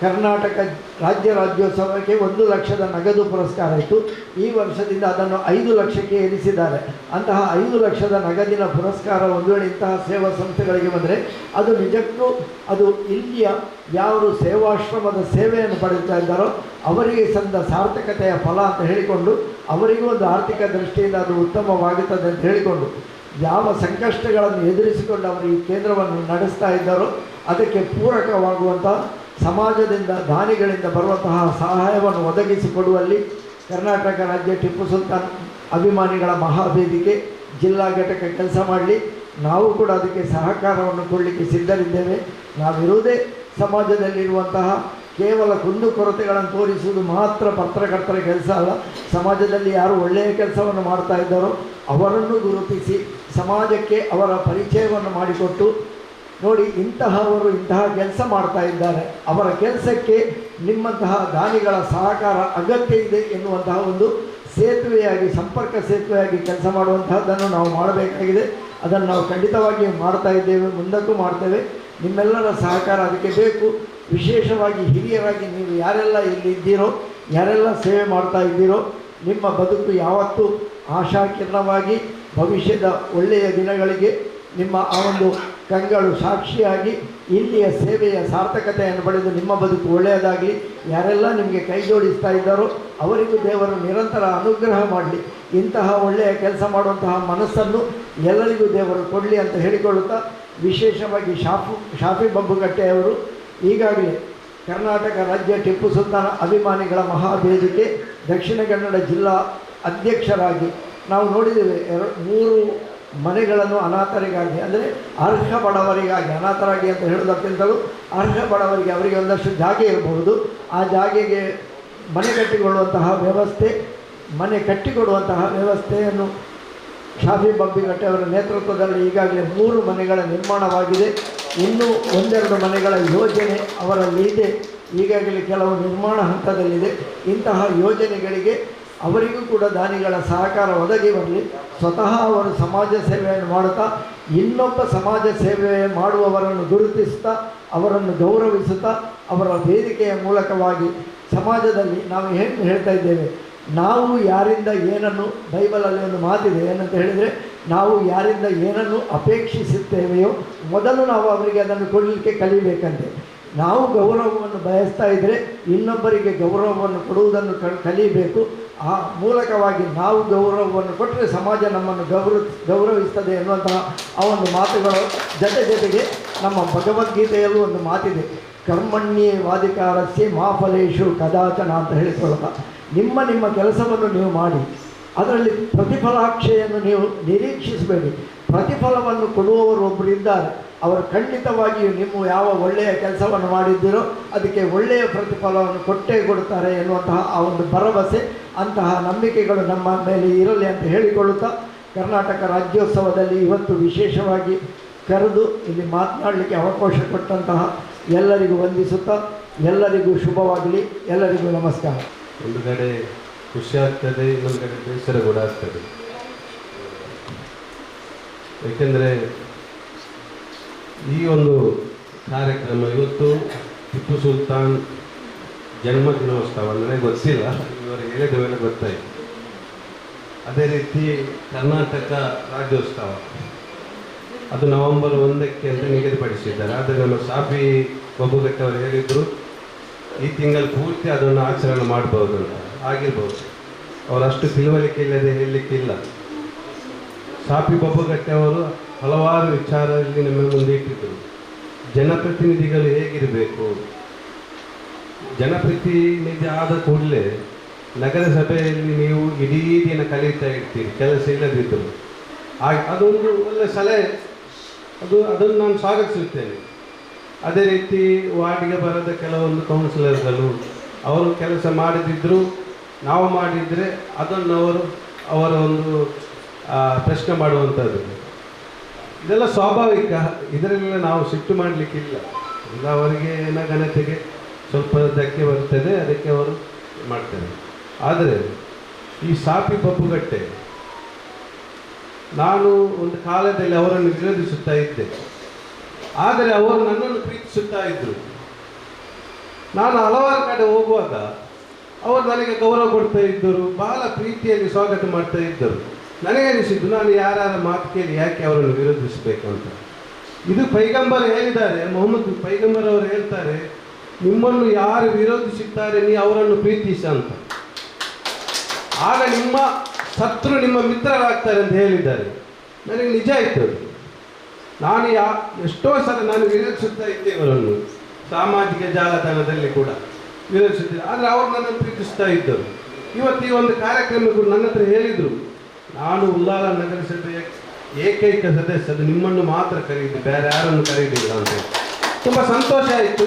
ಕರ್ನಾಟಕ ರಾಜ್ಯ ರಾಜ್ಯೋತ್ಸವಕ್ಕೆ 1 ಲಕ್ಷದ ನಗದು ಪುರಸ್ಕಾರ ಇತ್ತು. ಈ ವರ್ಷದಿಂದ ಅದನ್ನು 5 ಲಕ್ಷಕ್ಕೆ ಏರಿಸಿದ್ದಾರೆ. ಅಂತಹ 5 ಲಕ್ಷದ ನಗದಿನ ಪುರಸ್ಕಾರ ಒಂದು ವೇಳೆ ಇಂತಹ ಸೇವಾ ಸಂಸ್ಥೆಗಳಿಗೆ ಬಂದರೆ ಅದು ನಿಜಕ್ಕೂ ಅದು ಇಲ್ಲಿಯ ಯಾರು ಸೇವಾಶ್ರಮದ ಸೇವೆಯನ್ನು ಪಡೆಯುತ್ತಾ ಇದ್ದಾರೋ ಅವರಿಗೆ ಸಂದ ಸಾರ್ಥಕತೆಯ ಫಲ ಅಂತ ಹೇಳಿಕೊಂಡು, ಅವರಿಗೂ ಒಂದು ಆರ್ಥಿಕ ದೃಷ್ಟಿಯಿಂದ ಅದು ಉತ್ತಮವಾಗುತ್ತದೆ ಅಂತ ಹೇಳಿಕೊಂಡು, ಯಾವ ಸಂಕಷ್ಟಗಳನ್ನು ಎದುರಿಸಿಕೊಂಡು ಅವರು ಈ ಕೇಂದ್ರವನ್ನು ನಡೆಸ್ತಾ ಇದ್ದಾರೋ ಅದಕ್ಕೆ ಪೂರಕವಾಗುವಂಥ ಸಮಾಜದಿಂದ ದಾನಿಗಳಿಂದ ಬರುವಂತಹ ಸಹಾಯವನ್ನು ಒದಗಿಸಿಕೊಡುವಲ್ಲಿ ಕರ್ನಾಟಕ ರಾಜ್ಯ ಟಿಪ್ಪು ಸುಲ್ತಾನ್ ಅಭಿಮಾನಿಗಳ ಮಹಾವೇದಿಕೆ ಜಿಲ್ಲಾ ಘಟಕ ಕೆಲಸ ಮಾಡಲಿ. ನಾವು ಕೂಡ ಅದಕ್ಕೆ ಸಹಕಾರವನ್ನು ಕೊಡಲಿಕ್ಕೆ ಸಿದ್ಧರಿದ್ದೇವೆ. ನಾವಿರುವುದೇ ಸಮಾಜದಲ್ಲಿರುವಂತಹ ಕೇವಲ ಕುಂದುಕೊರತೆಗಳನ್ನು ತೋರಿಸುವುದು ಮಾತ್ರ ಪತ್ರಕರ್ತರ ಕೆಲಸ ಅಲ್ಲ. ಸಮಾಜದಲ್ಲಿ ಯಾರು ಒಳ್ಳೆಯ ಕೆಲಸವನ್ನು ಮಾಡ್ತಾ ಇದ್ದಾರೋ ಅವರನ್ನು ಗುರುತಿಸಿ ಸಮಾಜಕ್ಕೆ ಅವರ ಪರಿಚಯವನ್ನು ಮಾಡಿಕೊಟ್ಟು, ನೋಡಿ ಇಂತಹವರು ಇಂತಹ ಕೆಲಸ ಮಾಡ್ತಾ ಇದ್ದಾರೆ, ಅವರ ಕೆಲಸಕ್ಕೆ ನಿಮ್ಮಂತಹ ದಾನಿಗಳ ಸಹಕಾರ ಅಗತ್ಯ ಇದೆ ಎನ್ನುವಂತಹ ಒಂದು ಸೇತುವೆಯಾಗಿ, ಸಂಪರ್ಕ ಸೇತುವೆಯಾಗಿ ಕೆಲಸ ಮಾಡುವಂತಹದ್ದನ್ನು ನಾವು ಮಾಡಬೇಕಾಗಿದೆ. ಅದನ್ನು ನಾವು ಖಂಡಿತವಾಗಿ ಮಾಡ್ತಾ ಇದ್ದೇವೆ, ಮುಂದಕ್ಕೂ ಮಾಡ್ತೇವೆ. ನಿಮ್ಮೆಲ್ಲರ ಸಹಕಾರ ಅದಕ್ಕೆ ಬೇಕು. ವಿಶೇಷವಾಗಿ ಹಿರಿಯರಾಗಿ ನೀವು ಯಾರೆಲ್ಲ ಇಲ್ಲಿ ಇದ್ದೀರೋ, ಯಾರೆಲ್ಲ ಸೇವೆ ಮಾಡ್ತಾ ಇದ್ದೀರೋ, ನಿಮ್ಮ ಬದುಕು ಯಾವತ್ತೂ ಆಶಾಕಿರಣವಾಗಿ ಭವಿಷ್ಯದ ಒಳ್ಳೆಯ ದಿನಗಳಿಗೆ ನಿಮ್ಮ ಆ ಒಂದು ಕಂಗಳು ಸಾಕ್ಷಿಯಾಗಿ ಇಲ್ಲಿಯ ಸೇವೆಯ ಸಾರ್ಥಕತೆಯನ್ನು ಪಡೆದು ನಿಮ್ಮ ಬದುಕು ಒಳ್ಳೆಯದಾಗಲಿ. ಯಾರೆಲ್ಲ ನಿಮಗೆ ಕೈ ಜೋಡಿಸ್ತಾ ಇದ್ದಾರೋ ಅವರಿಗೂ ದೇವರು ನಿರಂತರ ಅನುಗ್ರಹ ಮಾಡಲಿ. ಇಂತಹ ಒಳ್ಳೆಯ ಕೆಲಸ ಮಾಡುವಂತಹ ಮನಸ್ಸನ್ನು ಎಲ್ಲರಿಗೂ ದೇವರು ಕೊಡಲಿ ಅಂತ ಹೇಳಿಕೊಳ್ಳುತ್ತಾ, ವಿಶೇಷವಾಗಿ ಶಾಫಿ ಬಬ್ಬುಗಟ್ಟೆಯವರು ಈಗಾಗಲೇ ಕರ್ನಾಟಕ ರಾಜ್ಯ ಟಿಪ್ಪು ಸುಲ್ತಾನ ಅಭಿಮಾನಿಗಳ ಮಹಾವೇದಿಕೆ ದಕ್ಷಿಣ ಕನ್ನಡ ಜಿಲ್ಲಾ ಅಧ್ಯಕ್ಷರಾಗಿ ನಾವು ನೋಡಿದ್ದೇವೆ. 3 ಮನೆಗಳನ್ನು ಅನಾಥರಿಗಾಗಿ, ಅಂದರೆ ಅರ್ಹ ಬಡವರಿಗಾಗಿ, ಅನಾಥರಾಗಿ ಅಂತ ಹೇಳೋದಕ್ಕಿಂತಲೂ ಅರ್ಹ ಬಡವರಿಗೆ, ಅವರಿಗೆ ಒಂದಷ್ಟು ಜಾಗ ಇರಬಹುದು, ಆ ಜಾಗೆಗೆ ಮನೆ ಕಟ್ಟಿಕೊಡುವಂತಹ ವ್ಯವಸ್ಥೆಯನ್ನು ಶಾಫಿ ಬಬ್ಬಿಗಟ್ಟೆಯವರ ನೇತೃತ್ವದಲ್ಲಿ ಈಗಾಗಲೇ 3 ಮನೆಗಳ ನಿರ್ಮಾಣವಾಗಿದೆ. ಇನ್ನೂ 1-2 ಮನೆಗಳ ಯೋಜನೆ ಅವರಲ್ಲಿ ಇದೆ. ಈಗಾಗಲೇ ಕೆಲವು ನಿರ್ಮಾಣ ಹಂತದಲ್ಲಿದೆ. ಇಂತಹ ಯೋಜನೆಗಳಿಗೆ ಅವರಿಗೂ ಕೂಡ ದಾನಿಗಳ ಸಹಕಾರ ಒದಗಿ ಬರಲಿ. ಸ್ವತಃ ಅವರು ಸಮಾಜ ಸೇವೆಯನ್ನು ಮಾಡುತ್ತಾ ಇನ್ನೊಬ್ಬ ಸಮಾಜ ಸೇವೆ ಮಾಡುವವರನ್ನು ಗುರುತಿಸುತ್ತಾ, ಅವರನ್ನು ಗೌರವಿಸುತ್ತಾ, ಅವರ ವೇದಿಕೆಯ ಮೂಲಕವಾಗಿ ಸಮಾಜದಲ್ಲಿ ನಾವು ಏನು ಹೇಳ್ತಾ ಇದ್ದೇವೆ, ನಾವು ಯಾರಿಂದ ಏನನ್ನು, ಬೈಬಲಲ್ಲಿ ಒಂದು ಮಾತಿದೆ, ಏನಂತ ಹೇಳಿದರೆ, ನಾವು ಯಾರಿಂದ ಏನನ್ನು ಅಪೇಕ್ಷಿಸುತ್ತೇವೆಯೋ ಮೊದಲು ನಾವು ಅವರಿಗೆ ಅದನ್ನು ಕೊಡಲಿಕ್ಕೆ ಕಲಿಬೇಕಂತೆ. ನಾವು ಗೌರವವನ್ನು ಬಯಸ್ತಾ ಇದ್ದರೆ ಇನ್ನೊಬ್ಬರಿಗೆ ಗೌರವವನ್ನು ಕೊಡುವುದನ್ನು ಕಲಿಯಬೇಕು. ಆ ಮೂಲಕವಾಗಿ ನಾವು ಗೌರವವನ್ನು ಕೊಟ್ಟರೆ ಸಮಾಜ ನಮ್ಮನ್ನು ಗೌರವಿಸ್ತದೆ ಎನ್ನುವಂತಹ ಆ ಒಂದು ಮಾತುಗಳು ಜೊತೆಗೆ ನಮ್ಮ ಭಗವದ್ಗೀತೆಯಲ್ಲೂ ಒಂದು ಮಾತಿದೆ, ಕರ್ಮಣ್ಯೇ ವಾದಿಕಾರಸ್ಯ ಮಾ ಫಲೇಶು ಕದಾಚನ ಅಂತ ಹೇಳಿಕೊಳ್ಳುತ್ತಾ, ನಿಮ್ಮ ಕೆಲಸವನ್ನು ನೀವು ಮಾಡಿ, ಅದರಲ್ಲಿ ಪ್ರತಿಫಲಾಕ್ಷೆಯನ್ನು ನೀವು ನಿರೀಕ್ಷಿಸಬೇಡಿ. ಪ್ರತಿಫಲವನ್ನು ಕೊಡುವವರು ಒಬ್ಬರು ಇದ್ದಾರೆ, ಅವರು ಖಂಡಿತವಾಗಿಯೂ ನಿಮ್ಮ ಯಾವ ಒಳ್ಳೆಯ ಕೆಲಸವನ್ನು ಮಾಡಿದ್ದೀರೋ ಅದಕ್ಕೆ ಒಳ್ಳೆಯ ಪ್ರತಿಫಲವನ್ನು ಕೊಟ್ಟೇ ಕೊಡುತ್ತಾರೆ ಎನ್ನುವಂತಹ ಆ ಒಂದು ಭರವಸೆ, ಅಂತಹ ನಂಬಿಕೆಗಳು ನಮ್ಮ ಮೇಲೆ ಇರಲಿ ಅಂತ ಹೇಳಿಕೊಳ್ಳುತ್ತಾ, ಕರ್ನಾಟಕ ರಾಜ್ಯೋತ್ಸವದಲ್ಲಿ ಇವತ್ತು ವಿಶೇಷವಾಗಿ ಕರೆದು ಇಲ್ಲಿ ಮಾತನಾಡಲಿಕ್ಕೆ ಅವಕಾಶ ಕೊಟ್ಟಂತಹ ಎಲ್ಲರಿಗೂ ವಂದಿಸುತ್ತಾ, ಎಲ್ಲರಿಗೂ ಶುಭವಾಗಲಿ. ಎಲ್ಲರಿಗೂ ನಮಸ್ಕಾರ. ಒಂದು ಕಡೆ ಖುಷಿ ಆಗ್ತದೆ, ಇನ್ನೊಂದು ಕಡೆ ಬೇಸರ ಕೂಡ ಆಗ್ತದೆ. ಏಕೆಂದರೆ ಈ ಒಂದು ಕಾರ್ಯಕ್ರಮ ಇವತ್ತು ಟಿಪ್ಪು ಸುಲ್ತಾನ್ ಜನ್ಮದಿನೋತ್ಸವ, ನನಗೆ ಗೊತ್ತಿಲ್ಲ, ಇವರಿಗೆ ಹೇಳಿದ ಮೇಲೆ ಗೊತ್ತಾಯಿತು. ಅದೇ ರೀತಿ ಕರ್ನಾಟಕ ರಾಜ್ಯೋತ್ಸವ ಅದು ನವೆಂಬರ್ 1ಕ್ಕೆ ಅಂತ ನಿಗದಿಪಡಿಸಿದ್ದಾರೆ. ಆದರೆ ನಮ್ಮ ಶಾಫಿ ಬಬ್ಬುಗಟ್ಟೆಯವರು ಹೇಳಿದರು ಈ ತಿಂಗಳು ಪೂರ್ತಿ ಅದನ್ನು ಆಚರಣೆ ಮಾಡ್ಬೋದು ಅಂತ. ಆಗಿರ್ಬೋದು, ಅವರಷ್ಟು ತಿಳುವಳಿಕೆ ಇಲ್ಲದೆ ಹೇಳಲಿಕ್ಕಿಲ್ಲ. ಶಾಫಿ ಬಬ್ಬುಗಟ್ಟೆಯವರು ಹಲವಾರು ವಿಚಾರದಲ್ಲಿ ನಮ್ಮ ಮುಂದೆ ಇಟ್ಟಿದ್ದರು. ಜನಪ್ರತಿನಿಧಿಗಳು ಹೇಗಿರಬೇಕು, ಜನಪ್ರತಿನಿಧಿ ಆದ ಕೂಡಲೇ ನಗರಸಭೆಯಲ್ಲಿ ನೀವು ಇಡೀ ದಿನ ಕಲಿತಾ ಇರ್ತೀರಿ, ಕೆಲಸ ಇಲ್ಲದಿದ್ದರು. ಅದೊಂದು ಒಳ್ಳೆಯ ಸಲಹೆ, ಅದನ್ನು ನಾನು ಸ್ವಾಗತಿಸುತ್ತೇನೆ. ಅದೇ ರೀತಿ ವಾರ್ಡಿಗೆ ಬರದ ಕೆಲವೊಂದು ಕೌನ್ಸಿಲರ್ಗಳು ಅವರು ಕೆಲಸ ಮಾಡದಿದ್ದರು, ನಾವು ಮಾಡಿದರೆ ಅದನ್ನು ಅವರ ಒಂದು ಪ್ರಶ್ನೆ ಮಾಡುವಂಥದ್ದು, ಇದೆಲ್ಲ ಸ್ವಾಭಾವಿಕ. ಇದರಲ್ಲೆಲ್ಲ ನಾವು ಸಿಟ್ಟು ಮಾಡಲಿಕ್ಕಿಲ್ಲ. ಇಲ್ಲ, ಅವರಿಗೆ ಘನತೆಗೆ ಸ್ವಲ್ಪ ಧಕ್ಕೆ ಬರ್ತದೆ, ಅದಕ್ಕೆ ಅವರು ಮಾಡ್ತಾರೆ. ಆದರೆ ಈ ಶಾಫಿ ಬಬ್ಬುಗಟ್ಟೆ, ನಾನು ಒಂದು ಕಾಲದಲ್ಲಿ ಅವರನ್ನು ವಿರೋಧಿಸುತ್ತಾ ಇದ್ದೆ, ಆದರೆ ಅವರು ನನ್ನನ್ನು ಪ್ರೀತಿಸುತ್ತಾ ಇದ್ದರು. ನಾನು ಹಲವಾರು ಕಡೆ ಹೋಗುವಾಗ ಅವರು ನನಗೆ ಗೌರವ ಕೊಡ್ತಾ ಇದ್ದರು, ಬಹಳ ಪ್ರೀತಿಯಲ್ಲಿ ಸ್ವಾಗತ ಮಾಡ್ತಾ ಇದ್ದರು. ನನಗೆ ಅನಿಸಿದ್ದು, ನಾನು ಯಾರ ಮಾತು ಕೇಳಿ ಯಾಕೆ ಅವರನ್ನು ವಿರೋಧಿಸಬೇಕು ಅಂತ. ಇದು ಪೈಗಂಬರ್ ಹೇಳಿದ್ದಾರೆ, ಮೊಹಮ್ಮದ್ ಪೈಗಂಬರ್ ಅವರು ಹೇಳ್ತಾರೆ, ನಿಮ್ಮನ್ನು ಯಾರು ವಿರೋಧಿಸುತ್ತಾರೆ ನೀವು ಅವರನ್ನು ಪ್ರೀತಿಸ ಅಂತ, ಆಗ ನಿಮ್ಮ ಶತ್ರು ನಿಮ್ಮ ಮಿತ್ರರಾಗ್ತಾರೆ ಅಂತ ಹೇಳಿದ್ದಾರೆ. ನನಗೆ ನಿಜ ಆಯಿತು. ನಾನು ಎಷ್ಟೋ ಸಲ ನಾನು ವಿರೋಧಿಸುತ್ತಾ ಇದ್ದೆ ಅವರನ್ನು, ಸಾಮಾಜಿಕ ಜಾಲತಾಣದಲ್ಲಿ ಕೂಡ ವಿರೋಧಿಸುತ್ತಿದ್ದೆ, ಆದರೆ ಅವರು ನನ್ನನ್ನು ಪ್ರೀತಿಸ್ತಾ ಇದ್ದರು. ಇವತ್ತು ಈ ಒಂದು ಕಾರ್ಯಕ್ರಮಗಳು ನನ್ನ ಹತ್ರ ಹೇಳಿದರು, ನಾನು ಉಲ್ಲಾಲ ನಗರಸಭೆಯ ಏಕೈಕ ಸದಸ್ಯ, ಅದು ನಿಮ್ಮನ್ನು ಮಾತ್ರ ಕರೆಯಿದ್ದೆ, ಬೇರೆ ಯಾರನ್ನು ಕರೆಯುವುದಿಲ್ಲ ಅಂತ. ತುಂಬ ಸಂತೋಷ ಆಯಿತು.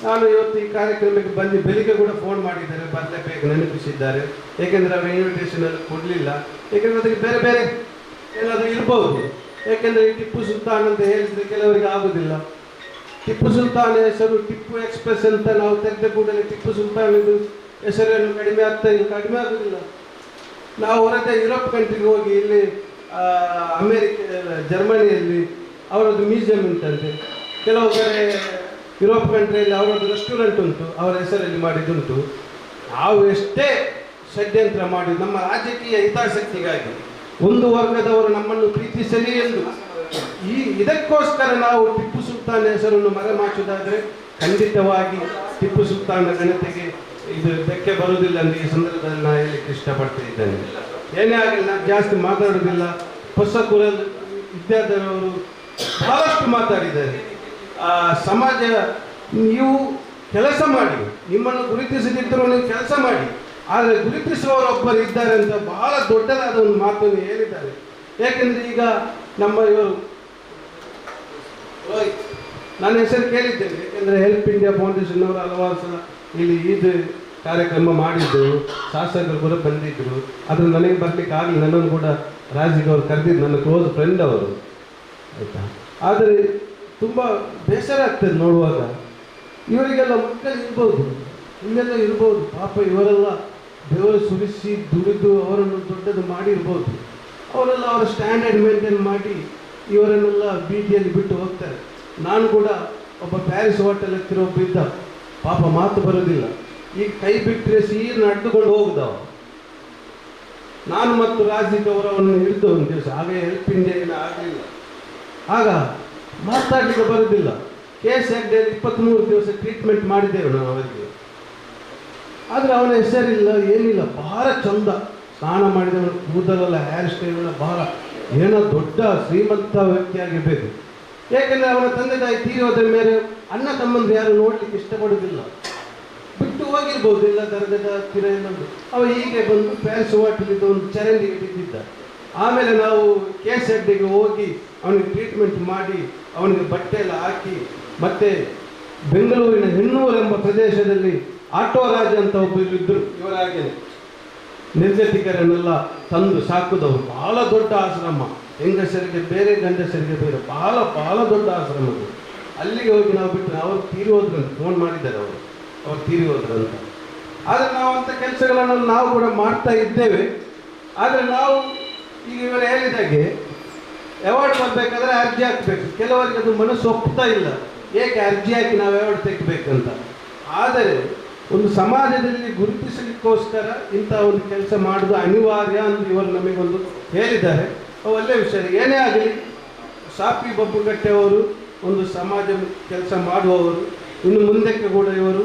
ನಾನು ಇವತ್ತು ಈ ಕಾರ್ಯಕ್ರಮಕ್ಕೆ ಬಂದು ಬೆಳಿಗ್ಗೆ ಕೂಡ ಫೋನ್ ಮಾಡಿದ್ದಾರೆ, ಬರಲೇಬೇಕು ನೆನಪಿಸಿದ್ದಾರೆ. ಏಕೆಂದರೆ ಅವರು ಇನ್ವಿಟೇಷನಲ್ಲಿ ಕೊಡಲಿಲ್ಲ, ಏಕೆಂದರೆ ಅದಕ್ಕೆ ಬೇರೆ ಬೇರೆ ಏನಾದರೂ ಇರ್ಬೋದು. ಏಕೆಂದರೆ ಈ ಟಿಪ್ಪು ಸುಲ್ತಾನ್ ಅಂತ ಹೇಳಿದರೆ ಕೆಲವರಿಗೆ ಆಗೋದಿಲ್ಲ. ಟಿಪ್ಪು ಸುಲ್ತಾನ್ ಹೆಸರು ಟಿಪ್ಪು ಎಕ್ಸ್ಪ್ರೆಸ್ ಅಂತ ನಾವು ತೆಗೆದ ಕೂಡಲೇ ಟಿಪ್ಪು ಸುಲ್ತಾನ್ ಹೆಸರೇನು ಕಡಿಮೆ ಕಡಿಮೆ ಆಗೋದಿಲ್ಲ. ನಾವು ಹೊರಗೆ ಯುರೋಪ್ ಕಂಟ್ರಿಗೆ ಹೋಗಿ, ಇಲ್ಲಿ ಜರ್ಮನಿಯಲ್ಲಿ ಅವರದ್ದು ಮ್ಯೂಸಿಯಂ ಉಂಟಂತೆ, ಕೆಲವು ಕಡೆ ಯುರೋಪ್ ಕಂಟ್ರಿಯಲ್ಲಿ ಅವರದ್ದು ರೆಸ್ಟೋರೆಂಟ್ ಉಂಟು, ಅವರ ಹೆಸರಲ್ಲಿ ಮಾಡಿದ್ದುಂಟು. ನಾವು ಎಷ್ಟೇ ಷಡ್ಯಂತ್ರ ಮಾಡಿ ನಮ್ಮ ರಾಜಕೀಯ ಹಿತಾಸಕ್ತಿಗಾಗಿ ಒಂದು ವರ್ಗದವರು ನಮ್ಮನ್ನು ಪ್ರೀತಿಸಲಿ ಎಂದು ಇದಕ್ಕೋಸ್ಕರ ನಾವು ಟಿಪ್ಪು ಸುಲ್ತಾನ್ ಹೆಸರನ್ನು ಮರೆಮಾಚುವುದಾದರೆ ಖಂಡಿತವಾಗಿ ಟಿಪ್ಪು ಸುಲ್ತಾನ್ ಘನತೆಗೆ ಇದು ಧಕ್ಕೆ ಬರುವುದಿಲ್ಲ ಅಂತ ಈ ಸಂದರ್ಭದಲ್ಲಿ ನಾನು ಹೇಳಲಿಕ್ಕೆ ಇಷ್ಟಪಡ್ತಾ ಇದ್ದೇನೆ. ಏನೇ ಆಗಲಿ ನಾನು ಜಾಸ್ತಿ ಮಾತಾಡೋದಿಲ್ಲ. ಹೊಸ ಕುರಲ್ ವಿದ್ಯಾಧರವರು ಬಹಳಷ್ಟು ಮಾತಾಡಿದ್ದಾರೆ. ಸಮಾಜ ನೀವು ಕೆಲಸ ಮಾಡಿ, ನಿಮ್ಮನ್ನು ಗುರುತಿಸದಿದ್ದರೂ ನೀವು ಕೆಲಸ ಮಾಡಿ, ಆದರೆ ಗುರುತಿಸುವವರೊಬ್ಬರು ಇದ್ದಾರೆ ಅಂತ ಬಹಳ ದೊಡ್ಡದಾದ ಒಂದು ಮಾತನ್ನು ಹೇಳಿದ್ದಾರೆ. ಯಾಕೆಂದರೆ ಈಗ ನಮ್ಮ ಇವರು ನನ್ನ ಹೆಸರು ಕೇಳಿದ್ದೇನೆ. ಯಾಕೆಂದರೆ ಹೆಲ್ಪ್ ಇಂಡಿಯಾ ಫೌಂಡೇಶನ್ ಅವರು ಹಲವಾರು ಸಲ ಇಲ್ಲಿ ಇದು ಕಾರ್ಯಕ್ರಮ ಮಾಡಿದ್ದರು, ಶಾಸಕರು ಕೂಡ ಬಂದಿದ್ದರು. ಆದರೆ ನನಗೆ ಬರಲಿಕ್ಕೆ ಆಗಲಿ, ನನ್ನನ್ನು ಕೂಡ ರಾಜಿಗೆ ಅವರು ಕರೆದಿದ್ದು, ನನ್ನ ಕ್ಲೋಸ್ ಫ್ರೆಂಡ್ ಅವರು, ಆಯಿತಾ. ಆದರೆ ತುಂಬ ಬೇಸರ ಆಗ್ತದೆ ನೋಡುವಾಗ. ಇವರಿಗೆಲ್ಲ ಮಕ್ಕಳು ಇರ್ಬೋದು, ಇಲ್ಲೆಲ್ಲ ಇರ್ಬೋದು, ಪಾಪ ಇವರೆಲ್ಲ ಬೆವರು ಸುರಿಸಿ ದುಡಿದು ಅವರನ್ನು ದೊಡ್ಡದು ಮಾಡಿರ್ಬೋದು. ಅವರೆಲ್ಲ ಅವರ ಸ್ಟ್ಯಾಂಡರ್ಡ್ ಮೇಂಟೈನ್ ಮಾಡಿ ಇವರನ್ನೆಲ್ಲ ಬೀದಿಯಲ್ಲಿ ಬಿಟ್ಟು ಹೋಗ್ತಾರೆ. ನಾನು ಕೂಡ ಒಬ್ಬ ಪ್ಯಾರಿಸ್ ಹೋಟೆಲ್ ಹತ್ತಿರ ಒಬ್ಬ ಇದ್ದ, ಪಾಪ ಮಾತು ಬರೋದಿಲ್ಲ, ಈಗ ಕೈ ಬಿಟ್ಟರೆ ಸೀರ್ ನಡೆದುಕೊಂಡು ಹೋಗುದವ. ನಾನು ಮತ್ತು ರಾಜಿಕ್ ಅವರವನ್ನು ಹಿಡಿದು ಒಂದು ದಿವಸ, ಆಗ ಹೆಲ್ಪ್ ಇಂಡಿಯಾ ಏನೂ ಆಗಲಿಲ್ಲ, ಆಗ ಮಾತಾಡಲಿಕ್ಕೆ ಬರೋದಿಲ್ಲ. ಕೇಸ್ ಹೆಗ್ಡೆಯಲ್ಲಿ 23 ದಿವಸ ಟ್ರೀಟ್ಮೆಂಟ್ ಮಾಡಿದ್ದೇವೆ ನಾವು ಅವರಿಗೆ. ಆದರೆ ಅವನ ಹೆಸರಿಲ್ಲ, ಏನಿಲ್ಲ, ಬಹಳ ಚಂದ ಸ್ನಾನ ಮಾಡಿದವನು, ಕೂದಲೆಲ್ಲ ಹೇರ್ ಸ್ಟೈಲ್ ಎಲ್ಲ ಬಹಳ ಏನೋ ದೊಡ್ಡ ಶ್ರೀಮಂತ ವ್ಯಕ್ತಿಯಾಗಿರಬೇಕು. ಏಕೆಂದರೆ ಅವನ ತಂದೆ ತಾಯಿ ತೀರಿ ಹೋದ ಮೇಲೆ ಅಣ್ಣ ತಮ್ಮಂದು ಯಾರು ನೋಡಲಿಕ್ಕೆ ಇಷ್ಟಪಡೋದಿಲ್ಲ, ಬಿಟ್ಟು ಹೋಗಿರ್ಬೋದು, ಇಲ್ಲ ದರ್ಗದ ಹತ್ತಿರ ಇನ್ನೊಂದು. ಅವ ಹೀಗೆ ಬಂದು ಪ್ಯಾರಿಸ್ ಹೋಟೆಲಿದ್ದ ಒಂದು ಚರಂಡಿಗೆ ಬಿದ್ದಿದ್ದ. ಆಮೇಲೆ ನಾವು ಕೇಸ್ ಹೆಗ್ಡೆಗೆ ಹೋಗಿ ಅವನಿಗೆ ಟ್ರೀಟ್ಮೆಂಟ್ ಮಾಡಿ ಅವನಿಗೆ ಬಟ್ಟೆ ಎಲ್ಲ ಹಾಕಿ, ಮತ್ತೆ ಬೆಂಗಳೂರಿನ ಹೆಣ್ಣೂರು ಎಂಬ ಪ್ರದೇಶದಲ್ಲಿ ಆಟೋ ರಾಜ ಅಂತ ಒಬ್ಬರು ಇದ್ದರು, ಇವರಾಗೆ ನಿರ್ಗತಿಕರನ್ನೆಲ್ಲ ತಂದು ಸಾಕುದವರು. ಬಹಳ ದೊಡ್ಡ ಆಶ್ರಮ, ಹೆಂಗಸರಿಗೆ ಬೇರೆ ಗಂಡಸರಿಗೆ ಬೇರೆ, ಬಹಳ ಬಹಳ ದೊಡ್ಡ ಆಶ್ರಮಗಳು. ಅಲ್ಲಿಗೆ ಹೋಗಿ ನಾವು ಬಿಟ್ಟರೆ ಅವರು ತೀರಿ ಹೋದ್ರಂತ ಫೋನ್ ಮಾಡಿದ್ದಾರೆ, ಅವ್ರು ತೀರಿ ಹೋದ್ರಂತ. ಆದರೆ ನಾವು ಅಂಥ ಕೆಲಸಗಳನ್ನು ನಾವು ಕೂಡ ಮಾಡ್ತಾ ಇದ್ದೇವೆ. ಆದರೆ ನಾವು ಈಗ ಇವರು ಹೇಳಿದಾಗೆ ಅವಾರ್ಡ್ ಬರಬೇಕಾದ್ರೆ ಅರ್ಜಿ ಹಾಕಬೇಕು. ಕೆಲವರಿಗೆ ಅದು ಮನಸ್ಸು ಒಪ್ತಾ ಇಲ್ಲ, ಏಕೆ ಅರ್ಜಿ ಹಾಕಿ ನಾವು ಅವಾರ್ಡ್ ತೆಗಿಬೇಕಂತ. ಆದರೆ ಒಂದು ಸಮಾಜದಲ್ಲಿ ಗುರುತಿಸಲಿಕ್ಕೋಸ್ಕರ ಇಂಥ ಒಂದು ಕೆಲಸ ಮಾಡೋದು ಅನಿವಾರ್ಯ ಅಂತ ಇವರು ನಮಗೊಂದು ಹೇಳಿದ್ದಾರೆ. ಒಳ್ಳೆಯ ವಿಷಯ. ಏನೇ ಆಗಲಿ, ಸಾಪಿ ಬಬ್ಬುಗಟ್ಟೆ ಅವರು ಒಂದು ಸಮಾಜ ಕೆಲಸ ಮಾಡುವವರು. ಇನ್ನು ಮುಂದಕ್ಕೆ ಕೂಡ ಇವರು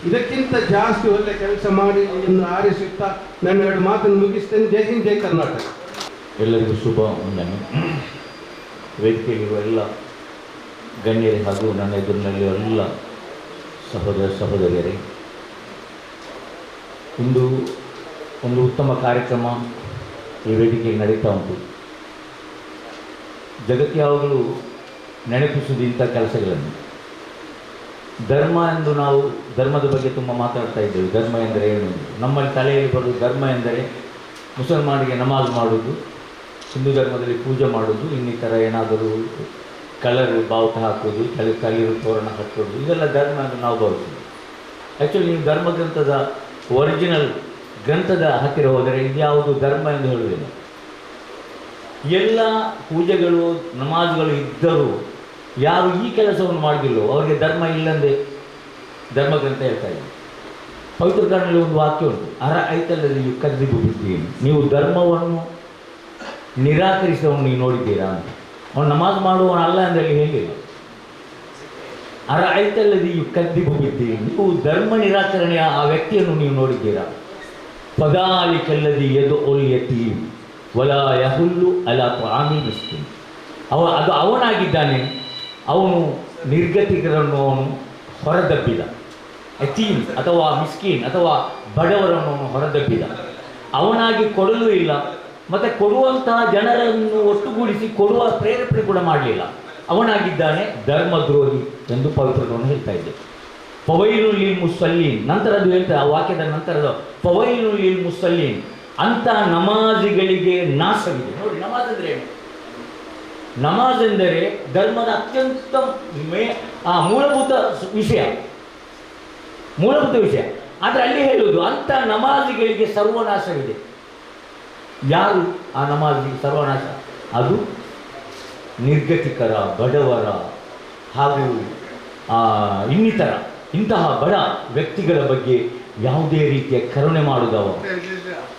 ಇದಕ್ಕಿಂತ ಜಾಸ್ತಿ ಒಳ್ಳೆ ಕೆಲಸ ಮಾಡಿ ಎಂದು ಆರಿಸುತ್ತಾ ನನ್ನ 2 ಮಾತನ್ನು ಮುಗಿಸ್ತೇನೆ. ಜೈ ಹಿಂದ್, ಜೈ ಕರ್ನಾಟಕ. ಎಲ್ಲರಿಗೂ ಶುಭ ವಂದನೆ. ವೇದಿಕೆಯಲ್ಲಿರುವ ಎಲ್ಲ ಗಣ್ಯರೇ ಹಾಗೂ ನನ್ನ ಎದುರಿನಲ್ಲಿರುವ ಎಲ್ಲ ಸಹೋದರ ಸಹೋದರಿಯರೇ, ಇಂದು ಒಂದು ಉತ್ತಮ ಕಾರ್ಯಕ್ರಮ ಈ ವೇದಿಕೆಯಲ್ಲಿ ನಡೀತಾ ಉಂಟು. ಜಗತ್ತು ಯಾವಾಗಲೂ ನೆನಪಿಸುವುದು ಇಂಥ ಕೆಲಸಗಳನ್ನು. ಧರ್ಮ ಎಂದು ನಾವು ಧರ್ಮದ ಬಗ್ಗೆ ತುಂಬ ಮಾತಾಡ್ತಾ ಇದ್ದೇವೆ. ಧರ್ಮ ಎಂದರೆ ಏನು? ನಮ್ಮಲ್ಲಿ ತಲೆಯಲ್ಲಿ ಬರುವುದು ಧರ್ಮ ಎಂದರೆ ಮುಸಲ್ಮಾನಿಗೆ ನಮಾಜ್ ಮಾಡುವುದು, ಹಿಂದೂ ಧರ್ಮದಲ್ಲಿ ಪೂಜೆ ಮಾಡೋದು, ಇನ್ನಿತರ ಏನಾದರೂ ಕಲರ್ ಬಾವುಟ ಹಾಕೋದು, ಕಲ್ಲಿರು ತೋರಣ ಹಾಕೋದು, ಇದೆಲ್ಲ ಧರ್ಮ ಎಂದು ನಾವು ಭಾವಿಸ್ತೀವಿ. ಆ್ಯಕ್ಚುಲಿ ನೀವು ಧರ್ಮ ಗ್ರಂಥದ ಒರಿಜಿನಲ್ ಗ್ರಂಥದ ಹತ್ತಿರ ಹೋದರೆ ಇದ್ಯಾವುದು ಧರ್ಮ ಎಂದು ಹೇಳುವುದಿಲ್ಲ. ಎಲ್ಲ ಪೂಜೆಗಳು ನಮಾಜ್ಗಳು ಇದ್ದರೂ ಯಾರು ಈ ಕೆಲಸವನ್ನು ಮಾಡೋದಿಲ್ಲೋ ಅವರಿಗೆ ಧರ್ಮ ಇಲ್ಲಂದೇ ಧರ್ಮಗ್ರಂಥ ಹೇಳ್ತಾ ಇದೆ. ಪವಿತ್ರ ಕಾರಣದಲ್ಲಿ ಒಂದು ವಾಕ್ಯ ಉಂಟು, ಅರ ಐತಲ್ಲಲ್ಲಿ ಕದ್ದಿದ್ದು ಬಿದ್ದೀರಿ. ನೀವು ಧರ್ಮವನ್ನು ನಿರಾಕರಿಸಿದವನು ನೀವು ನೋಡಿದ್ದೀರಾ ಅಂತ. ಅವನು ನಮಾಜ್ ಮಾಡುವವನಲ್ಲ ಅಂದಲ್ಲಿ ಹೇಳಿಲ್ಲ. ಅರ ಐತಲ್ಲದಿ ಕದ್ದಿದ್ದು ಬಿದ್ದೀರಿ, ನೀವು ಧರ್ಮ ನಿರಾಕರಣೆಯ ಆ ವ್ಯಕ್ತಿಯನ್ನು ನೀವು ನೋಡಿದ್ದೀರಾ. ಪದಾಲಿ ಕಲ್ಲದಿ ಎದು ಒಲ್ಯತಿ ವಲ ಯಹುಲ್ಲು ಅಲ ಆಮಿ ಮಿಸ್ಕಿನ್. ಅದು ಅವನಾಗಿದ್ದಾನೆ, ಅವನು ನಿರ್ಗತಿಕರನ್ನು ಅವನು ಹೊರದಬ್ಬಿದ. ಯತೀಮ್ ಅಥವಾ ಮಿಸ್ಕೀನ್ ಅಥವಾ ಬಡವರನ್ನು ಅವನು ಹೊರದಬ್ಬಿದ. ಅವನಾಗಿ ಕೊಡಲೂ ಇಲ್ಲ, ಮತ್ತು ಕೊಡುವಂತಹ ಜನರನ್ನು ಒಟ್ಟುಗೂಡಿಸಿ ಕೊಡುವ ಪ್ರೇರೇಪಣೆ ಕೂಡ ಮಾಡಲಿಲ್ಲ. ಅವನಾಗಿದ್ದಾನೆ ಧರ್ಮದ್ರೋಹಿ ಎಂದು ಪವಿತ್ರವನ್ನು ಹೇಳ್ತಾ ಇದೆ. ಫವೈಲುಲ್ ಲಿಲ್ ಮುಸಲ್ಲೀನ್, ನಂತರ ಅದು ಹೇಳ್ತಾರೆ, ಆ ವಾಕ್ಯದ ನಂತರದ ಫವೈಲುಲ್ ಲಿಲ್ ಮುಸಲ್ಲೀನ್, ಅಂಥ ನಮಾಜಿಗಳಿಗೆ ನಾಶವಿದೆ. ನೋಡಿ, ನಮಾಜ್ ಅಂದರೆ ಏನು? ನಮಾಜ್ ಎಂದರೆ ಧರ್ಮದ ಅತ್ಯಂತ ಮೂಲಭೂತ ವಿಷಯ. ಆದರೆ ಅಲ್ಲಿ ಹೇಳುವುದು ಅಂಥ ನಮಾಜಿಗಳಿಗೆ ಸರ್ವನಾಶವಿದೆ. ಯಾರು ಆ ನಮಾಜಿಗೆ ಸರ್ವನಾಶ? ಅದು ನಿರ್ಗತಿಕರ, ಬಡವರ ಹಾಗೂ ಇನ್ನಿತರ ಇಂತಹ ಬಡ ವ್ಯಕ್ತಿಗಳ ಬಗ್ಗೆ ಯಾವುದೇ ರೀತಿಯ ಕರುಣೆ ಮಾಡುವುದವ,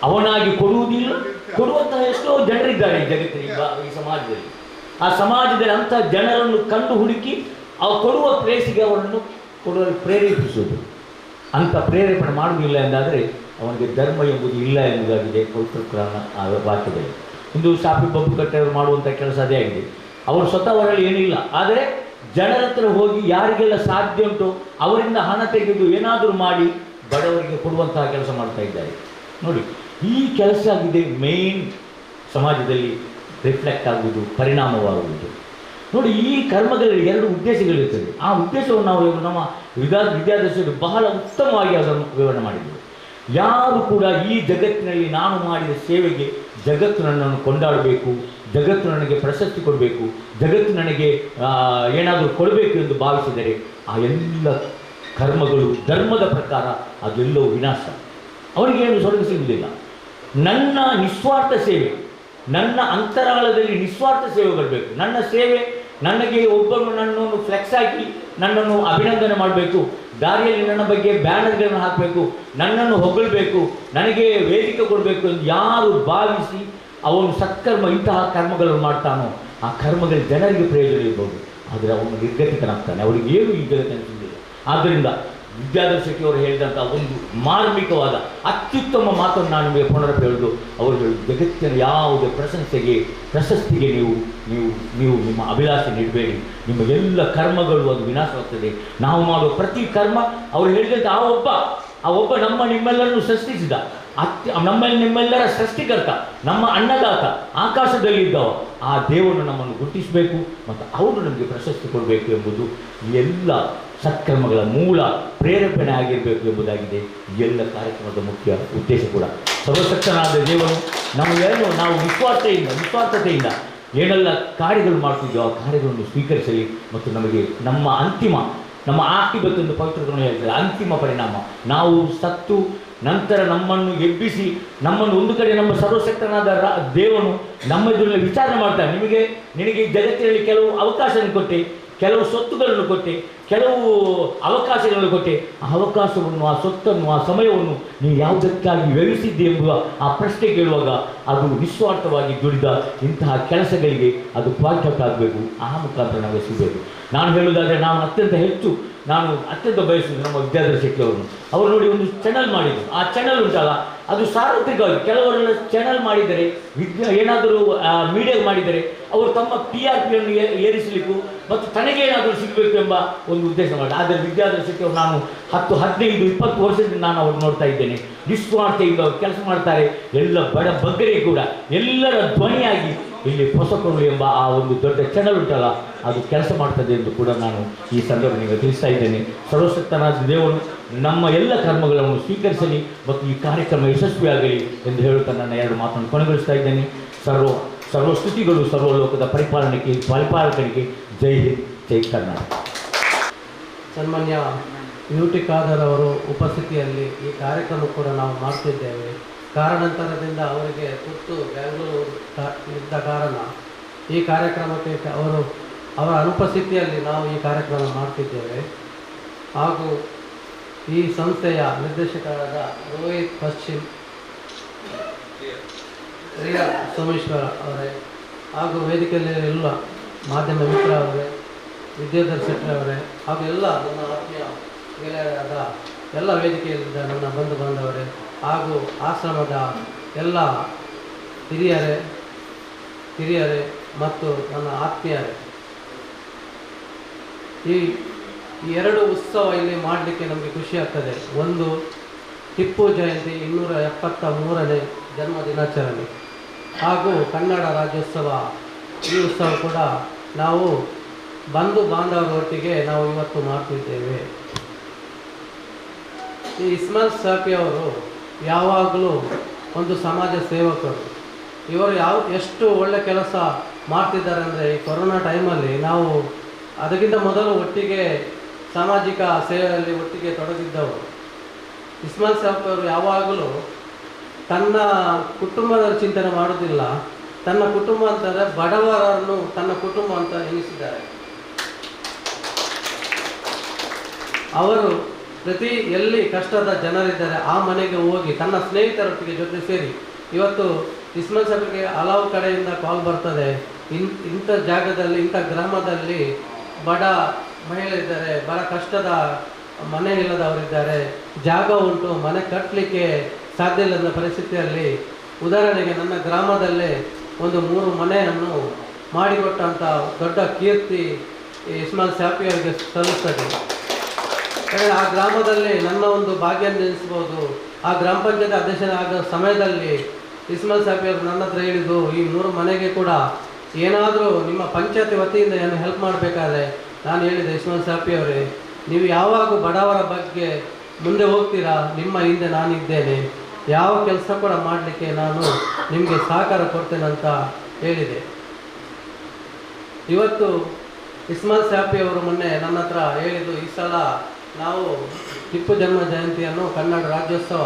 ಅವನಾಗಿ ಕೊಡುವುದಿಲ್ಲ. ಕೊಡುವಂತಹ ಎಷ್ಟೋ ಜನರಿದ್ದಾರೆ ಈ ಜಗತ್ತಿನ ಈ ಸಮಾಜದಲ್ಲಿ. ಆ ಸಮಾಜದಲ್ಲಿ ಅಂಥ ಜನರನ್ನು ಕಂಡು ಹುಡುಕಿ ಅವ್ರು ಕೊಡುವ ಪ್ಲೇಸಿಗೆ ಅವರನ್ನು ಕೊಡುವಲ್ಲಿ ಪ್ರೇರೇಪಿಸುವುದು. ಅಂಥ ಪ್ರೇರೇಪಣೆ ಮಾಡುವುದಿಲ್ಲ ಎಂದಾದರೆ ಅವನಿಗೆ ಧರ್ಮ ಎಂಬುದು ಇಲ್ಲ ಎಂಬುದಾಗಿದೆ ಪವಿತ್ರ ಕುರಾನ್ನ ಆ ವಾಕ್ಯದಲ್ಲಿ. ಇಂದು ಶಾಪಿ ಬಬ್ಬು ಕಟ್ಟೆಯವರು ಮಾಡುವಂಥ ಕೆಲಸ ಅದೇ ಆಗಿದೆ. ಅವರು ಸ್ವತಃ ಅವರಲ್ಲಿ ಏನಿಲ್ಲ, ಆದರೆ ಜನರ ಹತ್ರ ಹೋಗಿ ಯಾರಿಗೆಲ್ಲ ಸಾಧ್ಯ ಉಂಟು ಅವರಿಂದ ಹಣ ತೆಗೆದು ಏನಾದರೂ ಮಾಡಿ ಬಡವರಿಗೆ ಕೊಡುವಂತಹ ಕೆಲಸ ಮಾಡ್ತಾ ಇದ್ದಾರೆ. ನೋಡಿ, ಈ ಕೆಲಸ ಆಗಿದೆ ಮೇನ್ ಸಮಾಜದಲ್ಲಿ ರಿಫ್ಲೆಕ್ಟ್ ಆಗುವುದು, ಪರಿಣಾಮವಾಗುವುದು. ನೋಡಿ, ಈ ಕರ್ಮಗಳಲ್ಲಿ ಎರಡು ಉದ್ದೇಶಗಳಿರ್ತದೆ. ಆ ಉದ್ದೇಶವನ್ನು ನಾವು ನಮ್ಮ ವಿದ್ಯಾದರ್ಶಕರು ಬಹಳ ಉತ್ತಮವಾಗಿ ಅದನ್ನು ವಿವರಣೆ ಮಾಡಿದರು. ಯಾರು ಕೂಡ ಈ ಜಗತ್ತಿನಲ್ಲಿ ನಾನು ಮಾಡಿದ ಸೇವೆಗೆ ಜಗತ್ತು ನನ್ನನ್ನು ಕೊಂಡಾಡಬೇಕು, ಜಗತ್ತು ನನಗೆ ಪ್ರಶಸ್ತಿ ಕೊಡಬೇಕು, ಜಗತ್ತು ನನಗೆ ಏನಾದರೂ ಕೊಡಬೇಕು ಎಂದು ಭಾವಿಸಿದರೆ ಆ ಎಲ್ಲ ಕರ್ಮಗಳು ಧರ್ಮದ ಪ್ರಕಾರ ಅದೆಲ್ಲವೂ ವಿನಾಶ. ಅವರಿಗೇನು ಸ್ವರ್ಗ ಸಿಗುವುದಿಲ್ಲ. ನನ್ನ ನಿಸ್ವಾರ್ಥ ಸೇವೆ, ನನ್ನ ಅಂತರಾಳದಲ್ಲಿ ನಿಸ್ವಾರ್ಥ ಸೇವೆ ಬರಬೇಕು. ನನ್ನ ಸೇವೆ ನನಗೆ ಒಬ್ಬನು ನನ್ನನ್ನು ಫ್ಲೆಕ್ಸ್ ಹಾಕಿ ನನ್ನನ್ನು ಅಭಿನಂದನೆ ಮಾಡಬೇಕು, ದಾರಿಯಲ್ಲಿ ನನ್ನ ಬಗ್ಗೆ ಬ್ಯಾನರ್ಗಳನ್ನು ಹಾಕಬೇಕು, ನನ್ನನ್ನು ಹೊಗಳಬೇಕು, ನನಗೆ ವೇದಿಕೆ ಕೊಡಬೇಕು ಎಂದು ಯಾರು ಭಾವಿಸಿ ಅವನು ಸತ್ಕರ್ಮ ಇಂತಹ ಕರ್ಮಗಳನ್ನು ಮಾಡ್ತಾನೋ ಆ ಕರ್ಮಗಳ ಜನರಿಗೆ ಪ್ರಯೋಜನ ಇರ್ಬೋದು, ಆದರೆ ಅವನು ನಿರ್ಗತಿಕನಾಗ್ತಾನೆ. ಅವರಿಗೆ ಏನು ಈ ಜಗತ್ತಿನ ತಿಳಿದಿಲ್ಲ. ಆದ್ದರಿಂದ ವಿದ್ಯಾದರ್ಶಕಿಯವರು ಹೇಳಿದಂಥ ಒಂದು ಮಾರ್ಮಿಕವಾದ ಅತ್ಯುತ್ತಮ ಮಾತನ್ನು ನಾನು ನಿಮಗೆ ಪುನರಪಿ ಹೇಳುವುದು. ಅವರು ಹೇಳುದು, ಜಗತ್ತಿನ ಯಾವುದೇ ಪ್ರಶಸ್ತಿಗೆ ನೀವು ನಿಮ್ಮ ಅಭಿಲಾಷೆ ನೀಡಬೇಡಿ. ನಿಮ್ಮ ಎಲ್ಲ ಕರ್ಮಗಳು ಅದು ವಿನಾಶವಾಗ್ತದೆ. ನಾವು ಮಾಡುವ ಪ್ರತಿ ಕರ್ಮ, ಅವರು ಹೇಳಿದಂಥ ಆ ಒಬ್ಬ ನಿಮ್ಮೆಲ್ಲರನ್ನು ಸೃಷ್ಟಿಸಿದ, ನಿಮ್ಮೆಲ್ಲರ ಸೃಷ್ಟಿಕರ್ತ, ನಮ್ಮ ಅನ್ನದಾತ, ಆಕಾಶದಲ್ಲಿದ್ದವ ಆ ದೇವರನ್ನು ನಮ್ಮನ್ನು ಗುರುತಿಸಬೇಕು ಮತ್ತು ಅವರು ನಮಗೆ ಪ್ರಶಸ್ತಿ ಕೊಡಬೇಕು ಎಂಬುದು ಎಲ್ಲ ಸತ್ಕರ್ಮಗಳ ಮೂಲ ಪ್ರೇರೇಪಣೆ ಆಗಿರಬೇಕು ಎಂಬುದಾಗಿದೆ ಈ ಎಲ್ಲ ಕಾರ್ಯಕ್ರಮದ ಮುಖ್ಯ ಉದ್ದೇಶ ಕೂಡ. ಸರ್ವಶಕ್ತನಾದ ದೇವರು ನಾವು ನಿಸ್ವಾರ್ಥತೆಯಿಂದ ಏನೆಲ್ಲ ಕಾರ್ಯಗಳು ಮಾಡ್ತಿದ್ದೆವೋ ಆ ಕಾರ್ಯಗಳನ್ನು ಸ್ವೀಕರಿಸಲಿ ಮತ್ತು ನಮಗೆ ನಮ್ಮ ಆಕಿಬತ್ತು ಎಂದು ಪವಿತ್ರಗಳನ್ನು ಹೇಳ್ತಾರೆ. ಅಂತಿಮ ಪರಿಣಾಮ ನಾವು ಸತ್ತು ನಂತರ ನಮ್ಮನ್ನು ಎಬ್ಬಿಸಿ ನಮ್ಮನ್ನು ಒಂದು ಕಡೆ ನಮ್ಮ ಸರ್ವಶಕ್ತನಾದ ದೇವನು ನಮ್ಮ ಎದುರಲ್ಲಿ ವಿಚಾರಣೆ ಮಾಡ್ತಾನೆ. ನಿನಗೆ ಜಗತ್ತಿನಲ್ಲಿ ಕೆಲವು ಅವಕಾಶವನ್ನು ಕೊಟ್ಟೆ, ಕೆಲವು ಸ್ವತ್ತುಗಳನ್ನು ಕೊಟ್ಟೆ, ಕೆಲವು ಅವಕಾಶಗಳನ್ನು ಕೊಟ್ಟೆ. ಆ ಅವಕಾಶವನ್ನು, ಆ ಸ್ವತ್ತನ್ನು, ಆ ಸಮಯವನ್ನು ನೀವು ಯಾವುದಕ್ಕಾಗಿ ವ್ಯಯಿಸಿದ್ದೆ ಎಂಬುವ ಆ ಪ್ರಶ್ನೆ ಕೇಳುವಾಗ ಅದು ನಿಸ್ವಾರ್ಥವಾಗಿ ದುಡಿದ ಇಂತಹ ಕೆಲಸಗಳಿಗೆ ಅದು ಆಗಬೇಕು. ಆ ಮುಖಾಂತರ ನಾವು ಸಿಗಬೇಕು. ನಾನು ಹೇಳುವುದಾದರೆ ನಾನು ಅತ್ಯಂತ ಬಯಸುವುದು ನಮ್ಮ ವಿದ್ಯಾದರ್ಶಕಿಯವರನ್ನು. ಅವರು ನೋಡಿ ಒಂದು ಚಾನಲ್ ಮಾಡಿದರು. ಆ ಚಾನಲ್ ಉಂಟಲ್ಲ, ಅದು ಸಾರ್ವತ್ರಿಕವಾಗಿ ಕೆಲವರೆಲ್ಲ ಚಾನಲ್ ಮಾಡಿದರೆ, ಏನಾದರೂ ಮೀಡಿಯಾ ಮಾಡಿದರೆ ಅವರು ತಮ್ಮ TRPಯನ್ನು ಏರಿಸಲಿಕ್ಕೂ ಮತ್ತು ತನಗೇನಾದರೂ ಸಿಗಬೇಕು ಎಂಬ ಒಂದು ಉದ್ದೇಶ ಮಾಡಿ. ಆದರೆ ವಿದ್ಯಾದರ್ಶಕಿಯವರು ನಾನು 10, 15, 20 ವರ್ಷದಿಂದ ನಾನು ಅವ್ರು ನೋಡ್ತಾ ಇದ್ದೇನೆ. ನಿಸ್ವಾರ್ಥೆಯಿಂದ ಅವರು ಕೆಲಸ ಮಾಡ್ತಾರೆ. ಎಲ್ಲ ಬಗ್ಗರಿಗೆ ಕೂಡ ಎಲ್ಲರ ಧ್ವನಿಯಾಗಿ ಇಲ್ಲಿ ಹೊಸಕೊರಳು ಎಂಬ ಆ ಒಂದು ದೊಡ್ಡ ಚಾನಲ್ ಉಂಟಲ್ಲ, ಅದು ಕೆಲಸ ಮಾಡ್ತದೆ ಎಂದು ಕೂಡ ನಾನು ಈ ಸಂದರ್ಭದಲ್ಲಿ ತಿಳಿಸ್ತಾ ಇದ್ದೇನೆ. ಸರ್ವಶಕ್ತನಾದ ದೇವರು ನಮ್ಮ ಎಲ್ಲ ಕರ್ಮಗಳನ್ನು ಸ್ವೀಕರಿಸಲಿ ಮತ್ತು ಈ ಕಾರ್ಯಕ್ರಮ ಯಶಸ್ವಿಯಾಗಲಿ ಎಂದು ಹೇಳುತ್ತಾ ನನ್ನ 2 ಮಾತನ್ನು ಕೊನೆಗೊಳಿಸ್ತಾ ಇದ್ದೇನೆ. ಸರ್ವಸ್ತುತಿಗಳು ಸರ್ವಲೋಕದ ಪರಿಪಾಲಕನಿಗೆ ಜೈ ಹಿಂದ್, ಜೈ ಕರ್ನಾಟಕ. ಸನ್ಮಾನ್ಯ ಯುಟಿ ಖಾದರ್ ಅವರು ಉಪಸ್ಥಿತಿಯಲ್ಲಿ ಈ ಕಾರ್ಯಕ್ರಮ ಕೂಡ ನಾವು ಮಾಡ್ತಿದ್ದೇವೆ. ಕಾರಣಾಂತರದಿಂದ ಅವರಿಗೆ ತುರ್ತು ಬೆಂಗಳೂರು ಇದ್ದ ಕಾರಣ ಈ ಕಾರ್ಯಕ್ರಮಕ್ಕೆ ಅವರ ಅನುಪಸ್ಥಿತಿಯಲ್ಲಿ ನಾವು ಈ ಕಾರ್ಯಕ್ರಮ ಮಾಡ್ತಿದ್ದೇವೆ. ಹಾಗೂ ಈ ಸಂಸ್ಥೆಯ ನಿರ್ದೇಶಕರಾದ ರೋಹಿತ್ ಪಶ್ಚಿಮ್, ರಿಯಾ ಸೋಮೇಶ್ವರ ಅವರೇ, ಹಾಗೂ ವೇದಿಕೆಯಲ್ಲಿ ಎಲ್ಲ ಮಾಧ್ಯಮ ಮಿತ್ರ ಅವರೇ, ವಿದ್ಯಾದರ್ಶಕರೇ ಅವರೇ, ಹಾಗೂ ಎಲ್ಲ ನನ್ನ ಆತ್ಮೀಯ ಗೆಳೆಯರಾದ ಎಲ್ಲ ವೇದಿಕೆಯಲ್ಲಿದ್ದ ನನ್ನ ಬಂಧು ಬಾಂಧವರೇ, ಹಾಗೂ ಆಶ್ರಮದ ಎಲ್ಲ ಹಿರಿಯರೇ ಮತ್ತು ನನ್ನ ಆತ್ಮೀಯರೇ, ಈ 2 ಉತ್ಸವ ಇಲ್ಲಿ ಮಾಡಲಿಕ್ಕೆ ನಮಗೆ ಖುಷಿ ಆಗ್ತದೆ. ಒಂದು ಟಿಪ್ಪು ಜಯಂತಿ 273ನೇ ಜನ್ಮ ದಿನಾಚರಣೆ ಹಾಗೂ ಕನ್ನಡ ರಾಜ್ಯೋತ್ಸವ. ಈ ಉತ್ಸವ ಕೂಡ ನಾವು ಬಂಧು ಬಾಂಧವರ ಒಟ್ಟಿಗೆ ನಾವು ಇವತ್ತು ಮಾಡ್ತಿದ್ದೇವೆ. ಈ ಇಸ್ಮಾಲ್ ಸಾಫಿ ಅವರು ಯಾವಾಗಲೂ ಒಂದು ಸಮಾಜ ಸೇವಕರು. ಇವರು ಎಷ್ಟು ಒಳ್ಳೆ ಕೆಲಸ ಮಾಡ್ತಿದ್ದಾರೆ ಅಂದರೆ, ಈ ಕೊರೋನಾ ಟೈಮಲ್ಲಿ ನಾವು ಅದಕ್ಕಿಂತ ಮೊದಲು ಒಟ್ಟಿಗೆ ಸಾಮಾಜಿಕ ಸೇವೆಯಲ್ಲಿ ಒಟ್ಟಿಗೆ ತೊಡಗಿದ್ದವರು. ಇಸ್ಮಾಲ್ ಸಾಫಿ ಅವರು ಯಾವಾಗಲೂ ತನ್ನ ಕುಟುಂಬದ ಚಿಂತನೆ ಮಾಡೋದಿಲ್ಲ. ತನ್ನ ಕುಟುಂಬ ಅಂತಂದರೆ ಬಡವರನ್ನು ತನ್ನ ಕುಟುಂಬ ಅಂತ ಎನಿಸಿದ್ದಾರೆ. ಅವರು ಎಲ್ಲಿ ಕಷ್ಟದ ಜನರಿದ್ದಾರೆ ಆ ಮನೆಗೆ ಹೋಗಿ ತನ್ನ ಸ್ನೇಹಿತರೊಟ್ಟಿಗೆ ಜೊತೆ ಸೇರಿ, ಇವತ್ತು ಇಸ್ಮಾಲ್ ಸಾಹೇಬ್ಗೆ ಹಲವು ಕಡೆಯಿಂದ ಕಾಲ್ ಬರ್ತದೆ, ಇಂಥ ಜಾಗದಲ್ಲಿ, ಇಂಥ ಗ್ರಾಮದಲ್ಲಿ ಬಡ ಮಹಿಳೆಯರಿದ್ದಾರೆ, ಬಡ ಕಷ್ಟದ ಮನೆ ಇಲ್ಲದವರಿದ್ದಾರೆ, ಜಾಗ ಉಂಟು, ಮನೆ ಕಟ್ಟಲಿಕ್ಕೆ ಸಾಧ್ಯ ಇಲ್ಲದ ಪರಿಸ್ಥಿತಿಯಲ್ಲಿ, ಉದಾಹರಣೆಗೆ ನನ್ನ ಗ್ರಾಮದಲ್ಲೇ ಒಂದು 3 ಮನೆಯನ್ನು ಮಾಡಿಕೊಟ್ಟಂಥ ದೊಡ್ಡ ಕೀರ್ತಿ ಇಸ್ಮಾಯಿಲ್ ಸಾಪಿ ಅವರಿಗೆ ಸಲ್ಲಿಸ್ತದೆ. ಯಾಕಂದರೆ ಆ ಗ್ರಾಮದಲ್ಲಿ ನನ್ನ ಒಂದು ಭಾಗ್ಯ ನೆನೆಸ್ಬೋದು. ಆ ಗ್ರಾಮ ಪಂಚಾಯತ್ ಅಧ್ಯಕ್ಷರಾದ ಸಮಯದಲ್ಲಿ ಇಸ್ಮಾಯಿಲ್ ಸಾಪಿ ಅವರು ನನ್ನ ಹತ್ರ ಹೇಳಿದ್ದು, ಈ 3 ಮನೆಗೆ ಕೂಡ ಏನಾದರೂ ನಿಮ್ಮ ಪಂಚಾಯತಿ ವತಿಯಿಂದ ಏನು ಹೆಲ್ಪ್ ಮಾಡಬೇಕಾದ್ರೆ ನಾನು ಹೇಳಿದೆ, ಇಸ್ಮಾಯಿಲ್ ಸಾಪಿ ಅವರೇ, ನೀವು ಯಾವಾಗ ಬಡವರ ಬಗ್ಗೆ ಮುಂದೆ ಹೋಗ್ತೀರಾ, ನಿಮ್ಮ ಹಿಂದೆ ನಾನಿದ್ದೇನೆ, ಯಾವ ಕೆಲಸ ಕೂಡ ಮಾಡಲಿಕ್ಕೆ ನಾನು ನಿಮಗೆ ಸಹಕಾರ ಕೊಡ್ತೇನೆ ಅಂತ ಹೇಳಿದೆ. ಇವತ್ತು ಇಸ್ಮಾಯಿಲ್ ಸಾಪಿ ಅವರು ಮೊನ್ನೆ ನನ್ನ ಹತ್ರ ಹೇಳಿದ್ದು, ಈ ಸಲ ನಾವು ಟಿಪ್ಪು ಜನ್ಮ ಜಯಂತಿಯನ್ನು ಕನ್ನಡ ರಾಜ್ಯೋತ್ಸವ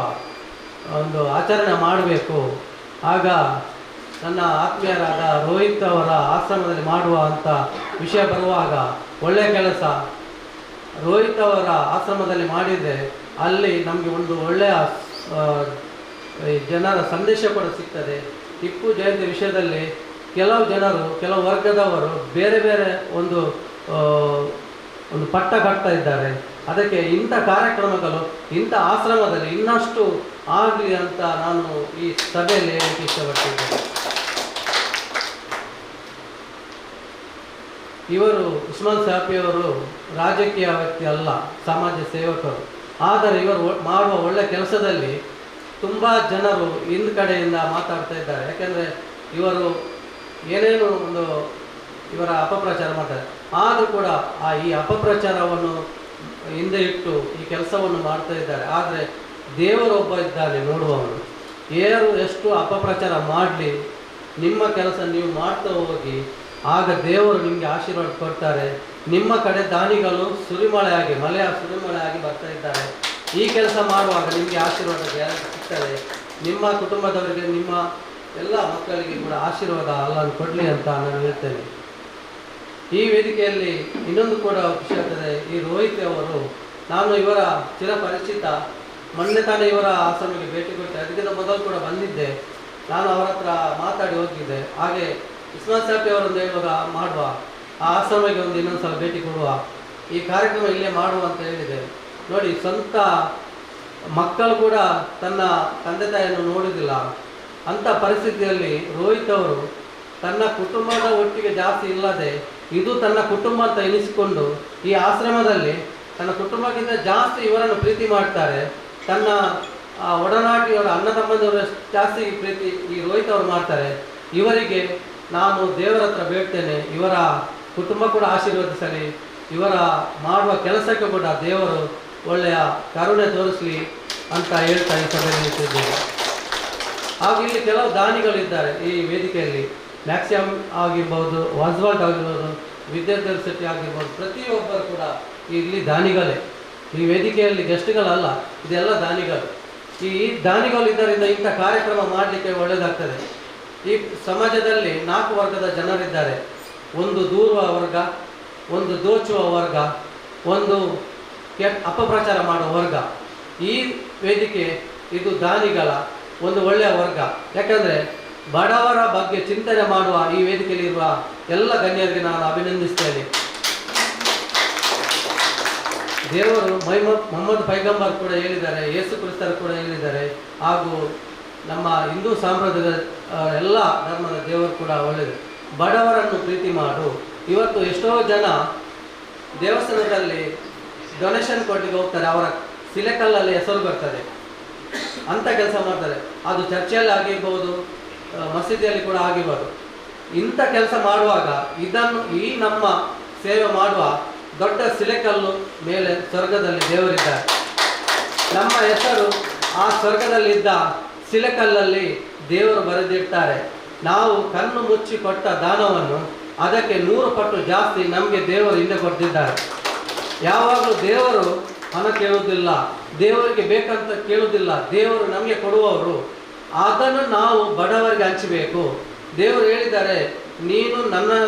ಒಂದು ಆಚರಣೆ ಮಾಡಬೇಕು, ಆಗ ನನ್ನ ಆತ್ಮೀಯರಾದ ರೋಹಿತ್ ಅವರ ಆಶ್ರಮದಲ್ಲಿ ಮಾಡುವ ಅಂತ ವಿಷಯ ಬರುವಾಗ ಒಳ್ಳೆಯ ಕೆಲಸ. ರೋಹಿತ್ ಅವರ ಆಶ್ರಮದಲ್ಲಿ ಮಾಡಿದರೆ ಅಲ್ಲಿ ನಮಗೆ ಒಂದು ಒಳ್ಳೆಯ ಜನರ ಸಂದೇಶ ಕೂಡ ಸಿಗ್ತದೆ. ಟಿಪ್ಪು ಜಯಂತಿ ವಿಷಯದಲ್ಲಿ ಕೆಲವು ಜನರು, ಕೆಲವು ವರ್ಗದವರು ಬೇರೆ ಬೇರೆ ಒಂದು ಪಟ್ಟ ಕಟ್ತಾ ಇದ್ದಾರೆ. ಅದಕ್ಕೆ ಇಂಥ ಕಾರ್ಯಕ್ರಮಗಳು ಇಂಥ ಆಶ್ರಮದಲ್ಲಿ ಇನ್ನಷ್ಟು ಆಗಲಿ ಅಂತ ನಾನು ಈ ಸಭೆಯಲ್ಲಿ ಹೇಳಲಿಕ್ಕೆ ಇಷ್ಟಪಡ್ತಿದ್ದೇನೆ. ಇವರು ಇಸ್ಮಾಯಿಲ್ ಸಾಪಿ ಅವರು ರಾಜಕೀಯ ವ್ಯಕ್ತಿ ಅಲ್ಲ, ಸಮಾಜ ಸೇವಕರು. ಆದರೆ ಇವರು ಮಾಡುವ ಒಳ್ಳೆಯ ಕೆಲಸದಲ್ಲಿ ತುಂಬ ಜನರು ಹಿಂದ್ಗಡೆಯಿಂದ ಮಾತಾಡ್ತಾ ಇದ್ದಾರೆ. ಯಾಕೆಂದರೆ ಇವರು ಏನೇನು ಒಂದು ಇವರ ಅಪಪ್ರಚಾರ ಮಾಡ್ತಾರೆ, ಆದರೂ ಕೂಡ ಈ ಅಪಪ್ರಚಾರವನ್ನು ಹಿಂದೆ ಇಟ್ಟು ಈ ಕೆಲಸವನ್ನು ಮಾಡ್ತಾ ಇದ್ದಾರೆ. ಆದರೆ ದೇವರೊಬ್ಬ ಇದ್ದಾನೆ ನೋಡುವವನು. ಎಷ್ಟು ಅಪಪ್ರಚಾರ ಮಾಡಲಿ, ನಿಮ್ಮ ಕೆಲಸ ನೀವು ಮಾಡ್ತಾ ಹೋಗಿ, ಆಗ ದೇವರು ನಿಮಗೆ ಆಶೀರ್ವಾದ ಕೊಡ್ತಾರೆ. ನಿಮ್ಮ ಕಡೆ ದಾನಿಗಳು ಸುರಿಮಳೆಯಾಗಿ, ಮಳೆಯ ಸುರಿಮಳೆಯಾಗಿ ಬರ್ತಾ ಇದ್ದಾರೆ. ಈ ಕೆಲಸ ಮಾಡುವಾಗ ನಿಮಗೆ ಆಶೀರ್ವಾದ ಸಿಗ್ತದೆ. ನಿಮ್ಮ ಕುಟುಂಬದವರಿಗೆ, ನಿಮ್ಮ ಎಲ್ಲ ಮಕ್ಕಳಿಗೆ ಕೂಡ ಆಶೀರ್ವಾದ ಅಲ್ಲನ್ನು ಕೊಡಲಿ ಅಂತ ನಾನು ಹೇಳ್ತೇನೆ. ಈ ವೇದಿಕೆಯಲ್ಲಿ ಇನ್ನೊಂದು ಕೂಡ ಖುಷಿ ಆಗ್ತದೆ. ಈ ರೋಹಿತ್ ಅವರು, ನಾನು ಇವರ ಚಿರಪರಿಚಿತ, ಮೊನ್ನೆ ತಾನೇ ಇವರ ಆಶ್ರಮಕ್ಕೆ ಭೇಟಿ ಕೊಟ್ಟೆ, ಅದಕ್ಕಿಂತ ಮೊದಲು ಕೂಡ ಬಂದಿದ್ದೆ. ನಾನು ಅವರ ಹತ್ರ ಮಾತಾಡಿ ಹೋಗಿದ್ದೆ. ಹಾಗೆ ಇಸ್ಮಾಯಿಲ್ ಸಾಪಿ ಅವರೊಂದು ಹೇಳುವಾಗ ಮಾಡುವ, ಆ ಆಶ್ರಮಕ್ಕೆ ಒಂದು ಇನ್ನೊಂದು ಸಲ ಭೇಟಿ ಕೊಡುವ, ಈ ಕಾರ್ಯಕ್ರಮ ಇಲ್ಲೇ ಮಾಡುವ ಅಂತ ಹೇಳಿದೆ. ನೋಡಿ, ಸ್ವಂತ ಮಕ್ಕಳು ಕೂಡ ತನ್ನ ತಂದೆ ತಾಯಿಯನ್ನು ನೋಡುವುದಿಲ್ಲ. ಅಂಥ ಪರಿಸ್ಥಿತಿಯಲ್ಲಿ ರೋಹಿತ್ ಅವರು ತನ್ನ ಕುಟುಂಬದ ಒಟ್ಟಿಗೆ ಜಾಸ್ತಿ ಇಲ್ಲದೆ, ಇದು ತನ್ನ ಕುಟುಂಬ ಅಂತ ಎನಿಸಿಕೊಂಡು ಈ ಆಶ್ರಮದಲ್ಲಿ ತನ್ನ ಕುಟುಂಬಕ್ಕಿಂತ ಜಾಸ್ತಿ ಇವರನ್ನು ಪ್ರೀತಿ ಮಾಡ್ತಾರೆ. ತನ್ನ ಒಡನಾಟಿಯವರ ಅಣ್ಣ ತಮ್ಮಂದಿವರು ಜಾಸ್ತಿ ಪ್ರೀತಿ ಈ ರೋಹಿತ್ ಅವರು ಮಾಡ್ತಾರೆ. ಇವರಿಗೆ ನಾನು ದೇವರ ಹತ್ರ ಬೇಡ್ತೇನೆ, ಇವರ ಕುಟುಂಬ ಕೂಡ ಆಶೀರ್ವದಿಸಲಿ, ಇವರ ಮಾಡುವ ಕೆಲಸಕ್ಕೆ ಕೂಡ ದೇವರು ಒಳ್ಳೆಯ ಕರುಣೆ ತೋರಿಸಲಿ ಅಂತ ಹೇಳ್ತಾ ಈ ಸಭೆಯಲ್ಲಿ ನಿಂತಿದ್ದೇನೆ. ಹಾಗೂ ಇಲ್ಲಿ ಕೆಲವು ದಾನಿಗಳಿದ್ದಾರೆ ಈ ವೇದಿಕೆಯಲ್ಲಿ. ಮ್ಯಾಕ್ಸಿಮಮ್ ಆಗಿರ್ಬೋದು, ವಾಜ್ವಾಲ್ಟ್ ಆಗಿರ್ಬೋದು, ವಿದ್ಯಾಧರ್ ಶೆಟ್ಟಿ ಆಗಿರ್ಬೋದು, ಪ್ರತಿಯೊಬ್ಬರು ಕೂಡ ಇಲ್ಲಿ ದಾನಿಗಳೇ. ಈ ವೇದಿಕೆಯಲ್ಲಿ ಗೆಸ್ಟ್ಗಳಲ್ಲ, ಇದೆಲ್ಲ ದಾನಿಗಳು. ಈ ದಾನಿಗಳು ಇದರಿಂದ ಇಂಥ ಕಾರ್ಯಕ್ರಮ ಮಾಡಲಿಕ್ಕೆ ಒಳ್ಳೆಯದಾಗ್ತದೆ. ಈ ಸಮಾಜದಲ್ಲಿ 4 ವರ್ಗದ ಜನರಿದ್ದಾರೆ. ಒಂದು ದೂರುವ ವರ್ಗ, ಒಂದು ದೋಚುವ ವರ್ಗ, ಒಂದು ಅಪಪ್ರಚಾರ ಮಾಡುವ ವರ್ಗ. ಈ ವೇದಿಕೆ ಇದು ದಾನಿಗಳ ಒಂದು ಒಳ್ಳೆಯ ವರ್ಗ. ಯಾಕಂದರೆ ಬಡವರ ಬಗ್ಗೆ ಚಿಂತನೆ ಮಾಡುವ ಈ ವೇದಿಕೆಯಲ್ಲಿರುವ ಎಲ್ಲ ಗಣ್ಯರಿಗೆ ನಾನು ಅಭಿನಂದಿಸ್ತೇನೆ. ದೇವರು ಮೊಹಮ್ಮದ್ ಪೈಗಂಬರ್ ಕೂಡ ಹೇಳಿದ್ದಾರೆ, ಯೇಸು ಕ್ರಿಸ್ತರು ಕೂಡ ಹೇಳಿದ್ದಾರೆ, ಹಾಗೂ ನಮ್ಮ ಹಿಂದೂ ಸಾಂಪ್ರದಾಯದ ಎಲ್ಲ ಧರ್ಮದ ದೇವರು ಕೂಡ ಒಳ್ಳೆಯದು. ಬಡವರನ್ನು ಪ್ರೀತಿ ಮಾಡು. ಇವತ್ತು ಎಷ್ಟೋ ಜನ ದೇವಸ್ಥಾನದಲ್ಲಿ ಡೊನೇಷನ್ ಕೊಟ್ಟಿಗೆ ಹೋಗ್ತಾರೆ, ಅವರ ಸಿಲೆಕಲ್ಲಲ್ಲಿ ಹೆಸರು ಬರ್ತದೆ, ಅಂಥ ಕೆಲಸ ಮಾಡ್ತಾರೆ. ಅದು ಚರ್ಚೆಯಲ್ಲಿ ಆಗಿರ್ಬೋದು, ಮಸೀದಿಯಲ್ಲಿ ಕೂಡ ಆಗಿರ್ಬೋದು. ಇಂಥ ಕೆಲಸ ಮಾಡುವಾಗ ಈ ನಮ್ಮ ಸೇವೆ ಮಾಡುವ ದೊಡ್ಡ ಸಿಲೆಕಲ್ಲು ಮೇಲೆ ಸ್ವರ್ಗದಲ್ಲಿ ದೇವರಿದ್ದಾರೆ. ನಮ್ಮ ಹೆಸರು ಆ ಸ್ವರ್ಗದಲ್ಲಿದ್ದ ಸಿಲೆಕಲ್ಲಲ್ಲಿ ದೇವರು ಬರೆದಿರ್ತಾರೆ. ನಾವು ಕಣ್ಣು ಮುಚ್ಚಿ ಕೊಟ್ಟ ದಾನವನ್ನು ಅದಕ್ಕೆ 100 ಪಟ್ಟು ಜಾಸ್ತಿ ನಮಗೆ ದೇವರು ಹಿಂದೆ ಕೊಡ್ತಿದ್ದಾರೆ. ಯಾವಾಗಲೂ ದೇವರು ಹಣ ಕೇಳುವುದಿಲ್ಲ, ದೇವರಿಗೆ ಬೇಕಂತ ಕೇಳುವುದಿಲ್ಲ. ದೇವರು ನಮಗೆ ಕೊಡುವವರು, ಅದನ್ನು ನಾವು ಬಡವರಿಗೆ ಹಂಚಬೇಕು. ದೇವರು ಹೇಳಿದ್ದಾರೆ, ನೀನು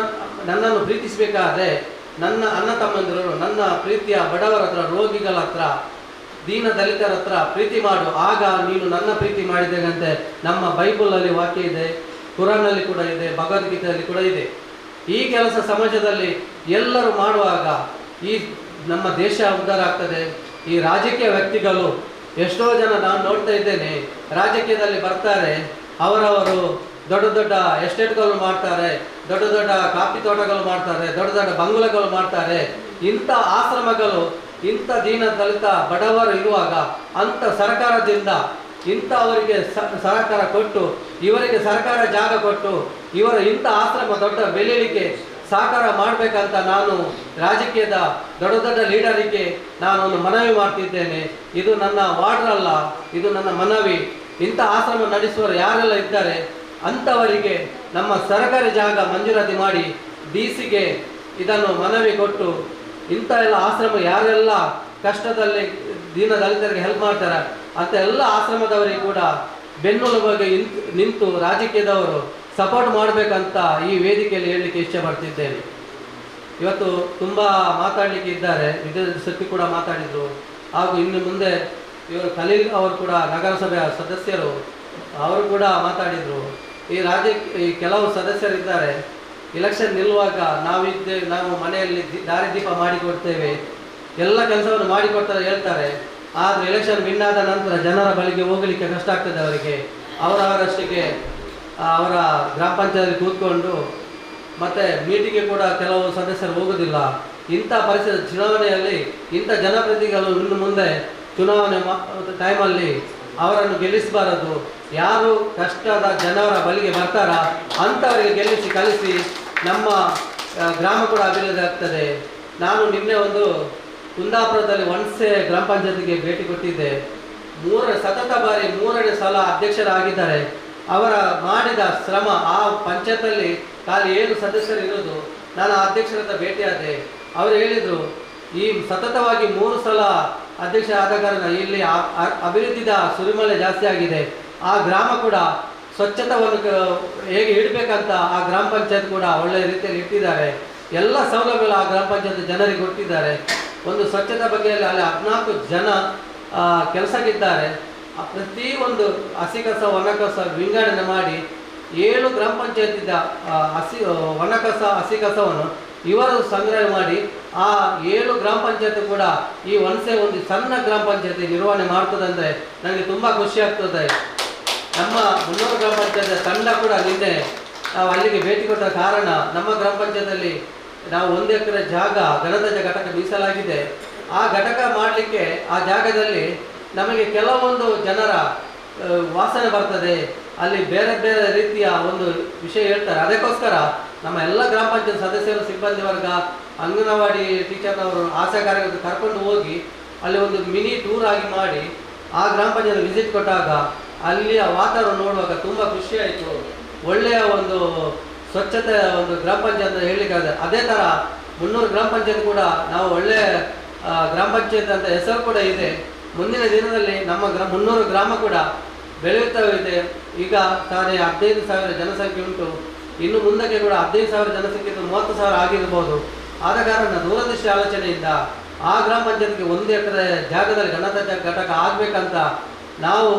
ನನ್ನನ್ನು ಪ್ರೀತಿಸಬೇಕಾದ್ರೆ ನನ್ನ ಅಣ್ಣ ತಮ್ಮಂದಿರು, ನನ್ನ ಪ್ರೀತಿಯ ಬಡವರ ಹತ್ರ, ರೋಗಿಗಳ ಹತ್ರ, ದೀನ ದಲಿತರ ಹತ್ರ ಪ್ರೀತಿ ಮಾಡು, ಆಗ ನೀನು ನನ್ನ ಪ್ರೀತಿ ಮಾಡಿದಂತೆ ನಮ್ಮ ಬೈಬಲಲ್ಲಿ ವಾಕ್ಯ ಇದೆ. ಕುರಾನ್ನಲ್ಲಿ ಕೂಡ ಇದೆ, ಭಗವದ್ಗೀತೆಯಲ್ಲಿ ಕೂಡ ಇದೆ. ಈ ಕೆಲಸ ಸಮಾಜದಲ್ಲಿ ಎಲ್ಲರೂ ಮಾಡುವಾಗ ಈ ನಮ್ಮ ದೇಶ ಉದ್ಧಾರ ಆಗ್ತದೆ. ಈ ರಾಜಕೀಯ ವ್ಯಕ್ತಿಗಳು ಎಷ್ಟೋ ಜನ ನಾನು ನೋಡ್ತಾ ಇದ್ದೇನೆ, ರಾಜಕೀಯದಲ್ಲಿ ಬರ್ತಾರೆ, ಅವರವರು ದೊಡ್ಡ ದೊಡ್ಡ ಎಸ್ಟೇಟ್ಗಳು ಮಾಡ್ತಾರೆ, ದೊಡ್ಡ ದೊಡ್ಡ ಕಾಫಿ ತೋಟಗಳು ಮಾಡ್ತಾರೆ, ದೊಡ್ಡ ದೊಡ್ಡ ಬಂಗ್ಲೆಗಳು ಮಾಡ್ತಾರೆ. ಇಂಥ ಆಶ್ರಮಗಳು, ಇಂಥ ದೀನ ದಲಿತ ಬಡವರು ಇರುವಾಗ ಅಂಥ ಸರ್ಕಾರದಿಂದ ಇಂಥವರಿಗೆ ಸಹಕಾರ ಕೊಟ್ಟು, ಇವರಿಗೆ ಸರ್ಕಾರ ಜಾಗ ಕೊಟ್ಟು, ಇವರ ಇಂಥ ಆಶ್ರಮ ದೊಡ್ಡ ಬೆಳೀಲಿಕ್ಕೆ ಸಹಕಾರ ಮಾಡಬೇಕಂತ ನಾನು ರಾಜಕೀಯದ ದೊಡ್ಡ ದೊಡ್ಡ ಲೀಡರಿಗೆ ನಾನು ಒಂದು ಮನವಿ ಮಾಡ್ತಿದ್ದೇನೆ. ಇದು ನನ್ನ ವಾರ್ಡರ್ ಅಲ್ಲ, ಇದು ನನ್ನ ಮನವಿ. ಇಂಥ ಆಶ್ರಮ ನಡೆಸುವವರು ಯಾರೆಲ್ಲ ಇದ್ದಾರೆ ಅಂಥವರಿಗೆ ನಮ್ಮ ಸರ್ಕಾರಿ ಜಾಗ ಮಂಜೂರಾತಿ ಮಾಡಿ ಡಿಸಿಗೆ ಇದನ್ನು ಮನವಿ ಕೊಟ್ಟು, ಇಂಥ ಎಲ್ಲ ಆಶ್ರಮ ಯಾರೆಲ್ಲ ಕಷ್ಟದಲ್ಲಿ ದೀನ ದಲಿತರಿಗೆ ಹೆಲ್ಪ್ ಮಾಡ್ತಾರೆ ಅಂತ ಎಲ್ಲ ಆಶ್ರಮದವರಿಗೆ ಕೂಡ ಬೆನ್ನೆಲುಬಾಗಿ ನಿಂತು ರಾಜಕೀಯದವರು ಸಪೋರ್ಟ್ ಮಾಡಬೇಕಂತ ಈ ವೇದಿಕೆಯಲ್ಲಿ ಹೇಳಲಿಕ್ಕೆ ಇಷ್ಟಪಡ್ತಿದ್ದೇನೆ. ಇವತ್ತು ತುಂಬ ಮಾತಾಡಲಿಕ್ಕೆ ಇದ್ದಾರೆ, ವಿದ್ಯುತ್ ಶಕ್ತಿ ಕೂಡ ಮಾತಾಡಿದರು, ಹಾಗೂ ಇನ್ನು ಮುಂದೆ ಇವರು ಖಲೀಲ್ ಅವರು ಕೂಡ ನಗರಸಭೆಯ ಸದಸ್ಯರು, ಅವರು ಕೂಡ ಮಾತಾಡಿದರು. ಈ ಕೆಲವು ಸದಸ್ಯರಿದ್ದಾರೆ, ಇಲೆಕ್ಷನ್ ನಿಲ್ಲುವಾಗ ನಾವು ಮನೆಯಲ್ಲಿ ದಾರಿದೀಪ ಮಾಡಿಕೊಡ್ತೇವೆ, ಎಲ್ಲ ಕೆಲಸವನ್ನು ಮಾಡಿಕೊಡ್ತಾರೆ ಹೇಳ್ತಾರೆ. ಆದರೆ ಎಲೆಕ್ಷನ್ ವಿನ್ ಆದ ನಂತರ ಜನರ ಬಳಿಗೆ ಹೋಗಲಿಕ್ಕೆ ಕಷ್ಟ ಆಗ್ತದೆ ಅವರಿಗೆ. ಅವರವರಷ್ಟಕ್ಕೆ ಅವರ ಗ್ರಾಮ ಪಂಚಾಯತ್ ಕೂತ್ಕೊಂಡು ಮತ್ತು ಮೀಟಿಂಗ್ಗೆ ಕೂಡ ಕೆಲವು ಸದಸ್ಯರು ಹೋಗೋದಿಲ್ಲ. ಇಂಥ ಪರಿಸ್ಥಿತಿ ಚುನಾವಣೆಯಲ್ಲಿ ಇಂಥ ಜನಪ್ರತಿನಿಧಿಗಳು ಇನ್ನು ಮುಂದೆ ಚುನಾವಣೆ ಟೈಮಲ್ಲಿ ಅವರನ್ನು ಗೆಲ್ಲಿಸಬಾರದು. ಯಾರು ಕಷ್ಟದ ಜನರ ಬಳಿಗೆ ಬರ್ತಾರ ಅಂಥವರಿಗೆ ಗೆಲ್ಲಿಸಿ ಕಲಿಸಿ ನಮ್ಮ ಗ್ರಾಮ ಕೂಡ ಅಭಿವೃದ್ಧಿ ಆಗ್ತದೆ. ನಾನು ನಿನ್ನೆ ಒಂದು ಕುಂದಾಪುರದಲ್ಲಿ ಒನ್ಸೆ ಗ್ರಾಮ ಪಂಚಾಯತಿಗೆ ಭೇಟಿ ಕೊಟ್ಟಿದ್ದೆ. ಸತತ ಬಾರಿ 3ನೇ ಸಲ ಅಧ್ಯಕ್ಷರಾಗಿದ್ದಾರೆ. ಅವರ ಮಾಡಿದ ಶ್ರಮ, ಆ ಪಂಚಾಯತಲ್ಲಿ ಖಾಲಿ 7 ಸದಸ್ಯರು ಇರೋದು. ನಾನು ಆ ಅಧ್ಯಕ್ಷರ ಹತ್ರ ಭೇಟಿಯಾದೆ. ಅವರು ಹೇಳಿದರು, ಈ ಸತತವಾಗಿ 3 ಸಲ ಅಧ್ಯಕ್ಷ ಆದ ಕಾರಣ ಇಲ್ಲಿ ಅಭಿವೃದ್ಧಿದ ಸುರಿಮಳೆ ಜಾಸ್ತಿ ಆಗಿದೆ. ಆ ಗ್ರಾಮ ಕೂಡ ಸ್ವಚ್ಛತವನ್ನು ಹೇಗೆ ಇಡಬೇಕಂತ ಆ ಗ್ರಾಮ ಪಂಚಾಯತ್ ಕೂಡ ಒಳ್ಳೆಯ ರೀತಿಯಲ್ಲಿ ಇಟ್ಟಿದ್ದಾರೆ. ಎಲ್ಲ ಸೌಲಭ್ಯಗಳು ಆ ಗ್ರಾಮ ಪಂಚಾಯತ್ ಜನರಿಗೆ ಕೊಟ್ಟಿದ್ದಾರೆ. ಒಂದು ಸ್ವಚ್ಛತಾ ಬಗ್ಗೆ ಅಲ್ಲಿ 14 ಜನ ಕೆಲಸಕ್ಕಿದ್ದಾರೆ. ಪ್ರತಿಯೊಂದು ಹಸಿ ಕಸ ಒಣ ಕಸ ವಿಂಗಡಣೆ ಮಾಡಿ 7 ಗ್ರಾಮ ಪಂಚಾಯತಿದ ಒಣ ಕಸ ಹಸಿ ಕಸವನ್ನು ಇವರು ಸಂಗ್ರಹ ಮಾಡಿ ಆ 7 ಗ್ರಾಮ ಪಂಚಾಯತ್ ಕೂಡ ಈ ಒನ್ಸೆ ಒಂದು ಸಣ್ಣ ಗ್ರಾಮ ಪಂಚಾಯತಿ ನಿರ್ವಹಣೆ ಮಾಡ್ತದಂದರೆ ನನಗೆ ತುಂಬ ಖುಷಿ ಆಗ್ತದೆ. ನಮ್ಮ 300 ಗ್ರಾಮ ಪಂಚಾಯತ್ ತಂಡ ಕೂಡ ನಿನ್ನೆ ನಾವು ಅಲ್ಲಿಗೆ ಭೇಟಿ ಕೊಟ್ಟ ಕಾರಣ ನಮ್ಮ ಗ್ರಾಮ ಪಂಚಾಯತಲ್ಲಿ ನಾವು 1 ಎಕರೆ ಜಾಗ ಗಣರಾಜ್ಯ ಘಟಕ ಮೀಸಲಾಗಿದೆ. ಆ ಘಟಕ ಮಾಡಲಿಕ್ಕೆ ಆ ಜಾಗದಲ್ಲಿ ನಮಗೆ ಕೆಲವೊಂದು ಜನರ ವಾಸನೆ ಬರ್ತದೆ, ಅಲ್ಲಿ ಬೇರೆ ಬೇರೆ ರೀತಿಯ ಒಂದು ವಿಷಯ ಹೇಳ್ತಾರೆ. ಅದಕ್ಕೋಸ್ಕರ ನಮ್ಮ ಎಲ್ಲ ಗ್ರಾಮ ಪಂಚಾಯತ್ ಸದಸ್ಯರು, ಸಿಬ್ಬಂದಿ ವರ್ಗ, ಅಂಗನವಾಡಿ ಟೀಚರ್ನವರು, ಆಶಾ ಕಾರ್ಯಕರ್ತರು ಕರ್ಕೊಂಡು ಹೋಗಿ ಅಲ್ಲಿ ಒಂದು ಮಿನಿ ಟೂರ್ ಆಗಿ ಮಾಡಿ ಆ ಗ್ರಾಮ ಪಂಚಾಯತ್ ವಿಸಿಟ್ ಕೊಟ್ಟಾಗ ಅಲ್ಲಿಯ ವಾತಾವರಣ ನೋಡುವಾಗ ತುಂಬ ಖುಷಿಯಾಯಿತು. ಒಳ್ಳೆಯ ಒಂದು ಸ್ವಚ್ಛತೆ ಒಂದು ಗ್ರಾಮ ಪಂಚಾಯತ್ ಅಂತ ಹೇಳಲಿಕ್ಕಾಗಿದೆ. ಅದೇ ಥರ 300 ಗ್ರಾಮ ಪಂಚಾಯತ್ ಕೂಡ ನಾವು ಒಳ್ಳೆಯ ಗ್ರಾಮ ಪಂಚಾಯತ್ ಅಂತ ಹೆಸರು ಕೂಡ ಇದೆ. ಮುಂದಿನ ದಿನದಲ್ಲಿ ನಮ್ಮ 300 ಗ್ರಾಮ ಕೂಡ ಬೆಳೆಯುತ್ತಾ ಇದೆ. ಈಗ ತಾನೇ 15,000 ಜನಸಂಖ್ಯೆ ಉಂಟು. ಇನ್ನು ಮುಂದಕ್ಕೆ ಕೂಡ 15,000 ಜನಸಂಖ್ಯೆ 30,000 ಆಗಿರ್ಬೋದು. ಆದ ಕಾರಣ ದೂರದೃಷ್ಟಿ ಆಲೋಚನೆಯಿಂದ ಆ ಗ್ರಾಮ ಪಂಚಾಯತ್ಗೆ 1 ಎಕರೆ ಜಾಗದಲ್ಲಿ ಗಣರಾಜ್ಯ ಘಟಕ ಆಗಬೇಕಂತ ನಾವು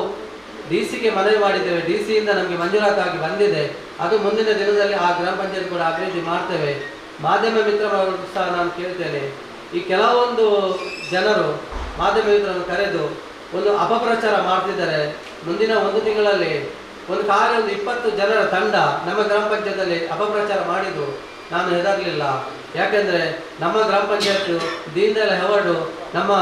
ಡಿಸಿಗೆ ಮನವಿ ಮಾಡಿದ್ದೇವೆ. ಡಿಸಿಯಿಂದ ನಮಗೆ ಮಂಜೂರಾತಿ ಬಂದಿದೆ. ಅದು ಮುಂದಿನ ದಿನದಲ್ಲಿ ಆ ಗ್ರಾಮ ಪಂಚಾಯತ್ ಕೂಡ ಅಭಿವೃದ್ಧಿ ಮಾಡ್ತೇವೆ. ಮಾಧ್ಯಮ ಮಿತ್ರರು ಸಹ ನಾನು ಕೇಳ್ತೇನೆ, ಈ ಕೆಲವೊಂದು ಜನರು ಮಾಧ್ಯಮ ಮಿತ್ರರನ್ನು ಕರೆದು ಒಂದು ಅಪಪ್ರಚಾರ ಮಾಡ್ತಿದ್ದಾರೆ. ಮುಂದಿನ 1 ತಿಂಗಳಲ್ಲಿ ಒಂದು 20 ಜನರ ತಂಡ ನಮ್ಮ ಗ್ರಾಮ ಪಂಚಾಯತಲ್ಲಿ ಅಪಪ್ರಚಾರ ಮಾಡಿದ್ದು ನಾನು ಹೆದರಲಿಲ್ಲ. ಯಾಕೆಂದರೆ ನಮ್ಮ ಗ್ರಾಮ ಪಂಚಾಯತ್ ದೀನದಯಾಳ್ ಅವಾರ್ಡು ನಮ್ಮ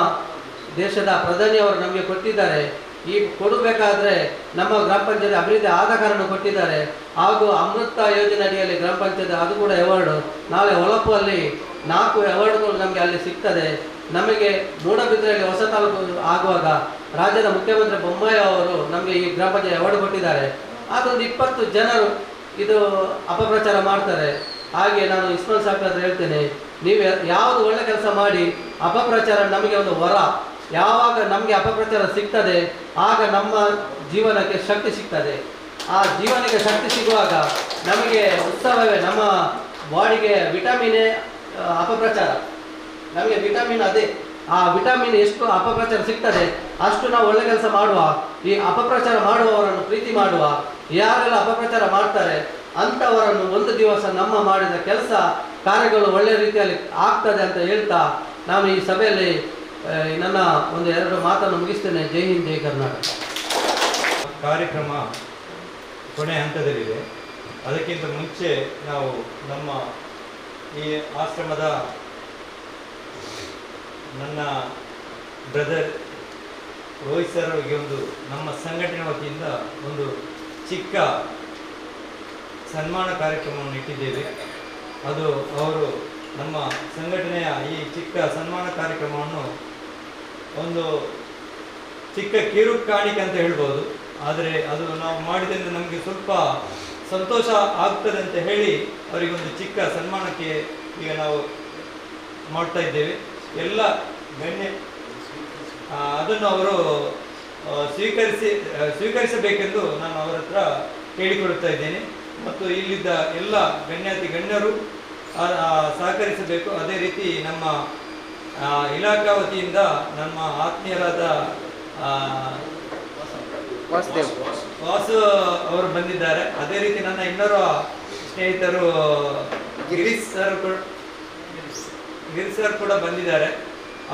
ದೇಶದ ಪ್ರಧಾನಿಯವರು ನಮಗೆ ಕೊಟ್ಟಿದ್ದಾರೆ. ಈ ಕೊಡಬೇಕಾದ್ರೆ ನಮ್ಮ ಗ್ರಾಮ ಪಂಚಾಯತ್ ಅಭಿವೃದ್ಧಿ ಆದ ಕಾರಣ ಕೊಟ್ಟಿದ್ದಾರೆ. ಹಾಗೂ ಅಮೃತ ಯೋಜನೆ ಅಡಿಯಲ್ಲಿ ಗ್ರಾಮ ಪಂಚಾಯತ್ ಅದು ಕೂಡ ಅವಾರ್ಡು. ನಾಳೆ ಹೊಳಪಲ್ಲಿ 4 ಅವಾರ್ಡುಗಳು ನಮಗೆ ಅಲ್ಲಿ ಸಿಗ್ತದೆ. ನಮಗೆ ಮೂಡಬಿದ್ರೆಯಲ್ಲಿ ಹೊಸ ತಾಲೂಕು ಆಗುವಾಗ ರಾಜ್ಯದ ಮುಖ್ಯಮಂತ್ರಿ ಬೊಮ್ಮಾಯಿ ಅವರು ನಮಗೆ ಈ ಗ್ರಾಮ ಪಂಚಾಯತ್ ಅವಾರ್ಡು ಕೊಟ್ಟಿದ್ದಾರೆ. ಅದೊಂದು 20 ಜನರು ಇದು ಅಪಪ್ರಚಾರ ಮಾಡ್ತಾರೆ. ಹಾಗೆ ನಾನು ಇಸ್ಮಾಲ್ ಸಾಹೇಬ್ ಹತ್ರ ಹೇಳ್ತೇನೆ, ನೀವು ಯಾವುದು ಒಳ್ಳೆ ಕೆಲಸ ಮಾಡಿ ಅಪಪ್ರಚಾರ ನಮಗೆ ಒಂದು ವರ. ಯಾವಾಗ ನಮಗೆ ಅಪಪ್ರಚಾರ ಸಿಗ್ತದೆ ಆಗ ನಮ್ಮ ಜೀವನಕ್ಕೆ ಶಕ್ತಿ ಸಿಗ್ತದೆ. ಆ ಜೀವನಕ್ಕೆ ಶಕ್ತಿ ಸಿಗುವಾಗ ನಮಗೆ ಉತ್ಸವವೇ, ನಮ್ಮ ಬಾಡಿಗೆ ವಿಟಮಿನೇ ಅಪಪ್ರಚಾರ. ನಮಗೆ ವಿಟಮಿನ್ ಅದೇ. ಆ ವಿಟಮಿನ್ ಎಷ್ಟು ಅಪಪ್ರಚಾರ ಸಿಗ್ತದೆ ಅಷ್ಟು ನಾವು ಒಳ್ಳೆ ಕೆಲಸ ಮಾಡುವ. ಈ ಅಪಪ್ರಚಾರ ಮಾಡುವವರನ್ನು ಪ್ರೀತಿ ಮಾಡುವ. ಯಾರೆಲ್ಲ ಅಪಪ್ರಚಾರ ಮಾಡ್ತಾರೆ ಅಂಥವರನ್ನು ಒಂದು ದಿವಸ ನಮ್ಮ ಮಾಡಿದ ಕೆಲಸ ಕಾರ್ಯಗಳು ಒಳ್ಳೆಯ ರೀತಿಯಲ್ಲಿ ಆಗ್ತದೆ ಅಂತ ಹೇಳ್ತಾ ನಾನು ಈ ಸಭೆಯಲ್ಲಿ ನನ್ನ ಒಂದು 2 ಮಾತನ್ನು ಮುಗಿಸ್ತೇನೆ. ಜೈ ಹಿಂದ್, ಜೈ ಕರ್ನಾಟಕ. ಕಾರ್ಯಕ್ರಮ ಕೊನೆ ಹಂತದಲ್ಲಿದೆ. ಅದಕ್ಕಿಂತ ಮುಂಚೆ ನಾವು ನಮ್ಮ ಈ ಆಶ್ರಮದ ನನ್ನ ಬ್ರದರ್ ರೋಹಿತ್ ಸರ್ ಅವರಿಗೆ ಒಂದು ನಮ್ಮ ಸಂಘಟನೆ ವತಿಯಿಂದ ಒಂದು ಚಿಕ್ಕ ಸನ್ಮಾನ ಕಾರ್ಯಕ್ರಮವನ್ನು ಇಟ್ಟಿದ್ದೇವೆ. ಅದು ಅವರು ನಮ್ಮ ಸಂಘಟನೆಯ ಈ ಚಿಕ್ಕ ಸನ್ಮಾನ ಕಾರ್ಯಕ್ರಮವನ್ನು ಒಂದು ಚಿಕ್ಕ ಕಿರು ಕಾಣಿಕೆ ಅಂತ ಹೇಳ್ಬೋದು. ಆದರೆ ಅದು ನಾವು ಮಾಡಿದ್ರಿಂದ ನಮಗೆ ಸ್ವಲ್ಪ ಸಂತೋಷ ಆಗ್ತದೆ ಅಂತ ಹೇಳಿ ಅವರಿಗೊಂದು ಚಿಕ್ಕ ಸನ್ಮಾನಕ್ಕೆ ಈಗ ನಾವು ಮಾಡ್ತಾ ಇದ್ದೇವೆ. ಎಲ್ಲ ಗಣ್ಯ ಅದನ್ನು ಅವರು ಸ್ವೀಕರಿಸಬೇಕೆಂದು ನಾನು ಅವರ ಹತ್ರ ಕೇಳಿಕೊಳ್ಳುತ್ತಾ ಇದ್ದೇನೆ. ಮತ್ತು ಇಲ್ಲಿದ್ದ ಎಲ್ಲ ಗಣ್ಯರು ಸಹಕರಿಸಬೇಕು. ಅದೇ ರೀತಿ ನಮ್ಮ ಇಲಾಖಾ ವತಿಯಿಂದ ನಮ್ಮ ಆತ್ಮೀಯರಾದ ವಾಸು ಅವರು ಬಂದಿದ್ದಾರೆ. ಅದೇ ರೀತಿ ನನ್ನ ಇನ್ನೋರ್ವ ಸ್ನೇಹಿತರು ಗಿರೀಶ್ ಸರ್ ಕೂಡ ಬಂದಿದ್ದಾರೆ.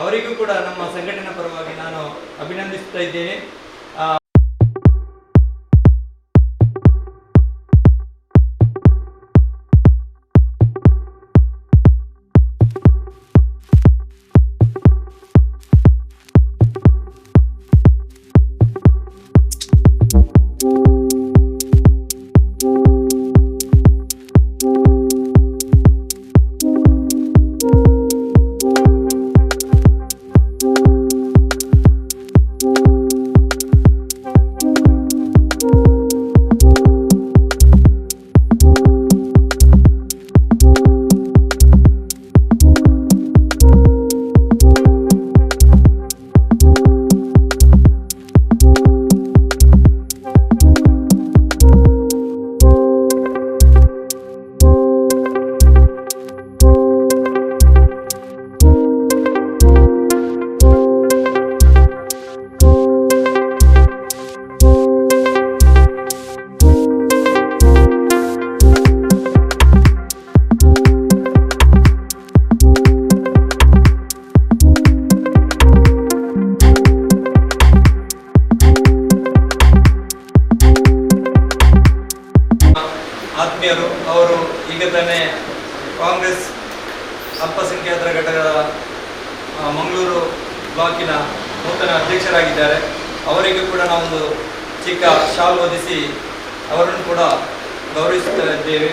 ಅವರಿಗೂ ಕೂಡ ನಮ್ಮ ಸಂಘಟನೆ ಪರವಾಗಿ ನಾನು ಅಭಿನಂದಿಸ್ತಾ ಇದ್ದೇನೆ. ಆತ್ಮೀಯರು ಅವರು ಈಗ ತಾನೇ ಕಾಂಗ್ರೆಸ್ ಅಲ್ಪಸಂಖ್ಯಾತರ ಘಟಕದ ಮಂಗಳೂರು ಬ್ಲಾಕಿನ ನೂತನ ಅಧ್ಯಕ್ಷರಾಗಿದ್ದಾರೆ. ಅವರಿಗೂ ಕೂಡ ನಾವೊಂದು ಚಿಕ್ಕ ಶಾಲ್ ಹೊದಿಸಿ ಅವರನ್ನು ಕೂಡ ಗೌರವಿಸುತ್ತಾ ಇದ್ದೇವೆ.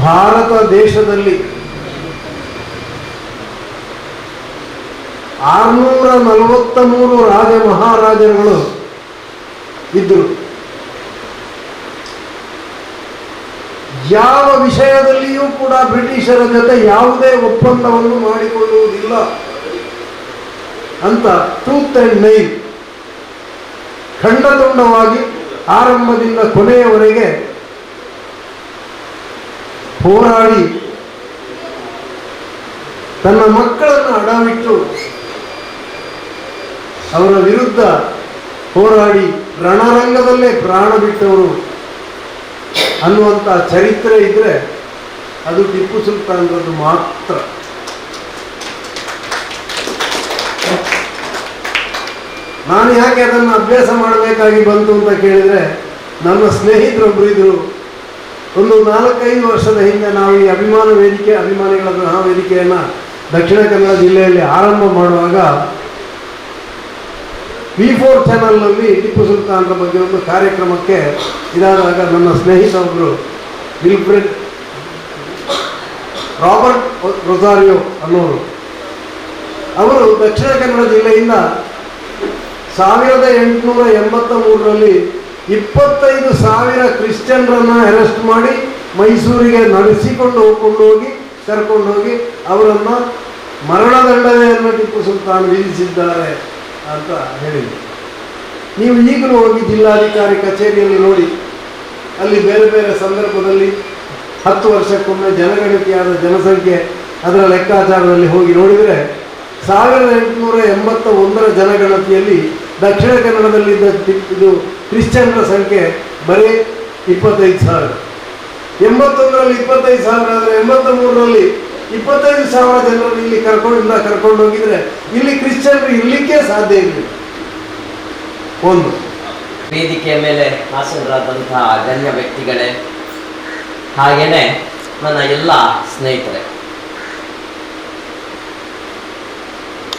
ಭಾರತ ದೇಶದಲ್ಲಿ 643 ರಾಜ ಮಹಾರಾಜರುಗಳು ಇದ್ದರು. ಯಾವ ವಿಷಯದಲ್ಲಿಯೂ ಕೂಡ ಬ್ರಿಟಿಷರ ಜೊತೆ ಯಾವುದೇ ಒಪ್ಪಂದವನ್ನು ಮಾಡಿಕೊಳ್ಳುವುದಿಲ್ಲ ಅಂತ ಟೂತ್ ಅಂಡ್ ನೈಲ್ ಖಂಡತುಂಡವಾಗಿ ಆರಂಭದಿಂದ ಕೊನೆಯವರೆಗೆ ಹೋರಾಡಿ ತನ್ನ ಮಕ್ಕಳನ್ನು ಅಡವಿಟ್ಟು ಅವರ ವಿರುದ್ಧ ಹೋರಾಡಿ ರಣರಂಗದಲ್ಲೇ ಪ್ರಾಣ ಬಿಟ್ಟವರು ಅನ್ನುವಂಥ ಚರಿತ್ರೆ ಇದ್ರೆ ಅದು ಟಿಪ್ಪು ಸುಲ್ತಾನ್ರದ್ದು ಮಾತ್ರ. ನಾನು ಯಾಕೆ ಅದನ್ನು ಅಭ್ಯಾಸ ಮಾಡಬೇಕಾಗಿ ಬಂತು ಅಂತ ಕೇಳಿದರೆ, ನನ್ನ ಸ್ನೇಹಿತರೊಬ್ಬರು ಇದ್ರು. ಒಂದು 4-5 ವರ್ಷದ ಹಿಂದೆ ನಾವು ಈ ಅಭಿಮಾನಿಗಳ ಮಹಾವೇದಿಕೆಯನ್ನು ದಕ್ಷಿಣ ಕನ್ನಡ ಜಿಲ್ಲೆಯಲ್ಲಿ ಆರಂಭ ಮಾಡುವಾಗ V4 ಚಾನಲ್ನಲ್ಲಿ ಟಿಪ್ಪು ಸುಲ್ತಾನ್ರ ಬಗ್ಗೆ ಒಂದು ಕಾರ್ಯಕ್ರಮಕ್ಕೆ ಇದಾದಾಗ ನನ್ನ ಸ್ನೇಹಿತ ಒಬ್ಬರು ವಿಲ್ಫ್ರೆಡ್ ರಾಬರ್ಟ್ ರೊಸಾರಿಯೋ ಅನ್ನೋರು, ಅವರು ದಕ್ಷಿಣ ಕನ್ನಡ ಜಿಲ್ಲೆಯಿಂದ 1883ರಲ್ಲಿ 25,000 ಕ್ರಿಶ್ಚಿಯನ್ರನ್ನು ಅರೆಸ್ಟ್ ಮಾಡಿ ಮೈಸೂರಿಗೆ ಕರ್ಕೊಂಡು ಹೋಗಿ ಅವರನ್ನು ಮರಣದಂಡನೆಯನ್ನು ಟಿಪ್ಪು ಸುಲ್ತಾನ್ ವಿಧಿಸಿದ್ದಾರೆ ಅಂತ ಹೇಳಿದರು. ನೀವು ಈಗಲೂ ಹೋಗಿ ಜಿಲ್ಲಾಧಿಕಾರಿ ಕಚೇರಿಯಲ್ಲಿ ನೋಡಿ, ಅಲ್ಲಿ ಬೇರೆ ಬೇರೆ ಸಂದರ್ಭದಲ್ಲಿ 10 ವರ್ಷಕ್ಕೊಮ್ಮೆ ಜನಗಣತಿಯಾದ ಜನಸಂಖ್ಯೆ ಅದರ ಲೆಕ್ಕಾಚಾರದಲ್ಲಿ ಹೋಗಿ ನೋಡಿದರೆ 1881ರ ಜನಗಣತಿಯಲ್ಲಿ ದಕ್ಷಿಣ ಕನ್ನಡದಲ್ಲಿದ್ದ ಇದು ಕ್ರಿಶ್ಚಿಯನ್ರ ಸಂಖ್ಯೆ ಬರೀ 25,000. 81ರಲ್ಲಿ 25,000 ಆದರೆ 83ರಲ್ಲಿ 25,000 ಜನರನ್ನು ಇಲ್ಲಿ ಕರ್ಕೊಂಡು ಹೋಗಿದ್ರೆ ಇಲ್ಲಿ ಕ್ರಿಶ್ಚಿಯನ್ರು ಇರಲಿಕ್ಕೆ ಸಾಧ್ಯ ಇಲ್ಲ. ಒಂದು ವೇದಿಕೆಯ ಮೇಲೆ ಆಸೀನರಾದಂತಹ ಗಣ್ಯ ವ್ಯಕ್ತಿಗಳೇ, ಹಾಗೇನೆ ನನ್ನ ಎಲ್ಲ ಸ್ನೇಹಿತರೆ,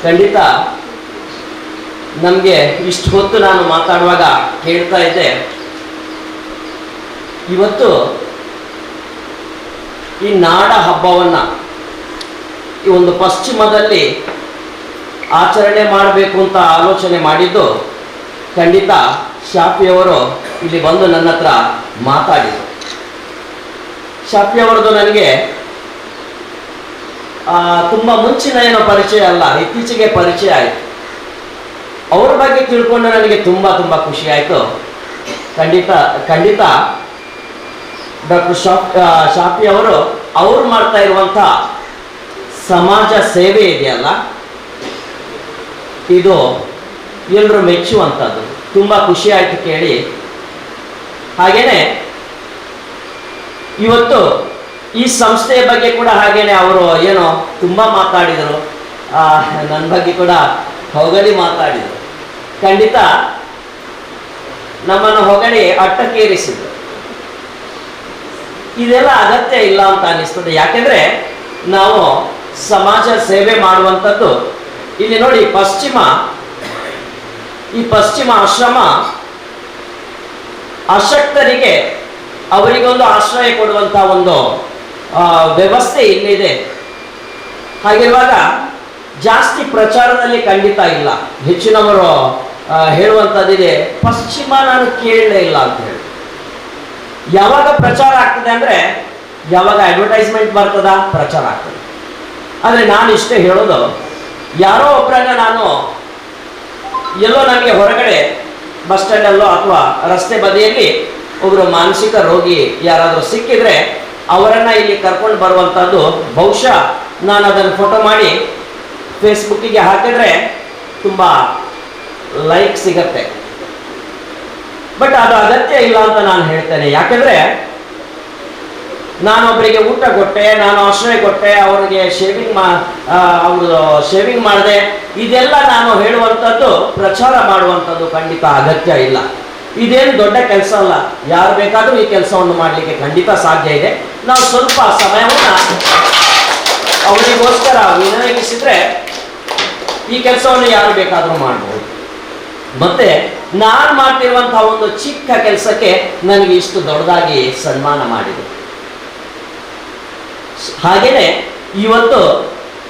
ಖಂಡಿತ ನಮಗೆ ಇಷ್ಟು ಹೊತ್ತು ನಾನು ಮಾತಾಡುವಾಗ ಕೇಳ್ತಾ ಇದ್ದೆ, ಇವತ್ತು ಈ ನಾಡ ಹಬ್ಬವನ್ನು ಈ ಒಂದು ಪಶ್ಚಿಮದಲ್ಲಿ ಆಚರಣೆ ಮಾಡಬೇಕು ಅಂತ ಆಲೋಚನೆ ಮಾಡಿದ್ದು ಖಂಡಿತ ಶಾಪಿಯವರು ಇಲ್ಲಿ ಬಂದು ನನ್ನ ಹತ್ರ ಮಾತಾಡಿದರು. ಶಾಪಿಯವರದು ನನಗೆ ತುಂಬ ಮುಂಚಿನ ಏನೋ ಪರಿಚಯ ಅಲ್ಲ, ಇತ್ತೀಚೆಗೆ ಪರಿಚಯ ಆಯಿತು. ಅವ್ರ ಬಗ್ಗೆ ತಿಳ್ಕೊಂಡು ನನಗೆ ತುಂಬ ತುಂಬ ಖುಷಿ ಆಯಿತು. ಖಂಡಿತ ಡಾಕ್ಟರ್ ಶಾಪಿಯವರು ಅವ್ರು ಮಾಡ್ತಾ ಇರುವಂಥ ಸಮಾಜ ಸೇವೆ ಇದೆಯಲ್ಲ, ಇದು ಎಲ್ಲರೂ ಮೆಚ್ಚುವಂಥದ್ದು. ತುಂಬ ಖುಷಿ ಆಯಿತು ಕೇಳಿ. ಹಾಗೇನೆ ಇವತ್ತು ಈ ಸಂಸ್ಥೆಯ ಬಗ್ಗೆ ಕೂಡ ಹಾಗೇನೆ ಅವರು ಏನೋ ತುಂಬ ಮಾತಾಡಿದರು, ನನ್ನ ಬಗ್ಗೆ ಕೂಡ ಹೊಗಳಿ ಮಾತಾಡಿದರು. ಖಂಡಿತ ನಮ್ಮನ್ನು ಹೊಗಳಿ ಅಟ್ಟಕ್ಕೇರಿಸಿದರು. ಇದೆಲ್ಲ ಅಗತ್ಯ ಇಲ್ಲ ಅಂತ ಅನಿಸ್ತದೆ. ಯಾಕೆಂದ್ರೆ ನಾವು ಸಮಾಜ ಸೇವೆ ಮಾಡುವಂಥದ್ದು ಇಲ್ಲಿ ನೋಡಿ, ಈ ಪಶ್ಚಿಮ ಆಶ್ರಮ ಅಶಕ್ತರಿಗೆ ಅವರಿಗೊಂದು ಆಶ್ರಯ ಕೊಡುವಂಥ ಒಂದು ವ್ಯವಸ್ಥೆ ಇಲ್ಲಿದೆ. ಹಾಗಿರುವಾಗ ಜಾಸ್ತಿ ಪ್ರಚಾರದಲ್ಲಿ ಖಂಡಿತ ಇಲ್ಲ. ಹೆಚ್ಚಿನವರು ಹೇಳುವಂಥದ್ದಿದೆ, ಪಶ್ಚಿಮ ನಾನು ಕೇಳಲೇ ಇಲ್ಲ ಅಂತ ಹೇಳಿ. ಯಾವಾಗ ಪ್ರಚಾರ ಆಗ್ತದೆ ಅಂದರೆ ಯಾವಾಗ ಅಡ್ವರ್ಟೈಸ್ಮೆಂಟ್ ಬರ್ತದ ಪ್ರಚಾರ ಆಗ್ತದೆ. ಆದರೆ ನಾನು ಇಷ್ಟೇ ಹೇಳೋದು, ಯಾರೋ ಒಬ್ಬರನ್ನ ನಾನು ಎಲ್ಲೋ ನನಗೆ ಹೊರಗಡೆ ಬಸ್ ಸ್ಟ್ಯಾಂಡಲ್ಲೋ ಅಥವಾ ರಸ್ತೆ ಬದಿಯಲ್ಲಿ ಒಬ್ಬರು ಮಾನಸಿಕ ರೋಗಿ ಯಾರಾದರೂ ಸಿಕ್ಕಿದ್ರೆ ಅವರನ್ನು ಇಲ್ಲಿ ಕರ್ಕೊಂಡು ಬರುವಂಥದ್ದು, ಬಹುಶಃ ನಾನು ಅದನ್ನು ಫೋಟೋ ಮಾಡಿ ಫೇಸ್ಬುಕ್ಕಿಗೆ ಹಾಕಿದ್ರೆ ತುಂಬ ಲೈಕ್ ಸಿಗತ್ತೆ. ಬಟ್ ಅದು ಅಗತ್ಯ ಇಲ್ಲ ಅಂತ ನಾನು ಹೇಳ್ತೇನೆ. ಯಾಕೆಂದರೆ ನಾನೊಬ್ಬರಿಗೆ ಊಟ ಕೊಟ್ಟೆ, ನಾನು ಆಶ್ರಯ ಕೊಟ್ಟೆ, ಅವರಿಗೆ ಶೇವಿಂಗ್ ಮಾಡಿದೆ, ಇದೆಲ್ಲ ನಾನು ಹೇಳುವಂಥದ್ದು, ಪ್ರಚಾರ ಮಾಡುವಂಥದ್ದು ಖಂಡಿತ ಅಗತ್ಯ ಇಲ್ಲ. ಇದೇನು ದೊಡ್ಡ ಕೆಲಸ ಅಲ್ಲ. ಯಾರು ಬೇಕಾದರೂ ಈ ಕೆಲಸವನ್ನು ಮಾಡಲಿಕ್ಕೆ ಖಂಡಿತ ಸಾಧ್ಯ ಇದೆ. ನಾವು ಸ್ವಲ್ಪ ಸಮಯವನ್ನು ಅವರಿಗೋಸ್ಕರ ವಿನಿಯೋಗಿಸಿದ್ರೆ ಈ ಕೆಲಸವನ್ನು ಯಾರು ಬೇಕಾದರೂ ಮಾಡಬಹುದು. ಮತ್ತೆ ನಾನು ಮಾಡ್ತಿರುವಂತಹ ಒಂದು ಚಿಕ್ಕ ಕೆಲಸಕ್ಕೆ ನನಗೆ ಇಷ್ಟು ದೊಡ್ಡದಾಗಿ ಸನ್ಮಾನ ಮಾಡಿದೆ. ಹಾಗೇನೆ ಇವತ್ತು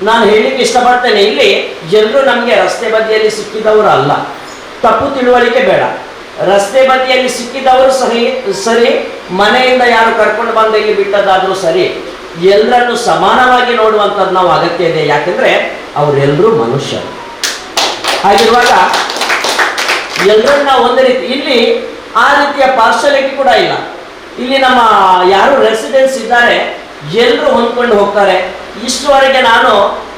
ನಾನು ಹೇಳಲಿಕ್ಕೆ ಇಷ್ಟಪಡ್ತೇನೆ, ಇಲ್ಲಿ ಎಲ್ಲರೂ ನಮಗೆ ರಸ್ತೆ ಬದಿಯಲ್ಲಿ ಸಿಕ್ಕಿದವರು ಅಲ್ಲ, ತಪ್ಪು ತಿಳುವಳಿಕೆ ಬೇಡ. ರಸ್ತೆ ಬದಿಯಲ್ಲಿ ಸಿಕ್ಕಿದವರು ಸರಿ, ಮನೆಯಿಂದ ಯಾರು ಕರ್ಕೊಂಡು ಬಂದ ಇಲ್ಲಿ ಬಿಟ್ಟದ್ದಾದ್ರೂ ಸರಿ, ಎಲ್ಲರನ್ನು ಸಮಾನವಾಗಿ ನೋಡುವಂಥದ್ದು ನಾವು ಅಗತ್ಯ ಇದೆ. ಯಾಕೆಂದ್ರೆ ಅವರೆಲ್ಲರೂ ಮನುಷ್ಯರು. ಹಾಗಿರುವಾಗ ಎಲ್ಲರನ್ನ ಒಂದು ರೀತಿ, ಇಲ್ಲಿ ಆ ರೀತಿಯ ಪಾರ್ಶಾಲಿಟಿ ಕೂಡ ಇಲ್ಲ. ಇಲ್ಲಿ ನಮ್ಮ ಯಾರು ರೆಸಿಡೆನ್ಸ್ ಇದ್ದಾರೆ ಎಲ್ಲರೂ ಹೊಂದ್ಕೊಂಡು ಹೋಗ್ತಾರೆ. ಇಷ್ಟುವರೆಗೆ ನಾನು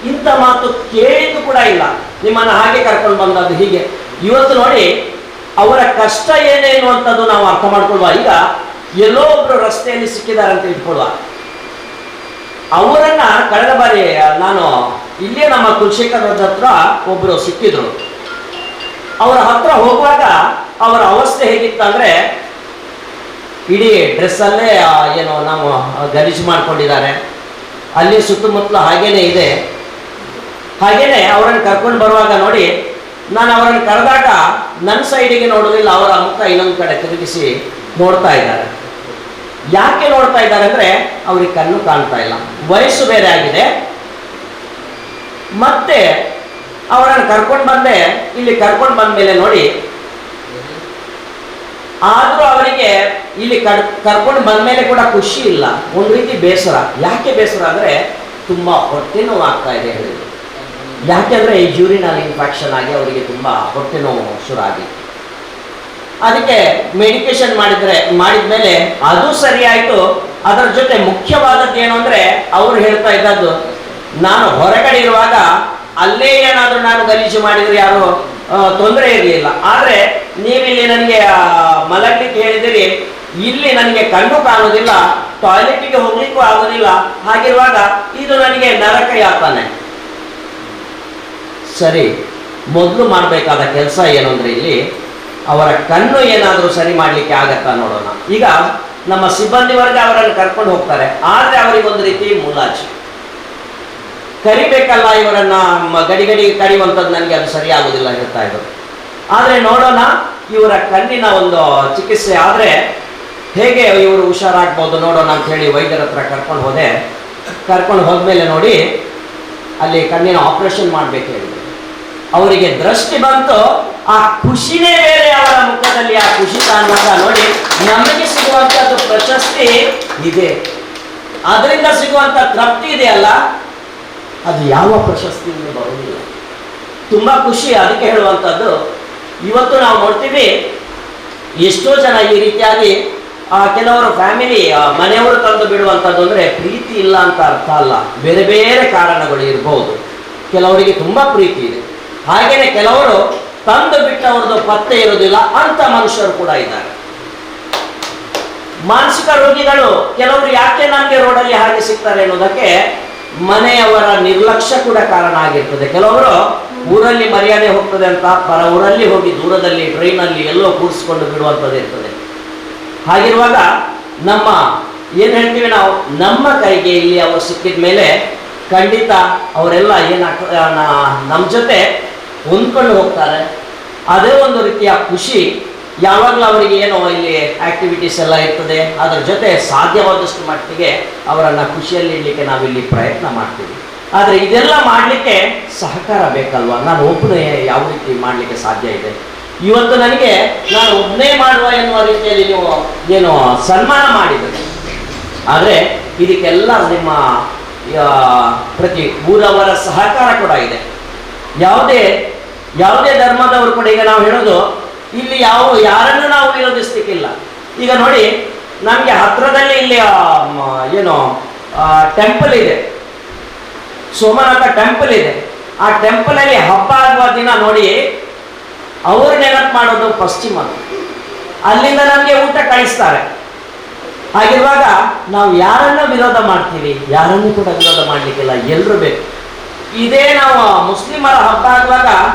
ಇಂಥ ಮಾತು ಕೇಳಿದ್ದು ಕೂಡ ಇಲ್ಲ, ನಿಮ್ಮನ್ನು ಹಾಗೆ ಕರ್ಕೊಂಡು ಬಂದದ್ದು ಹೀಗೆ. ಇವತ್ತು ನೋಡಿ ಅವರ ಕಷ್ಟ ಏನೇ ಅನ್ನುವಂಥದ್ದು ನಾವು ಅರ್ಥ ಮಾಡ್ಕೊಳ್ವಾ. ಈಗ ಎಲ್ಲೋ ಒಬ್ರು ರಸ್ತೆಯಲ್ಲಿ ಸಿಕ್ಕಿದ್ದಾರೆ ಅಂತ ಇಟ್ಕೊಳ್ವಾ, ಅವರನ್ನ ಕಳೆದ ಬಾರಿ ನಾನು ಇಲ್ಲೇ ನಮ್ಮ ಕುಲಶೇಖರದ ಹತ್ರ ಒಬ್ರು ಸಿಕ್ಕಿದ್ರು. ಅವರ ಹತ್ರ ಹೋಗುವಾಗ ಅವರ ಅವಸ್ಥೆ ಹೇಗಿತ್ತಂದ್ರೆ, ಇಡೀ ಡ್ರೆಸ್ಸಲ್ಲೇ ಏನೋ ನಾವು ಗಲೀಜು ಮಾಡ್ಕೊಂಡಿದ್ದಾರೆ, ಅಲ್ಲಿ ಸುತ್ತಮುತ್ತಲು ಹಾಗೇನೆ ಇದೆ. ಹಾಗೇನೆ ಅವರನ್ನು ಕರ್ಕೊಂಡು ಬರುವಾಗ ನೋಡಿ, ನಾನು ಅವರನ್ನು ಕರೆದಾಗ ನನ್ನ ಸೈಡಿಗೆ ನೋಡೋದಿಲ್ಲ, ಅವರ ಮುಖ ಇನ್ನೊಂದು ಕಡೆ ತಿರುಗಿಸಿ ನೋಡ್ತಾ ಇದ್ದಾರೆ. ಯಾಕೆ ನೋಡ್ತಾ ಇದ್ದಾರೆ ಅಂದ್ರೆ ಅವ್ರಿಗೆ ಕಣ್ಣು ಕಾಣ್ತಾ ಇಲ್ಲ, ವಯಸ್ಸು ಬೇರೆ ಆಗಿದೆ. ಮತ್ತೆ ಅವರನ್ನು ಕರ್ಕೊಂಡು ಬಂದೆ, ಇಲ್ಲಿ ಕರ್ಕೊಂಡು ಬಂದ ಮೇಲೆ ನೋಡಿ, ಆದ್ರೂ ಅವರಿಗೆ ಇಲ್ಲಿ ಕರ್ಕೊಂಡು ಬಂದ ಮೇಲೆ ಕೂಡ ಖುಷಿ ಇಲ್ಲ, ಒಂದು ರೀತಿ ಬೇಸರ. ಯಾಕೆ ಬೇಸರ ಅಂದ್ರೆ ತುಂಬಾ ಹೊಟ್ಟೆ ನೋವು ಆಗ್ತಾ ಇದೆ ಹೇಳಿದ್ರು. ಯಾಕೆಂದ್ರೆ ಯೂರಿನಲ್ ಇನ್ಫೆಕ್ಷನ್ ಆಗಿ ಅವರಿಗೆ ತುಂಬಾ ಹೊಟ್ಟೆ ನೋವು ಶುರು ಆಗಿ, ಅದಕ್ಕೆ ಮೆಡಿಕೇಶನ್ ಮಾಡಿದ್ಮೇಲೆ ಅದು ಸರಿಯಾಯಿತು. ಅದರ ಜೊತೆ ಮುಖ್ಯವಾದದ್ದು ಏನು ಅಂದ್ರೆ ಅವ್ರು ಹೇಳ್ತಾ ಇದ್ದದ್ದು, ನಾನು ಹೊರಗಡೆ ಇರುವಾಗ ಅಲ್ಲೇ ಏನಾದರೂ ನಾನು ಗಲೀಜು ಮಾಡಿದ್ರೆ ಯಾರು ತೊಂದರೆ ಇರಲಿಲ್ಲ, ಆದರೆ ನೀವಿಲ್ಲಿ ನನಗೆ ಮಲಗಲಿಕ್ಕೆ ಹೇಳಿದಿರಿ, ಇಲ್ಲಿ ನನಗೆ ಕಣ್ಣು ಕಾಣುವುದಿಲ್ಲ, ಟಾಯ್ಲೆಟ್ಗೆ ಹೋಗ್ಲಿಕ್ಕೂ ಆಗೋದಿಲ್ಲ. ಹಾಗಿರುವಾಗ ಇದು ನನಗೆ ನರಕ ಯಾತನೆ. ಸರಿ, ಮೊದಲು ಮಾಡಬೇಕಾದ ಕೆಲಸ ಏನು ಅಂದ್ರೆ ಇಲ್ಲಿ ಅವರ ಕಣ್ಣು ಏನಾದರೂ ಸರಿ ಮಾಡಲಿಕ್ಕೆ ಆಗತ್ತಾ ನೋಡೋಣ. ಈಗ ನಮ್ಮ ಸಿಬ್ಬಂದಿ ವರ್ಗ ಅವರನ್ನು ಕರ್ಕೊಂಡು ಹೋಗ್ತಾರೆ, ಆದರೆ ಅವರಿಗೊಂದು ರೀತಿ ಮುಲಾಜಿ ಕರಿಬೇಕಲ್ಲ, ಇವರನ್ನ ಗಡಿ ಕರೆಯುವಂಥದ್ದು ನನಗೆ ಅದು ಸರಿ ಆಗುದಿಲ್ಲ ಹೇಳ್ತಾ ಇದ್ರು. ಆದರೆ ನೋಡೋಣ ಇವರ ಕಣ್ಣಿನ ಒಂದು ಚಿಕಿತ್ಸೆ ಆದರೆ ಹೇಗೆ ಇವರು ಹುಷಾರಾಗ್ಬೋದು ನೋಡೋಣ ಅಂತ ಹೇಳಿ ವೈದ್ಯರ ಹತ್ರ ಕರ್ಕೊಂಡು ಹೋದೆ. ಕರ್ಕೊಂಡು ಹೋದ್ಮೇಲೆ ನೋಡಿ ಅಲ್ಲಿ ಕಣ್ಣಿನ ಆಪರೇಷನ್ ಮಾಡಬೇಕು ಹೇಳಿದ್ರು. ಅವರಿಗೆ ದೃಷ್ಟಿ ಬಂತು, ಆ ಖುಷಿನೇ ಬೇರೆ ಅವರ ಮುಖದಲ್ಲಿ. ಆ ಖುಷಿ ಕಾಣುವಾಗ ನೋಡಿ, ನಮಗೆ ಸಿಗುವಂಥದ್ದು ಪ್ರಶಸ್ತಿ ಇದೆ, ಅದರಿಂದ ಸಿಗುವಂಥ ತೃಪ್ತಿ ಇದೆಯಲ್ಲ, ಅದು ಯಾವ ಪ್ರಶಸ್ತಿಯಿಂದ ಬರುವುದಿಲ್ಲ. ತುಂಬಾ ಖುಷಿ. ಅದಕ್ಕೆ ಹೇಳುವಂಥದ್ದು, ಇವತ್ತು ನಾವು ನೋಡ್ತೀವಿ ಎಷ್ಟೋ ಜನ ಈ ರೀತಿಯಾಗಿ ಕೆಲವರು ಫ್ಯಾಮಿಲಿ ಮನೆಯವರು ತಂದು ಬಿಡುವಂಥದ್ದು ಅಂದ್ರೆ ಪ್ರೀತಿ ಇಲ್ಲ ಅಂತ ಅರ್ಥ ಅಲ್ಲ, ಬೇರೆ ಬೇರೆ ಕಾರಣಗಳು ಇರಬಹುದು. ಕೆಲವರಿಗೆ ತುಂಬಾ ಪ್ರೀತಿ ಇದೆ, ಹಾಗೇನೆ ಕೆಲವರು ತಂದು ಬಿಟ್ಟವ್ರದ್ದು ಪತ್ತೆ ಇರುವುದಿಲ್ಲ ಅಂತ ಮನುಷ್ಯರು ಕೂಡ ಇದ್ದಾರೆ. ಮಾನಸಿಕ ರೋಗಿಗಳು ಕೆಲವರು ಯಾಕೆ ನಮಗೆ ರೋಡಲ್ಲಿ ಹಾಗೆ ಸಿಗ್ತಾರೆ ಅನ್ನೋದಕ್ಕೆ ಮನೆಯವರ ನಿರ್ಲಕ್ಷ್ಯ ಕೂಡ ಕಾರಣ ಆಗಿರ್ತದೆ. ಕೆಲವರು ಊರಲ್ಲಿ ಮರ್ಯಾದೆ ಹೋಗ್ತದೆ ಅಂತ ಪರ ಊರಲ್ಲಿ ಹೋಗಿ ದೂರದಲ್ಲಿ ಟ್ರೈನಲ್ಲಿ ಎಲ್ಲೋ ಕೂರಿಸ್ಕೊಂಡು ಬಿಡುವಂಥದ್ದು ಇರ್ತದೆ. ಹಾಗಿರುವಾಗ ನಮ್ಮ ಏನು ಹೇಳ್ತೀವಿ ನಾವು, ನಮ್ಮ ಕೈಗೆ ಇಲ್ಲಿ ಅವರು ಸಿಕ್ಕಿದ ಮೇಲೆ ಖಂಡಿತ ಅವರೆಲ್ಲ ಏನಾಗ್ತದೆ ನಮ್ಮ ಜೊತೆ ಹೊಂದ್ಕೊಂಡು ಹೋಗ್ತಾರೆ. ಅದೇ ಒಂದು ರೀತಿಯ ಖುಷಿ. ಯಾವಾಗಲೂ ಅವರಿಗೆ ಏನೋ ಇಲ್ಲಿ ಆಕ್ಟಿವಿಟೀಸ್ ಎಲ್ಲ ಇರ್ತದೆ, ಅದರ ಜೊತೆ ಸಾಧ್ಯವಾದಷ್ಟು ಮಟ್ಟಿಗೆ ಅವರನ್ನು ಖುಷಿಯಲ್ಲಿ ಇಡಲಿಕ್ಕೆ ನಾವಿಲ್ಲಿ ಪ್ರಯತ್ನ ಮಾಡ್ತೀವಿ. ಆದರೆ ಇದೆಲ್ಲ ಮಾಡಲಿಕ್ಕೆ ಸಹಕಾರ ಬೇಕಲ್ವಾ? ನಾನು ಒಬ್ಬನೇ ಯಾವ ರೀತಿ ಮಾಡಲಿಕ್ಕೆ ಸಾಧ್ಯ ಇದೆ? ಇವತ್ತು ನನಗೆ ನಾನು ಒಬ್ಬನೇ ಮಾಡುವ ಎನ್ನುವ ರೀತಿಯಲ್ಲಿ ನೀವು ಏನು ಸನ್ಮಾನ ಮಾಡಿದರೆ, ಆದರೆ ಇದಕ್ಕೆಲ್ಲ ನಿಮ್ಮ ಪ್ರತಿ ಊರವರ ಸಹಕಾರ ಕೂಡ ಇದೆ. ಯಾವುದೇ ಧರ್ಮದವರು ಕೂಡ, ಈಗ ನಾವು ಹೇಳೋದು ಇಲ್ಲಿ ಯಾರನ್ನು ನಾವು ವಿರೋಧಿಸ್ಲಿಕ್ಕಿಲ್ಲ. ಈಗ ನೋಡಿ, ನಮಗೆ ಹತ್ರದಲ್ಲಿ ಇಲ್ಲಿ ಏನು ಟೆಂಪಲ್ ಇದೆ, ಸೋಮನಾಥ ಟೆಂಪಲ್ ಇದೆ. ಆ ಟೆಂಪಲ್ ಅಲ್ಲಿ ಹಬ್ಬ ಆಗುವ ದಿನ ನೋಡಿ, ಅವರು ನೆನಪು ಮಾಡೋದು ಪಶ್ಚಿಮ, ಅಲ್ಲಿಂದ ನಮಗೆ ಊಟ ಕಳಿಸ್ತಾರೆ. ಹಾಗಿರುವಾಗ ನಾವು ಯಾರನ್ನ ವಿರೋಧ ಮಾಡ್ತೀವಿ? ಯಾರನ್ನು ಕೂಡ ವಿರೋಧ ಮಾಡ್ಲಿಕ್ಕಿಲ್ಲ, ಎಲ್ಲರೂ ಬೇಕು. ಇದೇ ನಾವು ಮುಸ್ಲಿಮರ ಹಬ್ಬ ಆಗುವಾಗ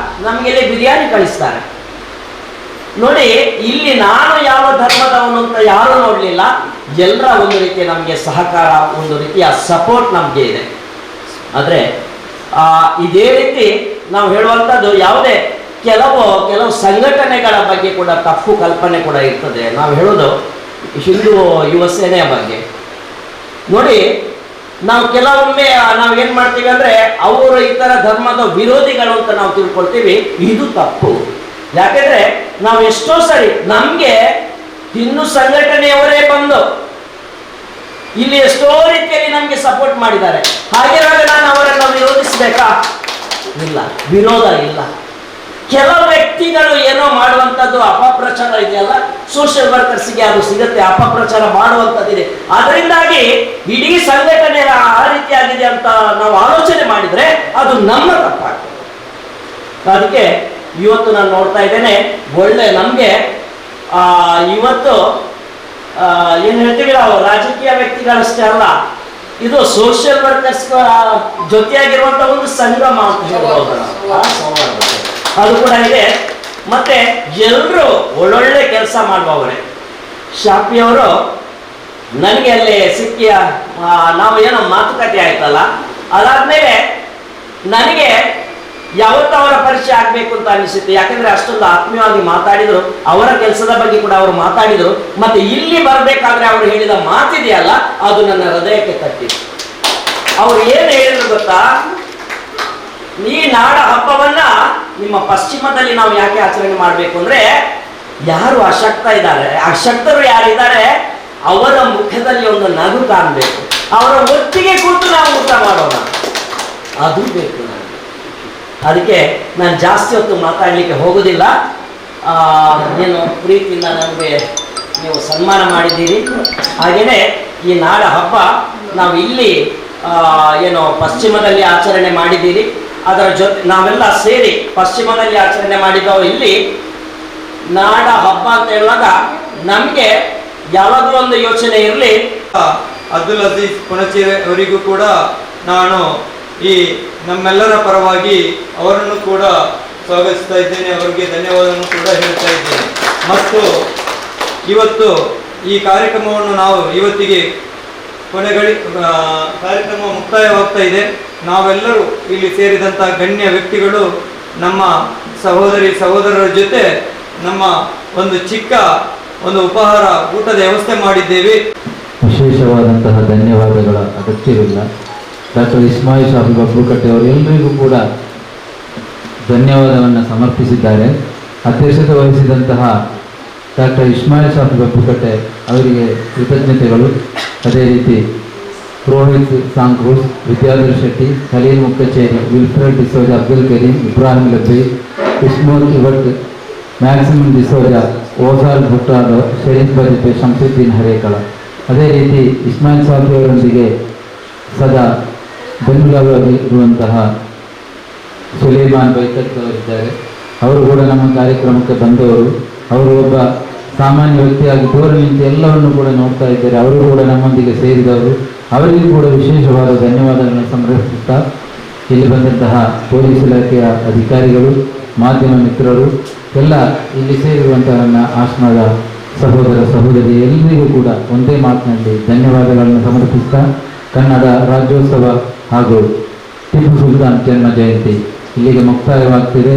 ನಮ್ಗೆ ಇಲ್ಲಿ ಬಿರಿಯಾನಿ ಕಳಿಸ್ತಾರೆ. ನೋಡಿ, ಇಲ್ಲಿ ನಾನು ಯಾವ ಧರ್ಮದವನು ಅಂತ ಯಾರು ನೋಡ್ಲಿಲ್ಲ, ಎಲ್ಲರ ಒಂದು ರೀತಿಯ ನಮಗೆ ಸಹಕಾರ, ಒಂದು ರೀತಿಯ ಸಪೋರ್ಟ್ ನಮಗೆ ಇದೆ. ಆದ್ರೆ ಇದೇ ರೀತಿ ನಾವು ಹೇಳುವಂಥದ್ದು ಯಾವುದೇ ಕೆಲವು ಸಂಘಟನೆಗಳ ಬಗ್ಗೆ ಕೂಡ ತಪ್ಪು ಕಲ್ಪನೆ ಕೂಡ ಇರ್ತದೆ. ನಾವು ಹೇಳೋದು ಹಿಂದೂ ಯುವ ಸೇನೆಯ ಬಗ್ಗೆ ನೋಡಿ, ನಾವು ಕೆಲವೊಮ್ಮೆ ನಾವು ಏನ್ ಮಾಡ್ತೀವಿ ಅಂದ್ರೆ ಅವರು ಇತರ ಧರ್ಮದ ವಿರೋಧಿಗಳು ಅಂತ ನಾವು ತಿಳ್ಕೊಳ್ತೀವಿ. ಇದು ತಪ್ಪು. ಯಾಕೆಂದ್ರೆ ನಾವು ಎಷ್ಟೋ ಸರಿ ನಮ್ಗೆ ಹಿಂದೂ ಸಂಘಟನೆಯವರೇ ಬಂದು ಇಲ್ಲಿ ಎಷ್ಟೋ ರೀತಿಯಲ್ಲಿ ನಮ್ಗೆ ಸಪೋರ್ಟ್ ಮಾಡಿದ್ದಾರೆ. ಹಾಗಿರುವಾಗ ನಾನು ಅವರನ್ನು ವಿರೋಧಿಸಬೇಕಾ? ಇಲ್ಲ, ವಿರೋಧ ಇಲ್ಲ. ಕೆಲವು ವ್ಯಕ್ತಿಗಳು ಏನೋ ಮಾಡುವಂಥದ್ದು ಅಪಪ್ರಚಾರ ಇದೆಯಲ್ಲ, ಸೋಷಿಯಲ್ ವರ್ಕರ್ಸ್ಗೆ ಅದು ಸಿಗುತ್ತೆ, ಅಪಪ್ರಚಾರ ಮಾಡುವಂಥದ್ದಿದೆ. ಅದರಿಂದಾಗಿ ಇಡೀ ಸಂಘಟನೆ ಆ ರೀತಿಯಾಗಿದೆ ಅಂತ ನಾವು ಆಲೋಚನೆ ಮಾಡಿದ್ರೆ ಅದು ನಮ್ಮ ತಪ್ಪಾಗ್ತದೆ. ಅದಕ್ಕೆ ಇವತ್ತು ನಾನು ನೋಡ್ತಾ ಇದ್ದೇನೆ, ಒಳ್ಳೆ ನಮಗೆ ಇವತ್ತು ಏನು ಹೇಳ್ತೀವಿ ನಾವು, ರಾಜಕೀಯ ವ್ಯಕ್ತಿಗಳಷ್ಟೇ ಅಲ್ಲ, ಇದು ಸೋಷಿಯಲ್ ವರ್ಕರ್ಸ್ ಜೊತೆಯಾಗಿರುವಂತಹ ಒಂದು ಸಂಗಮ ಅಂತ ಹೇಳ್ಬೋದು. ಅದು ಕೂಡ ಇದೆ. ಮತ್ತೆ ಎಲ್ಲರೂ ಒಳ್ಳೊಳ್ಳೆ ಕೆಲಸ ಮಾಡುವವರೇ. ಶಾಪಿಯವರು ನನಗೆ ಅಲ್ಲಿ ಸಿಕ್ಕಿಯ ನಾವು ಏನೋ ಮಾತುಕತೆ ಆಯ್ತಲ್ಲ, ಅದಾದ್ಮೇಲೆ ನನಗೆ ಯಾವತ್ತೂ ಅವರ ಪರಿಚಯ ಆಗ್ಬೇಕು ಅಂತ ಅನಿಸಿತ್ತು. ಯಾಕಂದ್ರೆ ಅಷ್ಟೊಂದು ಆತ್ಮೀಯವಾಗಿ ಮಾತಾಡಿದ್ರು, ಅವರ ಕೆಲಸದ ಬಗ್ಗೆ ಕೂಡ ಅವರು ಮಾತಾಡಿದ್ರು. ಮತ್ತೆ ಇಲ್ಲಿ ಬರಬೇಕಾದ್ರೆ ಅವರು ಹೇಳಿದ ಮಾತಿದೆಯಲ್ಲ, ಅದು ನನ್ನ ಹೃದಯಕ್ಕೆ ತಟ್ಟಿತ್ತು. ಅವ್ರು ಏನು ಹೇಳಿದ್ರು ಗೊತ್ತಾ, ಈ ನಾಡ ಹಬ್ಬವನ್ನ ನಿಮ್ಮ ಪಶ್ಚಿಮದಲ್ಲಿ ನಾವು ಯಾಕೆ ಆಚರಣೆ ಮಾಡಬೇಕು ಅಂದ್ರೆ, ಯಾರು ಅಶಕ್ತರು ಯಾರಿದ್ದಾರೆ ಅವರ ಮುಖದಲ್ಲಿ ಒಂದು ನಗು ಕಾಣಬೇಕು, ಅವರ ಒಟ್ಟಿಗೆ ಕೂತು ನಾವು ಊಟ ಮಾಡೋಣ, ಅದು ಬೇಕು ನನಗೆ. ಅದಕ್ಕೆ ನಾನು ಜಾಸ್ತಿ ಹೊತ್ತು ಮಾತಾಡಲಿಕ್ಕೆ ಹೋಗುದಿಲ್ಲ. ಏನು ಪ್ರೀತಿಯಿಂದ ನಮಗೆ ನೀವು ಸನ್ಮಾನ ಮಾಡಿದ್ದೀರಿ. ಹಾಗೆಯೇ ಈ ನಾಡ ಹಬ್ಬ ನಾವು ಇಲ್ಲಿ ಏನು ಪಶ್ಚಿಮದಲ್ಲಿ ಆಚರಣೆ ಮಾಡಿದ್ದೀರಿ, ಅದರ ಜೊತೆ ನಾವೆಲ್ಲ ಸೇರಿ ಪಶ್ಚಿಮದಲ್ಲಿ ಆಚರಣೆ ಮಾಡಿದ್ದವು. ಇಲ್ಲಿ ನಾಡ ಹಬ್ಬ ಅಂತ ಹೇಳುವಾಗ ನಮಗೆ ಯಾವಾಗಲೂ ಒಂದು ಯೋಚನೆ ಇರಲಿ. ಅಬ್ದುಲ್ ಅಜೀಜ್ ಪುಣಚೇರಿ ಅವರಿಗೂ ಕೂಡ ನಾನು ಈ ನಮ್ಮೆಲ್ಲರ ಪರವಾಗಿ ಅವರನ್ನು ಕೂಡ ಸ್ವಾಗತಿಸ್ತಾ ಇದ್ದೇನೆ, ಅವರಿಗೆ ಧನ್ಯವಾದವನ್ನು ಕೂಡ ಹೇಳ್ತಾ ಇದ್ದೇನೆ. ಮತ್ತು ಇವತ್ತು ಈ ಕಾರ್ಯಕ್ರಮವನ್ನು ನಾವು ಇವತ್ತಿಗೆ ಕಾರ್ಯಕ್ರಮ ಮುಕ್ತಾಯವಾಗ್ತಾ ಇದೆ. ನಾವೆಲ್ಲರೂ ಇಲ್ಲಿ ಸೇರಿದಂಥ ಗಣ್ಯ ವ್ಯಕ್ತಿಗಳು ನಮ್ಮ ಸಹೋದರರ ಜೊತೆ ನಮ್ಮ ಒಂದು ಚಿಕ್ಕ ಉಪಹಾರ ಊಟದ ವ್ಯವಸ್ಥೆ ಮಾಡಿದ್ದೇವೆ. ವಿಶೇಷವಾದಂತಹ ಧನ್ಯವಾದಗಳ ಅಗತ್ಯವಿಲ್ಲ. ಡಾಕ್ಟರ್ ಇಸ್ಮಾಯಿಲ್ ಸಾಬ್ ಬಬ್ರುಕಟ್ಟೆ ಅವರು ಎಲ್ಲರಿಗೂ ಕೂಡ ಧನ್ಯವಾದವನ್ನು ಸಮರ್ಪಿಸಿದ್ದಾರೆ. ಅಧ್ಯಕ್ಷತೆ ವಹಿಸಿದಂತಹ ಡಾಕ್ಟರ್ ಇಸ್ಮಾಯಿಲ್ ಸಾಬ್ ಬಬ್ರುಕಟ್ಟೆ ಅವರಿಗೆ ಕೃತಜ್ಞತೆಗಳು. ಅದೇ ರೀತಿ ರೋಹಿತ್ ಸಾಂಕ್ರೂಸ್, ವಿದ್ಯಾಧರ್ ಶೆಟ್ಟಿ, ಖಲೀಲ್ ಮುಕ್ಕಚೇರಿ, ವಿಲ್ಫ್ರೆಡ್ ಡಿಸೋಜ, ಅಬ್ದುಲ್ ಕರೀಂ, ಇಬ್ರಾಹಿಂ ಲಬ್ಬಿ, ಇಸ್ಮೋಲ್ ಇವಟ್, ಮ್ಯಾಕ್ಸಿಮಮ್ ಡಿಸೋಜ, ಓಸಾಲ್ ಭುಟ್ಟಾಡೋ, ಶರೀಫ್ ಬದಿಪೆ, ಶಂಸುದ್ದೀನ್ ಹರೇಕಳ. ಅದೇ ರೀತಿ ಇಸ್ಮಾಯಿಲ್ ಸಾಬ್ ಅವರೊಂದಿಗೆ ಸದಾ ಬೆಂಗಳೂರಿರುವಂತಹ ಸುಲೇಮಾನ್ ಬೈಕತ್ ಅವರಿದ್ದಾರೆ. ಅವರು ಕೂಡ ನಮ್ಮ ಕಾರ್ಯಕ್ರಮಕ್ಕೆ ಬಂದವರು. ಅವರು ಒಬ್ಬ ಸಾಮಾನ್ಯ ವ್ಯಕ್ತಿಯಾಗಿ ದೂರ ನಿಂತು ಎಲ್ಲವನ್ನು ಕೂಡ ನೋಡ್ತಾ ಇದ್ದಾರೆ. ಅವರು ಕೂಡ ನಮ್ಮೊಂದಿಗೆ ಸೇರಿದವರು. ಅವರಿಗೂ ಕೂಡ ವಿಶೇಷವಾದ ಧನ್ಯವಾದಗಳನ್ನು ಸಮರ್ಪಿಸುತ್ತಾ, ಇಲ್ಲಿ ಬಂದಂತಹ ಪೊಲೀಸ್ ಇಲಾಖೆಯ ಅಧಿಕಾರಿಗಳು, ಮಾಧ್ಯಮ ಮಿತ್ರರು, ಎಲ್ಲ ಇಲ್ಲಿ ಸೇರಿರುವಂತಹ ನನ್ನ ಆಶ್ರಮದ ಸಹೋದರಿ ಎಲ್ಲರಿಗೂ ಕೂಡ ಒಂದೇ ಮಾತಿನಲ್ಲಿ ಧನ್ಯವಾದಗಳನ್ನು ಸಮರ್ಪಿಸ್ತಾ, ಕನ್ನಡ ರಾಜ್ಯೋತ್ಸವ ಹಾಗೂ ಟಿಪ್ಪು ಸುಲ್ತಾನ್ ಜನ್ಮ ಜಯಂತಿ ಇಲ್ಲಿಗೆ ಮುಕ್ತಾಯವಾಗ್ತಿದೆ.